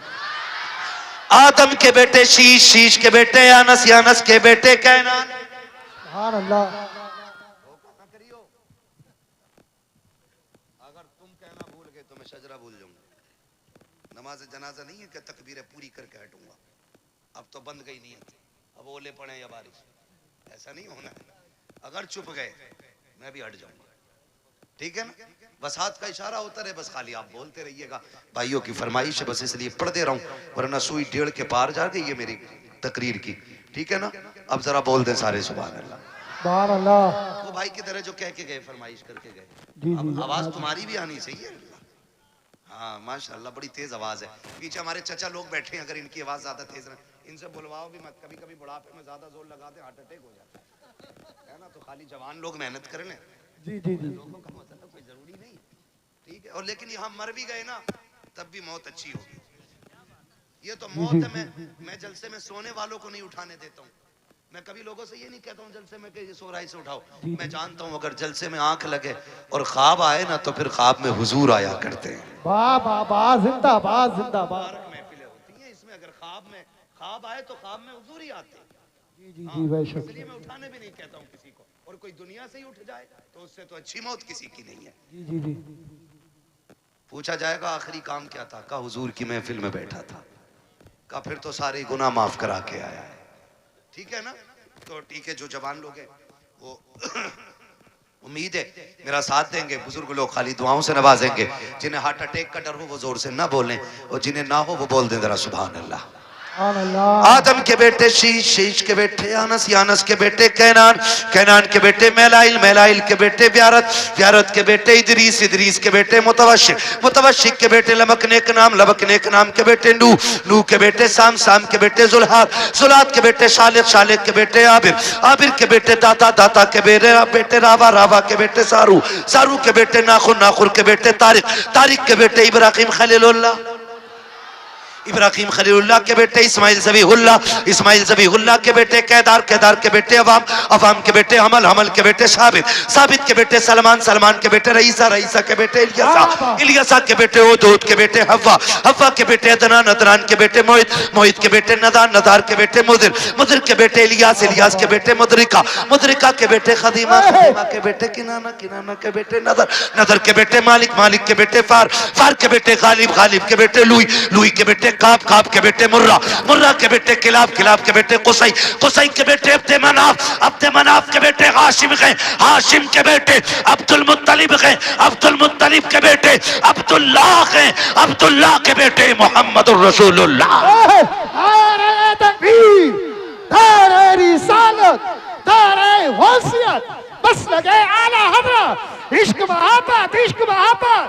आदम के बेटे शीश, शीश के बेटे यानस, यानस के बेटे कैनान। सुभान अल्लाह। करियो। अगर तुम कहना भूल गए तो मैं शजरा भूल जाऊंगा। नमाज जनाजा नहीं है कि तकबीरें पूरी करके हटूंगा। अब तो बंद गई नीयत, अब ओले पड़े या बारिश, ऐसा नहीं होना है। अगर चुप गए मैं भी हट जाऊंगा। ठीक है ना। बस हाथ का इशारा होता रहे, बस खाली आप बोलते रहिएगा। भाइयों की फरमाइश है, बस इसलिए पढ़ते रहूं, वरना सुई 1.5 के पार जा गई ये मेरी तकरीर की। ठीक है ना। अब जरा बोल दें सारे सुभान अल्लाह। सुभान अल्लाह। वो भाई की तरह जो कह के गए, फरमाइश करके गए। जी अब जी। आवाज तुम्हारी भी आनी चाहिए। हाँ माशाल्लाह, बड़ी तेज आवाज है। पीछे हमारे चचा लोग बैठे हैं, अगर इनकी आवाज ज्यादा तेज ना, इनसे बुलवाओ भी मत, कभी कभी बुढ़ापे में ज्यादा जोर लगाते हार्ट अटैक हो जाता है ना। तो खाली जवान लोग मेहनत कर लें, जी जी जी लोगों का मतलब कोई जरूरी नहीं, ठीक है। और लेकिन यहाँ मर भी गए ना तब भी मौत अच्छी होगी। ये तो जी मौत जी है। मैं जलसे में सोने वालों को नहीं उठाने देता हूँ। मैं कभी लोगों से ये नहीं कहता हूँ जलसे में कि ये सो रहा है इसे उठाओ। जी मैं जी। जानता हूँ अगर जलसे में आंख लगे और ख्वाब आए ना तो फिर ख्वाब में हुजूर आया करते हैं। वाह वाह वाह, जिंदाबाद जिंदाबाद। मुबारक महफिलें होती हैं इसमें, अगर ख्वाब आए तो ख्वाब में हुजूर ही आते हैं। जी जी हाँ, जी बेशक। इसलिए मैं उठाने भी नहीं कहता हूँ किसी को। और कोई दुनिया से ही उठ जाए तो उससे तो अच्छी मौत किसी की नहीं है। जी जी जी पूछा जाएगा आखिरी काम क्या था, का हुजूर की महफिल में बैठा था। का फिर तो सारे गुनाह माफ करा के आया है, ठीक है ना। तो ठीक है, जो जवान लोग हैं वो उम्मीद है मेरा साथ देंगे। बुजुर्ग लोग खाली दुआओं से नवाजेंगे। जिन्हें हार्ट अटैक का डर हो वो जोर से ना बोलें, और जिन्हें ना हो वो बोल दें जरा सुभान अल्लाह। आदम के बेटे शीश, शीश के बेटे यानस, यानस के बेटे कैनान, कैनान के बेटे मैलाइल, मैलाइल के बेटे व्यारत, व्यारत के बेटे इदरीस, इदरीस के बेटे मुतवशिक, मुतवशिक के बेटे लमक नेक नाम, लमक नेक नाम के बेटे नूह, नूह के बेटे साम, साम के बेटे जुल्हाद, जुल्हाद के बेटे शालिक, शालिक के बेटे आबिर, आबिर के बेटे दाता, दाता के बेटे रावा, रावा के बेटे सारू, सारू के बेटे नाखुर, नाखुर के बेटे तारिक, तारिक के बेटे इब्राहिम खलीलुल्लाह, इब्राहिम खलीलुल्लाह के बेटे इस्माइल ज़बीहुल्लाह, इस्माइल ज़बीहुल्लाह के बेटे कैदार, कैदार के बेटे अवाम, अवाम के बेटे हमल, हमल के बेटे साबित, साबित के बेटे सलमान, सलमान के बेटे रईसा, रईसा के बेटे इलियासा, इलियासा के बेटे ओदूद के बेटे हव्वा, हव्वा के बेटे अदनान, अदनान के बेटे मोहित, मोहित के बेटे नदार, नदार के बेटे मुदिर, मुदिर के बेटे इलियास, इलियास के बेटे मुदरिका, मुदरिका के बेटे खदीमा, खदीमा के बेटे किनाना, किनाना के बेटे नदर, नदर के बेटे मालिक, मालिक के बेटे फार, फार के बेटे गालिब, गालिब के बेटे लुई, लुई के बेटे काब, काब के बेटे मुर्रा, मुर्रा के बेटे किलाब, किलाब के बेटे कुसई, कुसई के बेटे अब्दे मनाफ, अब्दे मनाफ के बेटे हाशिम गए, हाशिम के बेटे अब्दुल मुत्तलिब गए, अब्दुल मुत्तलिब के बेटे अब्दुल्लाह गए, अब्दुल्लाह के बेटे मोहम्मदुर रसूलुल्लाह। नारे तकबीर, नारे रिसालत, नारे गौसियत, बस लगे आला हज़रत, इश्क मोहब्बत, इश्क मोहब्बत,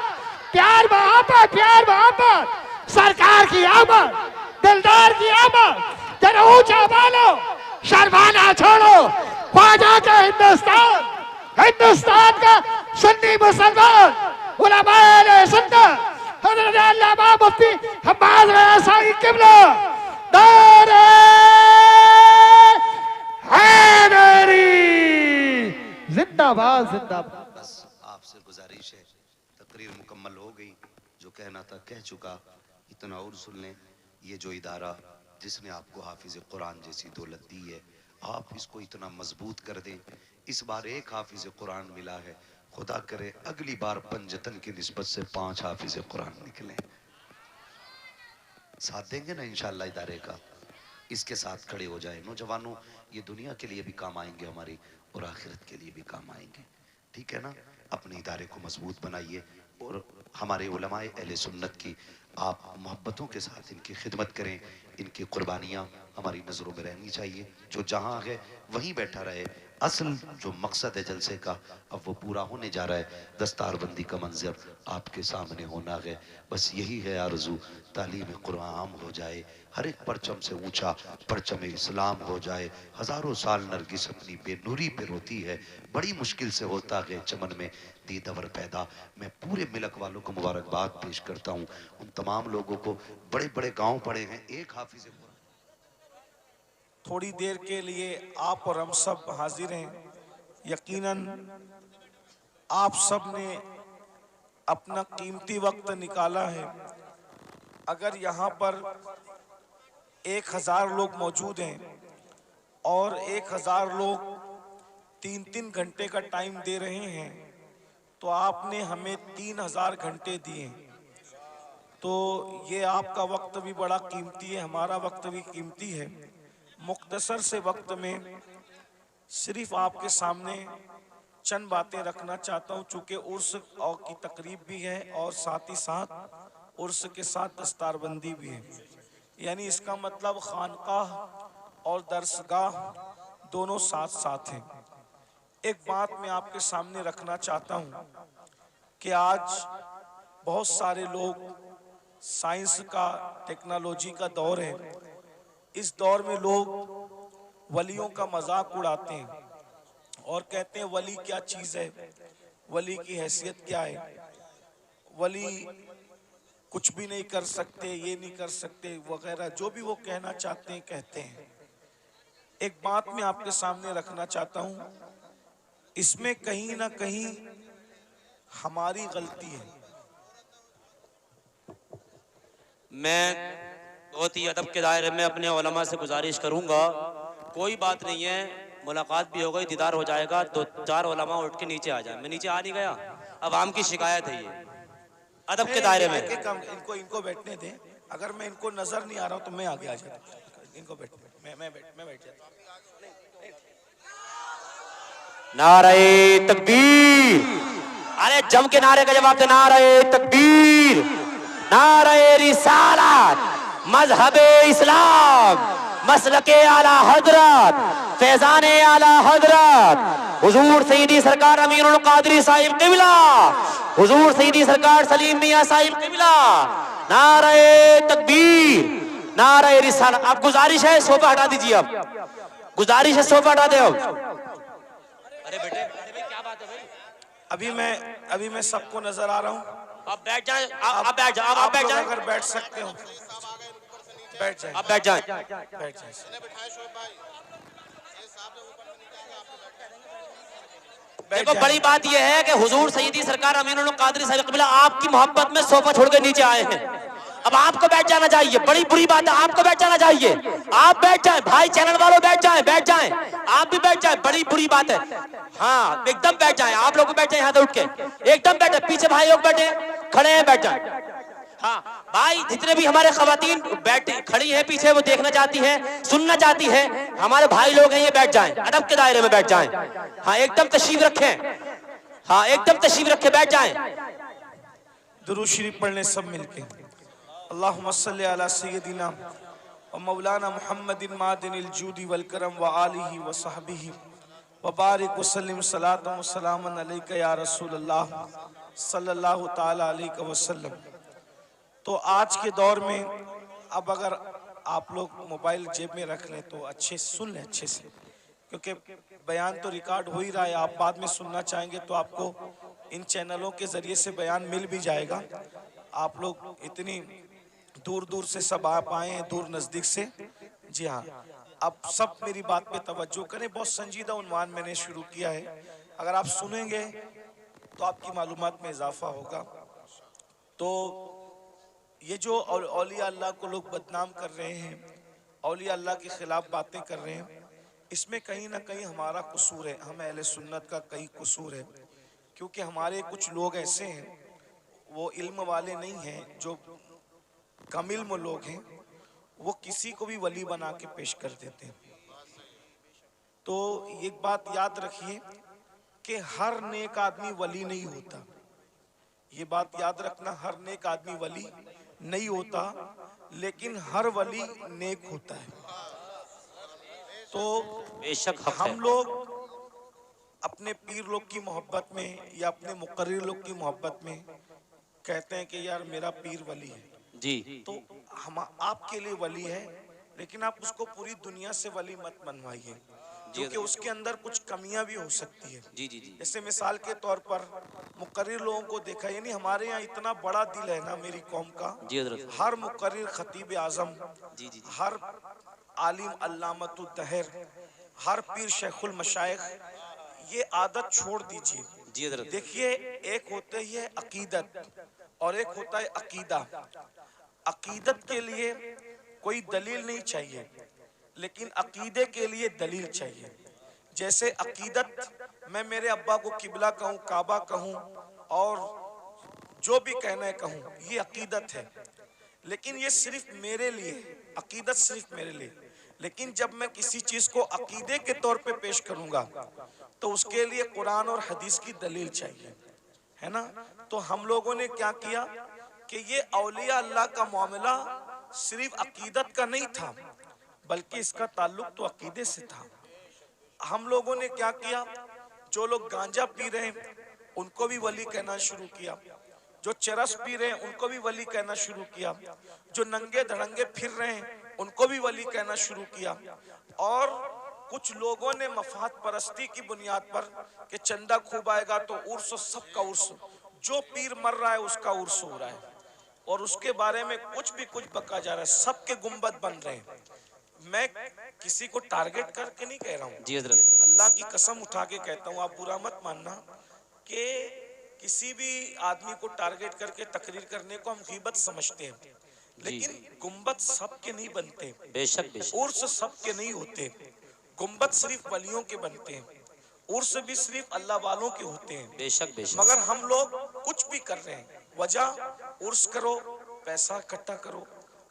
प्यार मोहब्बत, प्यार मोहब्बत, सरकार की आमद, दिलदार की आमद, जरा ऊंचा बोलो, शर्माना छोड़ो, ख्वाजा का हिंदुस्तान, हिंदुस्तान का सुन्नी मुसलमान, उलमाए सुन्नत, हज़रत अल्लामा मुफ्ती हम्माद रज़ाई क़िबला, नारे हैदरी, जिंदाबाद जिंदाबाद। बस आपसे गुजारिश है, तकरीर मुकम्मल हो गई, जो कहना था कह चुका। इतना और सुन लें, ये जो इदारा जिसने आपको हाफिज कुरान जैसी दौलत दी है, आप इसको इतना मजबूत कर दें। इस बार एक हाफिज कुरान मिला है, खुदा करे अगली बार पंजतन की निस्बत से 5 हाफिज कुरान निकले। साथ देंगे ना इंशाअल्लाह इदारे का, इसके साथ खड़े हो जाए। नौजवानों, ये दुनिया के लिए भी काम आएंगे हमारी, और आखिरत के लिए भी काम आएंगे, ठीक है ना। अपने इदारे को मजबूत बनाइए, और हमारे उलमाए अहले सुन्नत की आप मोहब्बतों के साथ इनकी खिदमत करें। इनकी कुर्बानियाँ हमारी नज़रों में रहनी चाहिए। जो जहाँ है वहीं बैठा रहे। असल जो मकसद है जलसे का, अब वो पूरा होने जा रहा है। दस्तारबंदी का मंजर आपके सामने होना है। बस यही है आरज़ू, तालीम कुरान आम हो जाए, हर एक परचम से ऊंचा परचम इस्लाम हो जाए। हज़ारों साल नरगिस अपनी बेनूरी पे रोती है, बड़ी मुश्किल से होता है चमन में दीदवर पैदा। मैं पूरे मिलक वालों को मुबारकबाद पेश करता हूँ, उन तमाम लोगों को। बड़े बड़े गाँव पड़े हैं, एक हाफिज थोड़ी देर के लिए आप और हम सब हाजिर हैं। यकीनन आप सब ने अपना कीमती वक्त निकाला है। अगर यहाँ पर 1000 लोग मौजूद हैं और 1000 लोग 3-3 घंटे का टाइम दे रहे हैं, तो आपने हमें 3000 घंटे दिए। तो ये आपका वक्त भी बड़ा कीमती है, हमारा वक्त भी कीमती है। मुख्तसर से वक्त में सिर्फ आपके सामने चंद बातें रखना चाहता हूँ, चूँकि उर्स और की तकरीब भी है और साथ ही साथ उर्स के साथ दस्तारबंदी भी है। यानी इसका मतलब खानकाह और दरसगाह दोनों साथ साथ हैं। एक बात मैं आपके सामने रखना चाहता हूँ कि आज बहुत सारे लोग, साइंस का, टेक्नोलॉजी का दौर है, इस दौर में लोग वलियों का मजाक उड़ाते हैं और कहते हैं वली क्या चीज है, वली की हैसियत क्या है, वली कुछ भी नहीं कर सकते, ये नहीं कर सकते वगैरह, जो भी वो कहना चाहते हैं कहते हैं। एक बात मैं आपके सामने रखना चाहता हूं, इसमें कहीं ना कहीं हमारी गलती है। मैं बहुत ही अदब के दायरे में अपने उलमा से गुजारिश करूंगा, कोई बात नहीं है, मुलाकात भी हो गई, दीदार हो जाएगा, 2-4 उलमा उठ के नीचे आ जाए। मैं नीचे आ नहीं गया, अवाम की शिकायत है, ये अदब के दायरे में। इनको बैठने दें, अगर मैं इनको नजर नहीं आ रहा हूं तो मैं आगे आ जाता हूं, इनको बैठने, मैं बैठ जाता हूं। नारे तकबीर, अरे जम के नारे का जवाब दे। नारे तकबीर, नारे रिसालत, मजहबे इस्लाम, मसलके आला हजरत, फैजाने आला हजरत, हुजूर सईदी सरकार अमीरुल कादरी साहिब किबला, हुजूर सईदी सरकार सलीम मियां साहिब किबला। नारे तकबीर, नारे रिसालत। अब गुजारिश है सोफा हटा दीजिए, अब गुजारिश है सोफा हटा दे। अरे बेटे, अरे भाई क्या बात है भाई? अभी मैं सबको नजर आ रहा हूँ। आप बैठ जाएं, आप बैठ जाएं, आप बैठ जाएं, अगर बैठ सकते हो बैठ जाएं, आप बैठ जाएं। बैठ जाएं। देखो बड़ी बात यह है कि हुजूर सईदी सरकार अमीनुल कादरी साहिब क़िबला आपकी मोहब्बत में सोफा छोड़ के नीचे आए हैं, अब आपको बैठ जाना चाहिए। बड़ी बुरी बात है, आपको बैठ जाना चाहिए। आप बैठ जाएं, भाई चैनल वालों बैठ जाएं, बैठ जाएं, आप भी बैठ जाएं, बड़ी बुरी बात है। हाँ एकदम बैठ जाएं, आप लोग बैठ जाएं यहाँ से उठ के, एकदम बैठे, पीछे भाई लोग बैठे खड़े हैं, बैठ जाएं। हाँ भाई जितने भी हमारे खवातीन बैठी खड़ी हैं पीछे, वो देखना चाहती हैं, सुनना चाहती हैं, हमारे भाई लोग हैं, ये बैठ जाएं, अदब के दायरे में बैठ जाएं। हाँ एकदम तशरीफ रखें, हाँ एकदम तशरीफ रखें, बैठ जाएं। दुरूद शरीफ पढ़ने सब मिलके। अल्लाहुम्मा सल्ली अला सय्यदिना व मौलाना मुहम्मदिन मादिनिल जूदी वल करम व आलिहि व सहबिहि व बारिक व सल्लिम सलातन व सलामन अलैका या रसूलल्लाह सल्लल्लाहु ताला अलैहि वसल्लम। तो आज के दौर में अब अगर आप लोग मोबाइल जेब में रख लें तो अच्छे सुन लें अच्छे से, क्योंकि बयान तो रिकॉर्ड हो ही रहा है, आप बाद में सुनना चाहेंगे तो आपको इन चैनलों के जरिए से बयान मिल भी जाएगा। आप लोग इतनी दूर दूर से सब आप आए हैं, दूर नज़दीक से। जी हाँ, अब सब मेरी बात पे तवज्जो करें, बहुत संजीदा उन्वान मैंने शुरू किया है, अगर आप सुनेंगे तो आपकी मालूमात में इजाफा होगा। तो ये जो औलिया अल्लाह को लोग बदनाम कर रहे हैं, औलिया अल्लाह के खिलाफ बातें कर रहे हैं, इसमें कहीं ना कहीं हमारा कसूर है, हम अहले सुन्नत का कहीं कसूर है, क्योंकि हमारे कुछ लोग ऐसे हैं, वो इल्म वाले नहीं हैं, जो कम इल्म लोग हैं, वो किसी को भी वली बना के पेश कर देते हैं। तो एक बात याद रखिए कि हर नेक आदमी वली नहीं होता, ये बात याद रखना, हर नेक आदमी वली नहीं होता, लेकिन हर वली नेक होता है। तो बेशक हम लोग अपने पीर लोग की मोहब्बत में या अपने मुकर्रिर लोग की मोहब्बत में कहते हैं कि यार मेरा पीर वली है जी, तो हम आपके लिए वली है, लेकिन आप उसको पूरी दुनिया से वली मत मनवाइए, क्योंकि उसके अंदर कुछ कमियां भी हो सकती है। जी जी जी, जैसे मिसाल के तौर पर मुकर्रिर लोगों को देखा, यानी हमारे यहाँ इतना बड़ा दिल है ना मेरी कौम का, जी हज़रत, हर मुकर्रिर खतीब आजम, जी जी जी, हर आलिम अल्लामतुल दहर, हर पीर शेखुल मशाइख, ये आदत छोड़ दीजिए। जी हज़रत, देखिए, एक होते ही है अकीदत और एक होता है अकीदा। अकीदत के लिए कोई दलील नहीं चाहिए, लेकिन अकीदे के लिए दलील चाहिए। जैसे अकीदत, मैं मेरे अब्बा को किबला कहूँ, काबा कहूँ और जो भी कहना है कहूँ, ये अकीदत है, लेकिन ये सिर्फ मेरे लिए, अकीदत सिर्फ मेरे लिए। लेकिन जब मैं किसी चीज को अकीदे के तौर पे पेश करूंगा तो उसके लिए कुरान और हदीस की दलील चाहिए, है ना। तो हम लोगों ने क्या किया कि ये औलिया अल्लाह का मामला सिर्फ अकीदत का नहीं था, बल्कि इसका ताल्लुक तो अकीदे से था। हम लोगों ने क्या किया, जो लोग गांजा पी रहे हैं उनको भी वली कहना शुरू किया, जो चरस पी रहे हैं उनको भी वली कहना शुरू किया, जो नंगे धड़ंगे फिर रहे हैं उनको भी वली कहना शुरू किया। और कुछ लोगों ने मफाद परस्ती की बुनियाद पर कि चंदा खूब आएगा तो उर्स, सबका उर्स, जो पीर मर रहा है उसका उर्स हो रहा है और उसके बारे में कुछ बका जा रहा है, सबके गुंबद बन रहे हैं। मैं किसी को टारगेट करके नहीं कह रहा हूँ जी हजरत, अल्लाह की कसम उठा के कहता हूँ, आप बुरा मत मानना कि किसी भी आदमी को टारगेट करके तकरीर करने को हम गीबत समझते हैं, लेकिन गुंबद सबके नहीं बनते, बेशक बेशक, उर्स सबके नहीं होते। गुंबद सिर्फ वलियों के बनते हैं, उर्स भी सिर्फ अल्लाह वालों के होते हैं। बेशक बेशक, मगर हम लोग कुछ भी कर रहे हैं, वजह उर्स करो, पैसा इकट्ठा करो,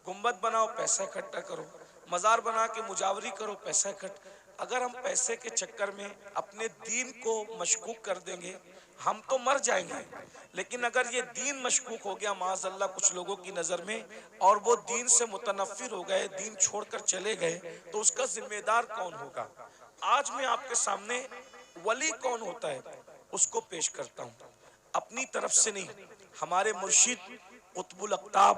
गुंबद बनाओ, पैसा इकट्ठा करो, मजार बना के मुजावरी करो, पैसा इकट्ठा। अगर हम पैसे के चक्कर में अपने दीन को मशकूक कर देंगे हम तो मर जाएंगे, लेकिन अगर ये दीन मशकूक हो गया माज़अल्लाह कुछ लोगों की नज़र में और वो दीन से मुतनफ़िर हो गए, दीन छोड़कर चले गए, तो उसका जिम्मेदार कौन होगा? आज मैं आपके सामने वली कौन होता है उसको पेश करता हूँ, अपनी तरफ से नहीं, हमारे मुर्शिद कुतुबुल अक़ताब,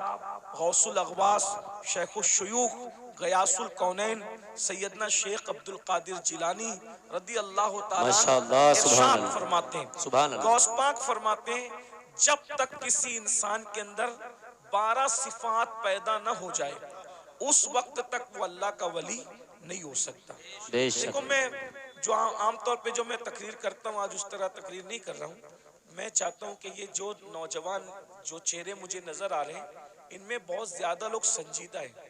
गौसुल अग़वास, शेखुल शुयूख, गयासुल कौनैन सैयदना शेख अब्दुल कादिर जिलानी रदी अल्लाह ताला माशाअल्लाह, सुभान इरशाद अल्लाह, फरमाते हैं, सुभान अल्लाह, गौस पाक फरमाते हैं, जब तक किसी इंसान के अंदर 12 सिफात पैदा न हो जाए उस वक्त तक वो अल्लाह का वली नहीं हो सकता। देखो मैं जो आमतौर पे जो मैं तकरीर करता हूँ आज उस तरह तकरीर नहीं कर रहा हूँ। मैं चाहता हूँ कि ये जो नौजवान जो चेहरे मुझे नजर आ रहे हैं इनमें बहुत ज्यादा लोग संजीदा हैं।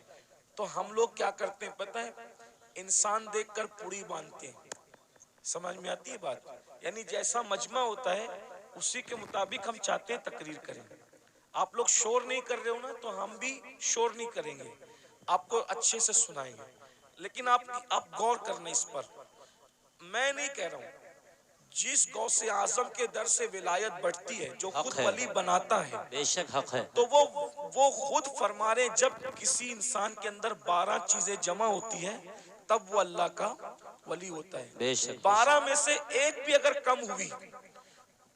तो हम लोग क्या करते हैं पता है, इंसान देखकर पुड़ी बांधते हैं, समझ में आती है बात? यानी जैसा मजमा होता है उसी के मुताबिक हम चाहते हैं तकरीर करें। आप लोग शोर नहीं कर रहे हो ना तो हम भी शोर नहीं करेंगे, आपको अच्छे से सुनाएंगे, लेकिन आप गौर करना इस पर। मैं नहीं कह रहा हूँ, जिस गौसे आजम के दर से विलायत बढ़ती है, जो खुद वली बनाता है, बेशक हक है, तो वो खुद फरमा रहे जब किसी इंसान के अंदर 12 चीजें जमा होती है तब वो अल्लाह का वली होता है। बेशक 12 में से एक भी अगर कम हुई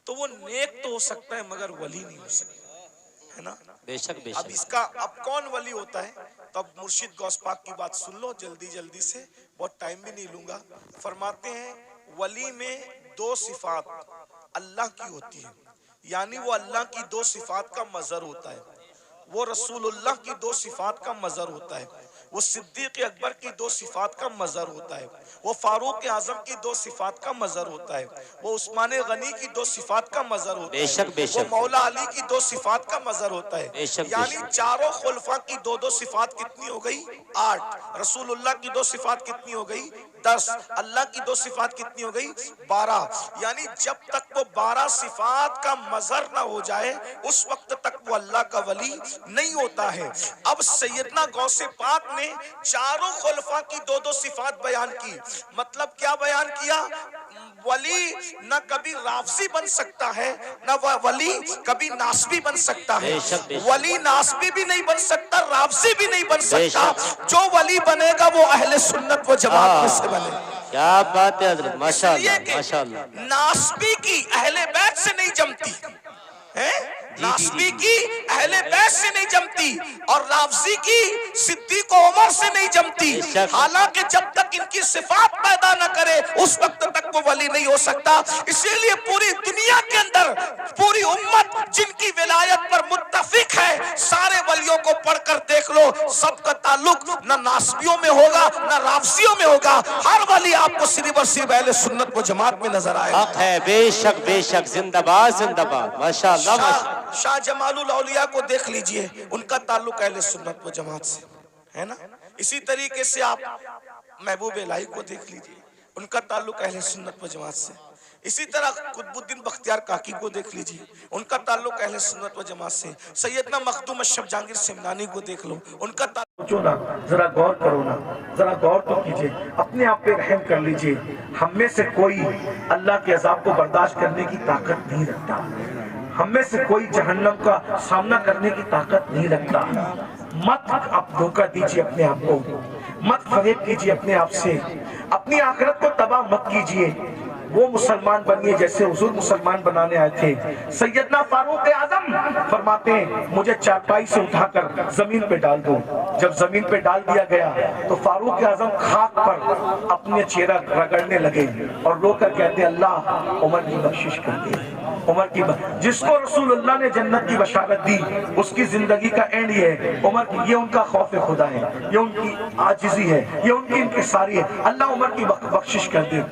तो वो नेक तो हो सकता है मगर वली नहीं हो सकता, है ना? बेशक बेशक। अब इसका अब कौन वली होता है? तब मुर्शिद गौस पाक की बात सुन लो जल्दी से, बहुत टाइम भी नहीं लूंगा। फरमाते हैं वली में 2 सिफात अल्लाह की होती है, यानी वो अल्लाह की 2 सिफात का मजहर होता है, वो रसूलुल्लाह की 2 सिफात का मजहर होता है, वो सिद्दीक अकबर की 2 सिफात का मजहर होता है, वो फारूक आजम की 2 सिफात का मजहर होता है, वो उस्मान गनी की 2 सिफात का मजहर होता है, वो मौला अली की 2 सिफात का मजहर होता है। यानी चारों खुलफा की 2-2 सिफात कितनी हो गई? 8। रसूलुल्लाह की 2 सिफात कितनी हो गई? 10। अल्लाह की 2 सिफात कितनी हो गई? 12। यानी जब तक वो 12 सिफात का मजहर ना हो जाए उस वक्त तक वो अल्लाह का वली नहीं होता है। अब सैयदना गौसे पाक ने चारों खुलफा की 2-2 सिफात बयान की। मतलब क्या बयान किया? वली न कभी राफसी बन सकता है, न वली कभी नासबी बन सकता है। वली नासबी भी नहीं बन सकता, राफसी भी नहीं बन सकता। जो वली बनेगा वो अहले सुन्नत व जमात में से बने। क्या बात है हज़रत, माशाअल्लाह माशाअल्लाह। नासबी की अहले बैत से नहीं जमती है, नासबी की अहले बैत से नहीं जमती और राफजी की सिद्दीक उमर से नहीं जमती। हालांकि जब तक इनकी सिफात पैदा न करे उस वक्त तक वो वली नहीं हो सकता। इसीलिए पूरी दुनिया के अंदर पूरी उम्मत जिनकी विलायत पर मुत्तफिक है, सारे वलियों को पढ़कर देख लो, सबका ताल्लुक न नासबियों में होगा न राफजियों में होगा। हर वली आपको सिर्फ और सिर्फ अहले सुन्नत व जमात में नजर आएगा। हक है, बेशक बेशक, जिंदाबाद जिंदाबाद, माशाअल्लाह। शाह जमालुल औलिया को देख लीजिए, उनका ताल्लुक अहले सुन्नत व जमात से है ना। इसी तरीके से आप महबूब इलाही को देख लीजिए, उनका ताल्लुक अहले सुन्नत व जमात से। इसी तरह कुतुबुद्दीन बख्तियार काकी को देख लीजिए, उनका ताल्लुक अहले सुन्नत व जमात से। सैयदना मखदूम अशरफ जहांगीर सिमनानी को देख लो, उनका ताल्लुक। जरा गौर करो ना, जरा गौर तो कीजिए, अपने आप पे रहम कर लीजिए। हम में से कोई अल्लाह के अजाब को बर्दाश्त करने की ताकत नहीं रखता, हम में से कोई जहन्नम का सामना करने की ताकत नहीं रखता। मत आप धोखा दीजिए अपने आप को, मत फरेब कीजिए अपने आप से, अपनी आखिरत को तबाह मत कीजिए। वो मुसलमान बनिए जैसे हुजूर मुसलमान बनाने आए थे। सैयदना फारूक आजम फरमाते हैं मुझे चारपाई से उठाकर जमीन पे डाल दो। जब जमीन पे डाल दिया गया तो फारूक आजम खाक पर अपने चेहरा रगड़ने लगे और रोकर कहते अल्लाह उमर की बख्शिश कर दे, उमर की जिसको रसूलुल्लाह ने जन्नत की बशारत दी उसकी जिंदगी का एंड ये है उमर की, ये उनका खौफ खुदा है, ये उनकी आजिज़ी है, ये उनकी इंकिसारी है। अल्लाह उमर की बख्शिश कर दे,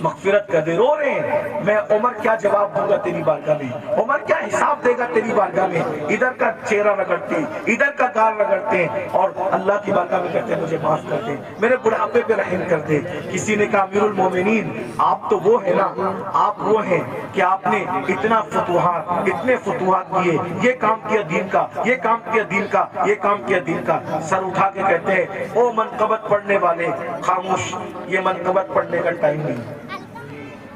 मगफिरत कर दे। रो रहे हैं, मैं उमर क्या जवाब दूंगा तेरी बारगाह में, उमर क्या हिसाब देगा तेरी बारगाह में। इधर का चेहरा रगड़ते, इधर का गाल रगड़ते हैं और अल्लाह की बारगाह में कहते हैं मुझे माफ कर दे, मेरे बुढ़ापे पे रहम कर दे। किसी ने कहा अमीरुल मोमिनीन आप तो वो है ना, आप वो हैं कि आपने इतना फतुहात, इतने फतुहात किए, ये काम किया दीन का, ये काम किया दीन का, ये काम किया दीन का। सर उठा के कहते हैं ओ मनकबत पढ़ने वाले खामोश, ये मनकबत पढ़ने का टाइम नहीं।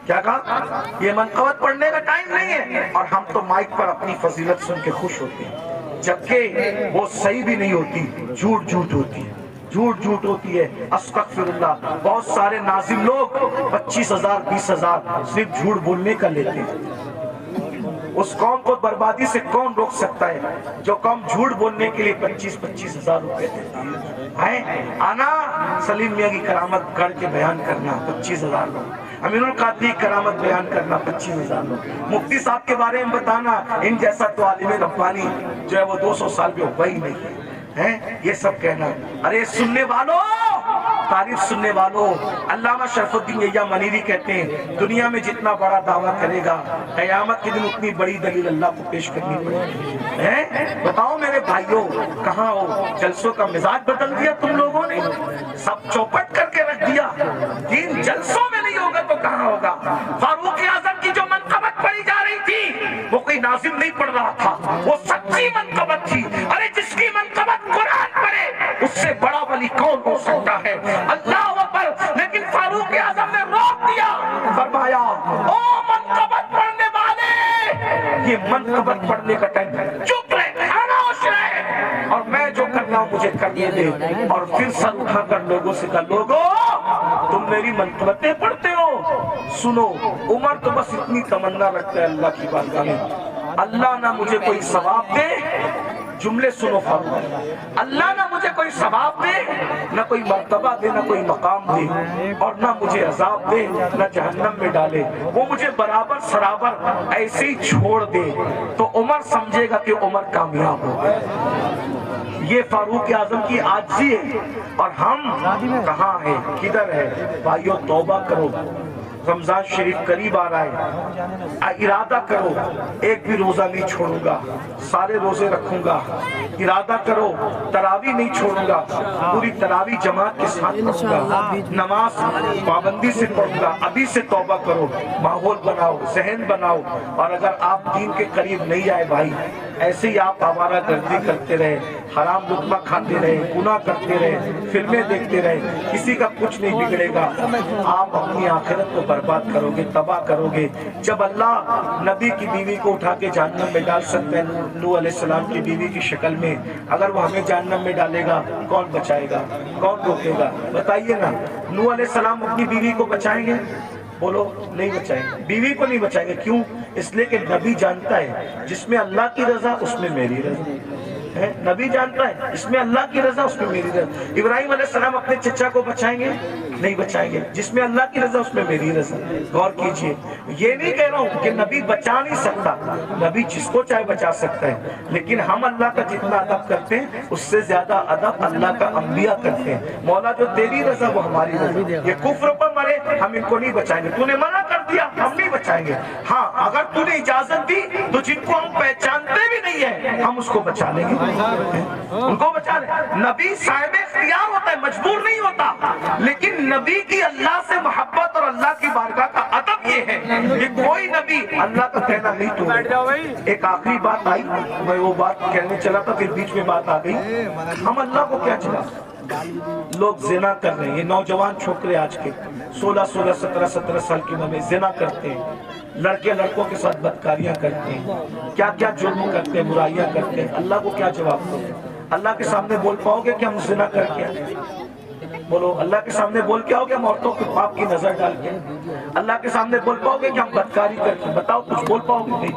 क्या कहा? ये मनकबत पढ़ने का टाइम नहीं है। और हम तो माइक पर अपनी फजीलत सुन के खुश होते हैं, जबकि वो सही भी नहीं होती, झूठ झूठ होती है, झूठ झूठ होती है। अस्तगफिरुल्लाह, बहुत सारे नाजिम लोग 25,000 20,000 सिर्फ झूठ बोलने का लेते हैं। उस कौम को बर्बादी से कौन रोक सकता है जो कौम झूठ बोलने के लिए 25,000 रुपए देती है। आना सलीम मियां की करामत गढ़ के बयान करना 25,000 लोग, अमीरुल कादरी करामत बयान करना 25,000 लोग, मुफ्ती साहब के बारे में बताना, इन जैसा तो आलिम रब्बानी जो है वो 200 साल पे हुआ ही नहीं है। ये सब कहना, अरे सुनने वालों, तारीफ सुनने वालों, अल्लामा शरफुद्दीन यहिया मनीरी कहते हैं दुनिया में जितना बड़ा दावा करेगा कयामत के दिन उतनी बड़ी दलील अल्लाह को पेश करनी पड़ेगी। हैं? बताओ मेरे भाइयों, कहाँ हो? जलसों का मिजाज बदल दिया तुम लोगों ने, सब चौपट करके रख दिया। दीन जलसों में नहीं होगा तो कहाँ होगा? फारूक आजम की जो मनकबत पढ़ी जा रही थी वो कोई नाजिम नहीं पढ़ रहा था, वो सच्ची मनकबत थी। अरे जिसकी मनकबत कुरान पढ़े उससे बड़ा वली कौन हो सकता है? अल्लाह अकबर। लेकिन फारूक आजम ने रोक दिया, फरमाया ओ मनकबत पढ़ने वाले, ये मनकबत पढ़ने का टाइम है, चुप रहे, खामोश रहे और मैं जो करना हूं मुझे करने दे। और फिर सर उठाकर लोगों से कहा लोगों तुम मेरी मनकबतें पढ़ते हो, सुनो। उमर तो बस इतनी तमन्ना रखता है अल्लाह की बारगाह में, अल्लाह ना मुझे कोई सवाब दे, जुमले सुनो फारूक, अल्लाह ना मुझे कोई सवाब दे, ना कोई मर्तबा दे, ना कोई मकाम दे, और ना मुझे अजाब दे, ना जहन्नम में डाले, वो मुझे बराबर सराबर ऐसे ही छोड़ दे तो उमर समझेगा कि उमर कामयाब हो गया। ये फारूक आजम की आजिज़ी है। और हम कहाँ है, किधर है? भाइयों तौबा करो, रमजान शरीफ करीब आ रहा है, इरादा करो एक भी रोजा नहीं छोड़ूंगा, सारे रोजे रखूंगा। इरादा करो तरावी नहीं छोड़ूंगा, पूरी तरावी जमात के साथ पढ़ूंगा, नमाज पाबंदी से पढ़ूंगा। अभी से तौबा करो, माहौल बनाओ, जहन बनाओ। और अगर आप दीन के करीब नहीं आए भाई, ऐसे ही आप आवारा गर्दी करते रहे, हराम लुत्मा खाते रहे, गुनाह करते रहे, फिल्में देखते रहे, किसी का कुछ नहीं बिगड़ेगा। आप अपनी आखिरत को बर्बाद करोगे, तबाह करोगे। जब अल्लाह नबी की बीवी को उठा के जहन्नम में डाल सकते हैं नूह अलैहिस्सलाम की बीवी की शक्ल में, अगर वो हमें जहन्नम में डालेगा कौन बचाएगा, कौन रोकेगा? बताइए ना। नूह अलैहिस्सलाम अपनी बीवी को बचाएंगे? बोलो नहीं बचाएंगे, बीवी को नहीं बचाएंगे। क्यों? इसलिए कि नबी जानता है जिसमें अल्लाह की रजा उसमें मेरी रजा है। नबी जानता है इसमें अल्लाह की रजा उसमें मेरी रजा। इब्राहिम अलैहिस्सलाम अपने चचा को बचाएंगे? नहीं बचाएंगे, जिसमें अल्लाह की रजा उसमें मेरी रजा। गौर कीजिए, ये नहीं कह रहा हूँ कि नबी बचा नहीं सकता, नबी जिसको चाहे बचा सकता है, लेकिन हम अल्लाह का जितना अदब करते हैं उससे ज्यादा अदब अल्लाह का अंबिया करते हैं। मौला जो तेरी रजा वो हमारी रजा। ये कुफ्र पर मरे हम इनको नहीं बचाएंगे, तूने मना कर दिया हम नहीं बचाएंगे। हाँ अगर तूने इजाजत दी तो जिनको हम पहचानते भी नहीं है हम उसको बचा लेंगे, उनको बचा ले। नबी साहिब इख्तियार होता है, मजबूर नहीं होता। लेकिन नबी की अल्लाह से मोहब्बत और अल्लाह की बारगाह का अदब ये है कि कोई नबी अल्लाह का कहना नहीं तोड़े। एक आखिरी बात आई, मैं वो बात कहने चला था फिर बीच में बात आ गई। हम अल्लाह को क्या चला, लोग जिना कर रहे हैं, ये नौजवान छोकरे आज के 16-16, 17-17 साल की उम्र में जिना करते हैं, लड़के लड़कों के साथ बदकारियां करते हैं, क्या क्या जुर्म करते हैं, बुराइयां करते हैं। अल्लाह को क्या जवाब दो? अल्लाह के सामने बोल पाओगे कि हम जिना करके आए? बोलो अल्लाह के सामने बोल के आओगे हम औरतों के पाप की नजर डाल के? अल्लाह के सामने बोल पाओगे कि हम बदकारी करके? बताओ, कुछ बोल पाओगे? नहीं।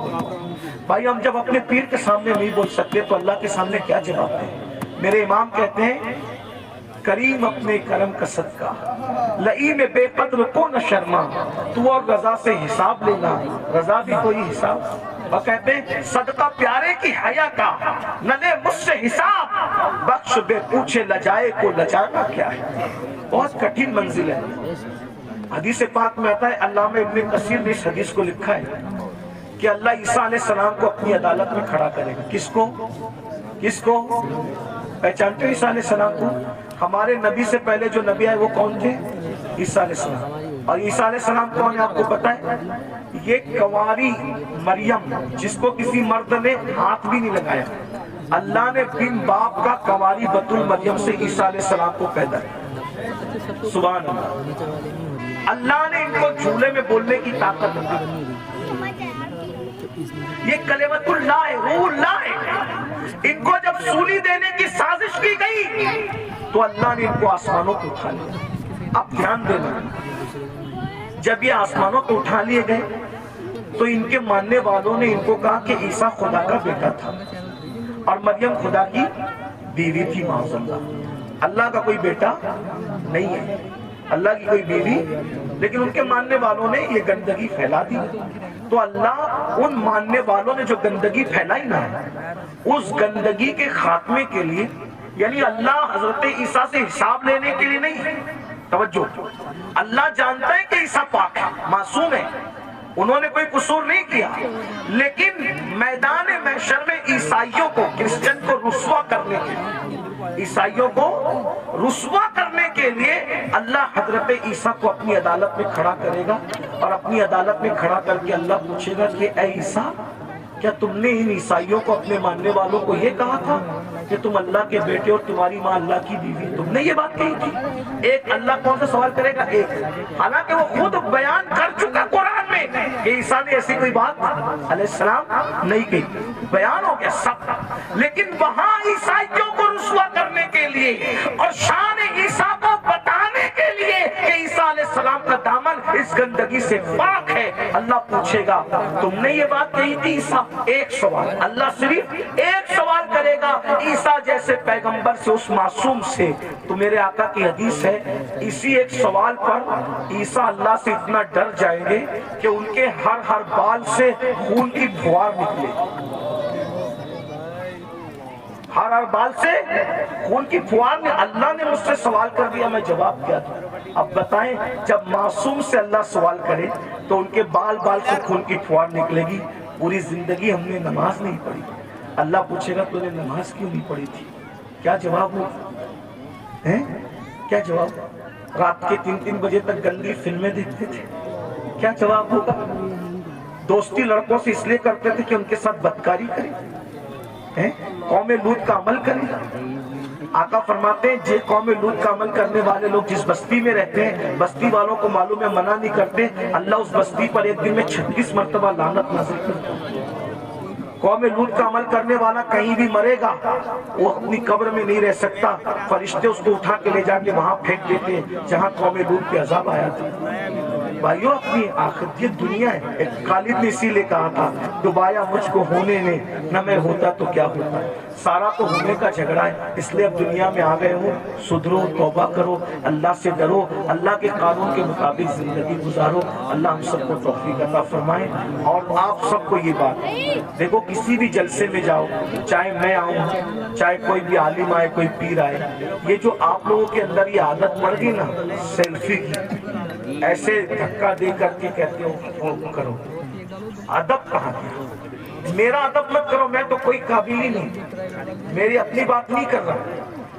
भाई हम जब अपने पीर के सामने नहीं बोल सकते तो अल्लाह के सामने क्या जवाब दें? मेरे इमाम कहते हैं, करीम अपने करम का सदका, लई में बेकद्र को न शर्मा, तू और रजा से हिसाब लेना, रजा भी कोई हिसाब। और कहते हैं सदका प्यारे की हया का, न ले मुझसे हिसाब, बख्श बे पूछे लजाए को लजाना क्या है। बहुत कठिन मंजिल है। हदीस पाक में आता है, अल्लामा इब्न कसीर ने इस हदीस को लिखा है कि अल्लाह ईसा अलैहिस्सलाम को अपनी अदालत में खड़ा करेगा। किसको? किसको? पहचानते हो ईसा अलैहिस्सलाम को? हमारे नबी से पहले जो नबी आए वो कौन थे? ईसा अलैहिस्सलाम। और ईसा अलैहिस्सलाम कौन है आपको पता है? ये कंवारी मरियम, जिसको किसी मर्द ने हाथ भी नहीं लगाया, अल्लाह ने बिन बाप का कंवारी बतुल मरियम से ईसा अलैहिस्सलाम को पैदा किया। सुभान अल्लाह। अल्लाह ने इनको झूले में बोलने की ताकत दी। ये कलेमतुल्लाह है, रूहुल्लाह है। इनको जब सूली देने की साजिश की गई तो अल्लाह ने इनको आसमानों को उठा लिया। अब ध्यान देना, जब ये आसमानों को उठा लिए गए तो इनके मानने वालों ने इनको कहा कि ईसा खुदा का बेटा था और मरियम खुदा की बीवी थी। माज़अल्लाह, अल्लाह का कोई बेटा नहीं है, अल्लाह की कोई बीवी। लेकिन उनके मानने वालों ने ये गंदगी फैला दी। तो अल्लाह उन मानने वालों ने जो गंदगी फैलाई ना, उस गंदगी के खात्मे के लिए, यानी अल्लाह हजरत ईसा से हिसाब लेने के लिए नहीं, तवज्जो, अल्लाह जानता है कि ईसा पाक है, मासूम है, उन्होंने कोई कसूर नहीं किया, लेकिन मैदान महशर में ईसाइयों को, क्रिश्चियन को रुस्वा करने के लिए, ईसाइयों को रुस्वा करने के लिए अल्लाह हजरत ईसा को अपनी अदालत में खड़ा करेगा। और अपनी अदालत में खड़ा करके अल्लाह पूछेगा कि ऐ ईसा, क्या तुमने इन ईसाइयों को, अपने मानने वालों को ये कहा था कि तुम अल्लाह के बेटे और तुम्हारी माँ अल्लाह की बीवी? तुमने ये बात कही थी? एक अल्लाह कौन सा सवाल करेगा? एक। हालांकि वो खुद बयान कर चुका कुरान में कि ईसा ने ऐसी कोई बात अलैहिस्सलाम नहीं कही, बयान हो गया सब। लेकिन वहां ईसाइयों को रुस्वा करने के लिए और शान ईसा को बताने के लिए कि ईसा अलैहिस्सलाम का दामन इस गंदगी से पाक है, अल्लाह पूछेगा तुमने ये बात कही थी ईसा? एक सवाल, अल्लाह सिर्फ एक सवाल करेगा ईसा जैसे पैगंबर से, उस मासूम से। तो मेरे आका की हदीस है, इसी एक सवाल पर ईसा अल्लाह से इतना डर जाएंगे कि उनके हर बाल से खून की फुहार निकले, हर बाल से खून की फुहार ने। अल्लाह ने मुझसे सवाल कर दिया, मैं जवाब क्या दूं? अब बताएं, जब मासूम से अल्लाह सवाल करे तो उनके बाल से खून की फुहार निकलेगी। पूरी जिंदगी हमने नमाज नहीं पढ़ी, अल्लाह पूछेगा तूने नमाज क्यों नहीं पढ़ी थी? क्या जवाब हो? क्या जवाब? रात के 3-3 बजे तक गंदी फिल्में देखते थे, क्या जवाब होगा? दोस्ती लड़कों से इसलिए करते थे कि उनके साथ बदकारी करें, कौमे लूत का अमल करें। आका फरमाते हैं, जे कौमे लूत का अमल करने वाले लोग जिस बस्ती में रहते हैं, बस्ती वालों को मालूम है, मना नहीं करते, अल्लाह उस बस्ती पर एक दिन में 36 मरतबा लानत नाज़िल करता है। कौमे लूत का अमल करने वाला कहीं भी मरेगा, वो अपनी कब्र में नहीं रह सकता, फरिश्ते उसको उठा के ले जाके वहां फेंक देते जहां कौमे लूत पे अजाब आया था। भाइयों, अपनी आखिरत ये दुनिया है। एक खालिद ने इसीलिए कहा था, डुबाया मुझको होने ने, न मैं होता तो क्या होता। सारा तो होने का झगड़ा है, इसलिए अब दुनिया में आ गए हो, सुधरो, तौबा करो, अल्लाह से डरो, अल्लाह के कानून के मुताबिक जिंदगी गुजारो। अल्लाह हम सबको तौफीक अता फरमाए। और आप सबको ये बात देखो, किसी भी जलसे में जाओ, चाहे मैं आऊँ, चाहे कोई भी आलिम आए, कोई पीर आए, ये जो आप लोगों के अंदर ये आदत पड़ गई ना सेल्फी की, ऐसे धक्का दे करके कहते हो करो, अदब कहाँ गया? मेरा अदब मत करो, मैं तो कोई काबिल ही नहीं, मेरी अपनी बात नहीं कर रहा,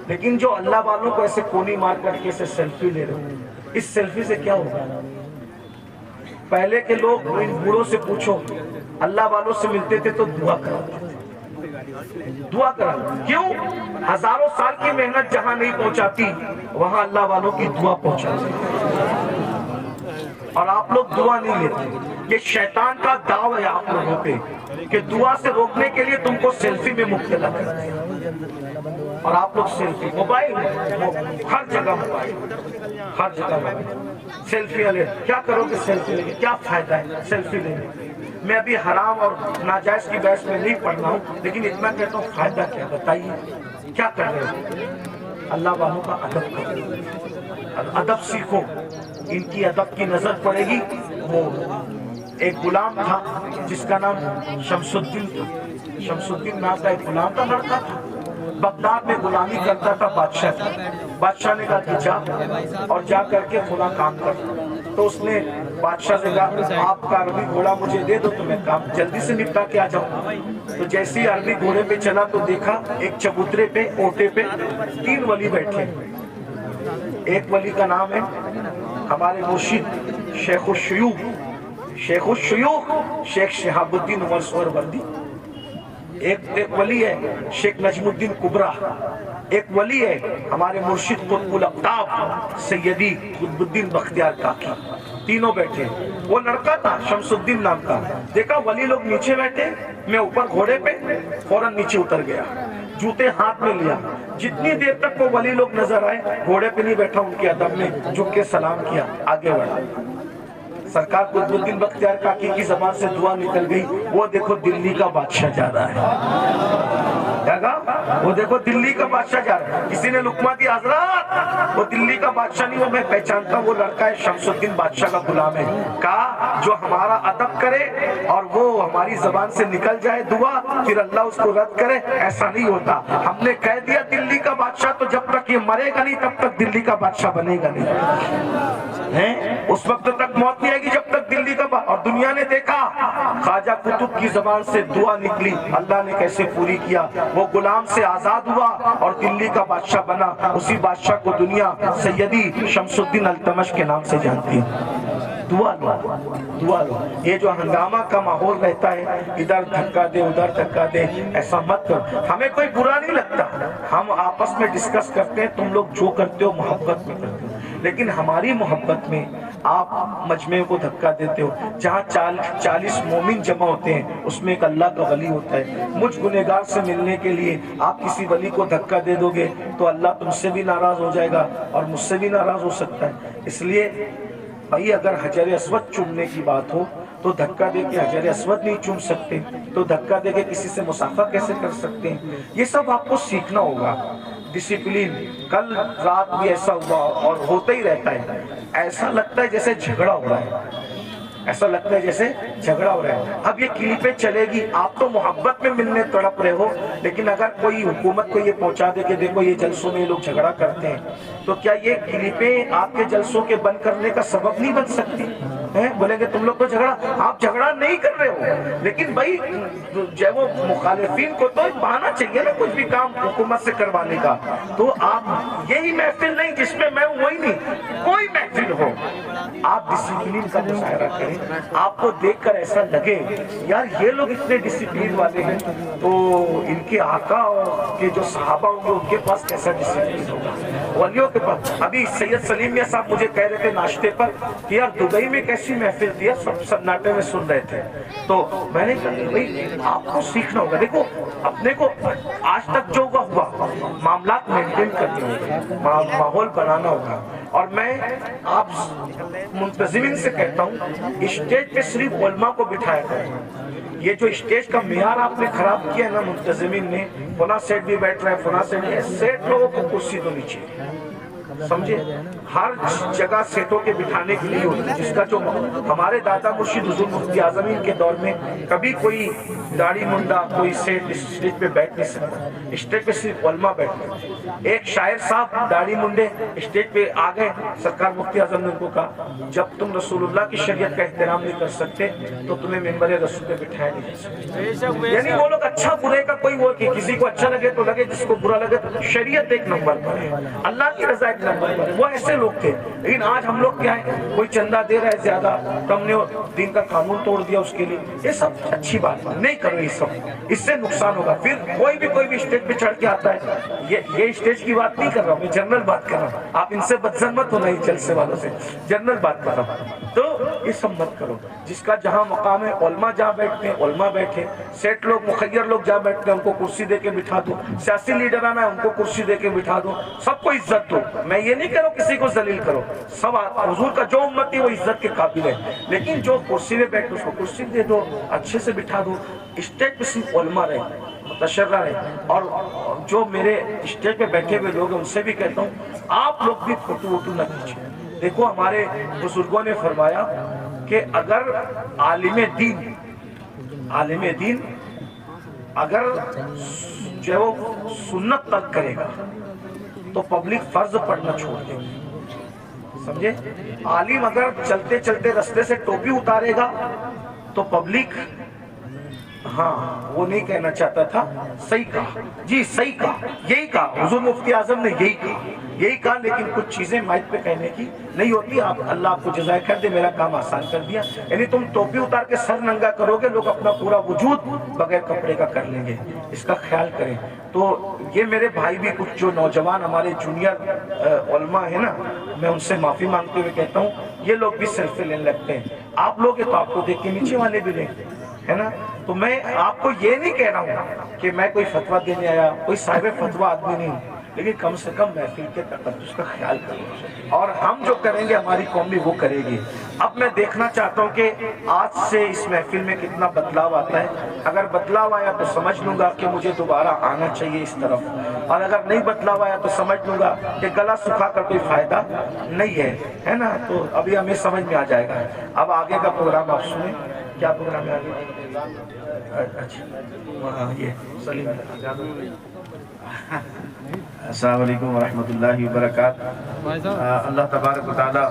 लेकिन जो अल्लाह वालों को ऐसे कोनी मार करके ऐसे सेल्फी ले रहे हो, इस सेल्फी से क्या होगा? पहले के लोग, इन बूढ़ों से पूछो, अल्लाह वालों से मिलते थे तो दुआ कराते थे, दुआ करा। क्यों? हजारों साल की मेहनत जहां नहीं पहुंचाती, वहां अल्लाह वालों की दुआ पहुंचाती। और आप लोग दुआ नहीं लेते, ये शैतान का दाव है आप लोगों पे कि दुआ से रोकने के लिए तुमको सेल्फी में मुब्तला करते हैं। और आप लोग सेल्फी, मोबाइल हर जगह मोबाइल, हर जगह मोबाइल, सेल्फी ले। क्या करोगे सेल्फी लेके, क्या फायदा है सेल्फी लेने? मैं अभी हराम और नाजायज की बहस में नहीं पढ़ रहा हूँ, लेकिन इतना कहता हूँ फायदा क्या, बताइए क्या कर रहे हो? अल्लाह वालों का अदब करो, अदब सीखो, इनकी अदब की नजर पड़ेगी। वो एक गुलाम था जिसका नाम शमसुद्दीन था, शमसुद्दीन नाम का एक गुलाम था, लड़का था, बगदाद में गुलामी करता था बादशाह की। बादशाह ने कहा कि जा और जा करके थोड़ा काम कर। तो उसने बादशाह से कहा आपका अरबी घोड़ा मुझे दे दो तो मैं काम जल्दी से निपटा के आ जाऊँ। तो जैसे ही अरबी घोड़े पे चला तो देखा एक चबूतरे पे, ओटे पे 3 वली बैठे। एक वली का नाम है हमारे मुर्शिद शेखुश शयूख शेख शहाबुद्दीन उमर सोहरवर्दी। एक वली है शेख नजमुद्दीन कुबरा। एक वली है हमारे मुर्शिद कुतुबुल अक़ताब सैयदी कुतुबुद्दीन बख्तियार काकी। तीनों बैठे। वो लड़का था शमसुद्दीन नाम का। देखा वली लोग नीचे बैठे, मैं ऊपर घोड़े पे, फौरन नीचे उतर गया, जूते हाथ में लिया। जितनी देर तक वो वली लोग नजर आए, घोड़े पे नहीं बैठा, उनके अदब में झुक के सलाम किया, आगे बढ़ा। सरकार कुतुबुद्दीन बख्तियार काकी की जबान से दुआ निकल गई, वो देखो दिल्ली का बादशाह जा रहा है। वो देखो दिल्ली का बादशाह जा रहा है। किसी ने लुकमा दिया, हजरत वो दिल्ली का बादशाह नहीं, वो मैं पहचानता, वो लड़का है शमसुद्दीन बादशाह का गुलाम है। कहा जो हमारा अदब करे और वो हमारी जबान से निकल जाए दुआ, फिर अल्लाह उसको रद्द करे, ऐसा नहीं होता। हमने कह दिया दिल्ली का बादशाह, तो जब तक ये मरेगा नहीं तब तक दिल्ली का बादशाह बनेगा नहीं है। उस वक्त तक मौत नहीं आएगी जब तक दिल्ली का। और दुनिया ने देखा ख्वाजा कुतुब की जबान से दुआ निकली, अल्लाह ने कैसे पूरी किया। वो गुलाम से आजाद हुआ और दिल्ली का बादशाह बना। उसी बादशाह को दुनिया सैयदी शमसुद्दीन अल्तमश के नाम से जानती है। दुआ लो, दुआ लो। ये जो हंगामा का माहौल रहता है, इधर धक्का दे उधर धक्का दे, ऐसा मत करो। हमें कोई बुरा नहीं लगता, हम आपस में डिस्कस करते हैं, तुम लोग जो करते हो मोहब्बत में करते हो। लेकिन हमारी मोहब्बत में आप मजमे को धक्का देते हो। जहाँ 40 मोमिन जमा होते हैं, उसमें एक अल्लाह का वली होता है। मुझ गुनहगार से मिलने के लिए आप किसी वली को धक्का दे दोगे तो अल्लाह तुमसे भी नाराज हो जाएगा और मुझसे भी नाराज हो सकता है। इसलिए भाई अगर हजर अस्वद चूमने की बात हो तो धक्का दे के हजर अस्वद नहीं चूम सकते, तो धक्का दे के किसी से मुसाफा कैसे कर सकते हैं? ये सब आपको सीखना होगा। डिसिप्लिन। कल रात भी ऐसा हुआ और होता ही रहता है। ऐसा लगता है जैसे झगड़ा हो रहा है, ऐसा लगता है जैसे झगड़ा हो रहा है। अब ये क्लिपें चलेगी, आप तो मोहब्बत में मिलने तड़प रहे हो, लेकिन अगर कोई हुकूमत को ये पहुंचा दे कि देखो ये जलसों में लोग झगड़ा करते हैं, तो क्या ये क्लिपें आपके जलसों के बंद करने का सबब नहीं बन सकती है? बोलेंगे तुम लोग तो झगड़ा, आप झगड़ा नहीं कर रहे हो, लेकिन भाई जब वो मुखालिफिन को तो बहाना चाहिए ना कुछ भी काम हुकूमत से करवाने का। तो आप यही महफिल नहीं जिसमें मैं हूं, वही नहीं, कोई महफिल हो, आप डिसिप्लिन का मुशायरा करें। आपको देखकर ऐसा लगे यार ये लोग इतने डिसिप्लिन वाले हैं, तो इनके आका और के जो सहाबा होंगे उनके पास कैसा डिसिप्लिन होगा, वलियों के पास। अभी सैयद सलीम मियां साहब मुझे कह रहे थे नाश्ते पर कि यार दुबई में कैसी महफिल थी, सब सन्नाटे में सुन रहे थे। तो मैंने कहा भाई आपको सीखना होगा। देखो अपने को आज तक जो हुआ मामलात मेंटेन करने होंगे, माहौल बनाना होगा। और मैं आप मुंतजिमिन से कहता हूँ स्टेज पे सिर्फ उलमा को बिठाया करो। ये जो स्टेज का मियार आपने खराब किया ना मुंतजिमिन ने, फुना सेठ भी बैठ रहा है, फुना सेठ लोगों को कुर्सी तो नीचे, समझे? हर जगह सेठों के बिठाने के लिए होती है, जिसका जो हमारे दादा मुर्शिद हुजूर मुफ्ती आजमीन के दौर में कभी कोई दाढ़ी मुंडा कोई सेठ स्टेज पे बैठ नहीं सकता, स्टेज पे सिर्फ उलमा बैठते। एक शायर साहब दाढ़ी मुंडे स्टेज पे आ गए, सरकार मुफ्ती आजम ने उनको कहा जब तुम रसूलुल्लाह की शरीयत का एहतराम नहीं कर सकते तो तुम्हें मिंबर रसूल पे बिठाया नहीं जा सकता। यानी वो लोग अच्छा बुरे का कोई वो कि किसी को अच्छा लगे तो लगे, जिसको बुरा लगे तो शरीयत एक नंबर पर है, अल्लाह की रजा नंबर पर है। वो ऐसे लोग थे। लेकिन आज हम लोग क्या है, कोई चंदा दे रहा है ज्यादा तो हमने दिन का कानून तोड़ दिया उसके लिए। ये सब अच्छी बात है, नहीं करो ये सब, इससे नुकसान होगा। फिर कोई भी स्टेज पे चढ़ के आता है, ये स्टेज की बात नहीं कर रहा हूँ मैं, जनरल बात कर रहा हूँ। आप इनसे बदजन मत होना, जलसे वालों से, जनरल बात कर रहा हूँ। तो ये सब मत करो। जिसका जहाँ मकाम है, उलमा जहाँ बैठते हैं उलमा बैठे, सेठ लोग मुखैर लोग जहाँ बैठते हैं उनको कुर्सी दे के बिठा दो, सियासी लीडर आना है उनको कुर्सी दे के बिठा दो, सबको इज्जत दो। मैं ये नहीं कह रहा हूँ किसी को जलील करो, सब हुजूर का जो उम्मती है वो इज्जत के काबिल है। लेकिन जो कुर्सी में बैठे उसको कुर्सी दे दो, अच्छे से बिठा दो। स्टेज पे सिर्फ उलमा रहे, मुतशर्रा रहे। और जो मेरे स्टेज पे बैठे हुए लोग हैं उनसे भी कहता हूँ, आप लोग भी फोटो वोटो न खींचे। देखो हमारे बुजुर्गों ने फरमाया कि अगर आलिम दीन अगर जो वो सुन्नत तक करेगा तो पब्लिक फर्ज पढ़ना छोड़ देगी, समझे। आलिम अगर चलते चलते रास्ते से टोपी उतारेगा तो पब्लिक, हाँ वो नहीं कहना चाहता था, सही कहा जी, सही कहा, यही कहा हुजूर मुफ्ती आजम ने, यही कहा। लेकिन कुछ चीजें माइक पे कहने की नहीं होती। आप अल्लाह आपको जज़ाए खैर दे, मेरा काम आसान कर दिया। यानी तुम टोपी उतार के सर नंगा करोगे, लोग अपना पूरा वजूद बगैर कपड़े का कर लेंगे, इसका ख्याल करें। तो ये मेरे भाई भी कुछ जो नौजवान हमारे जूनियर उलमा है ना, मैं उनसे माफी मांगते हुए कहता हूँ, ये लोग भी सेल्फी लेने लगते हैं। आप लोग तो आपको देख के नीचे वाले भी लें, है ना। तो मैं आपको ये नहीं कह रहा हूँ कि मैं कोई फतवा देने आया, कोई साहिब फतवा आदमी नहीं, लेकिन कम से कम महफिल के तकद्दुस का ख्याल करो। और हम जो करेंगे हमारी कौम भी वो करेगी। अब मैं देखना चाहता हूँ कि आज से इस महफिल में कितना बदलाव आता है। अगर बदलाव आया तो समझ लूंगा कि मुझे दोबारा आना चाहिए इस तरफ, और अगर नहीं बदलाव आया तो समझ लूंगा कि गला सुखा कर कोई फायदा नहीं है ना। तो अभी हमें समझ में आ जाएगा। अब आगे का प्रोग्राम आप सुने, क्या प्रोग्राम है आगे? अच्छा ये सलीम। अस्सलाम वालेकुम व रहमतुल्लाहि व बरकातहू। अल्लाह तबारक व तआला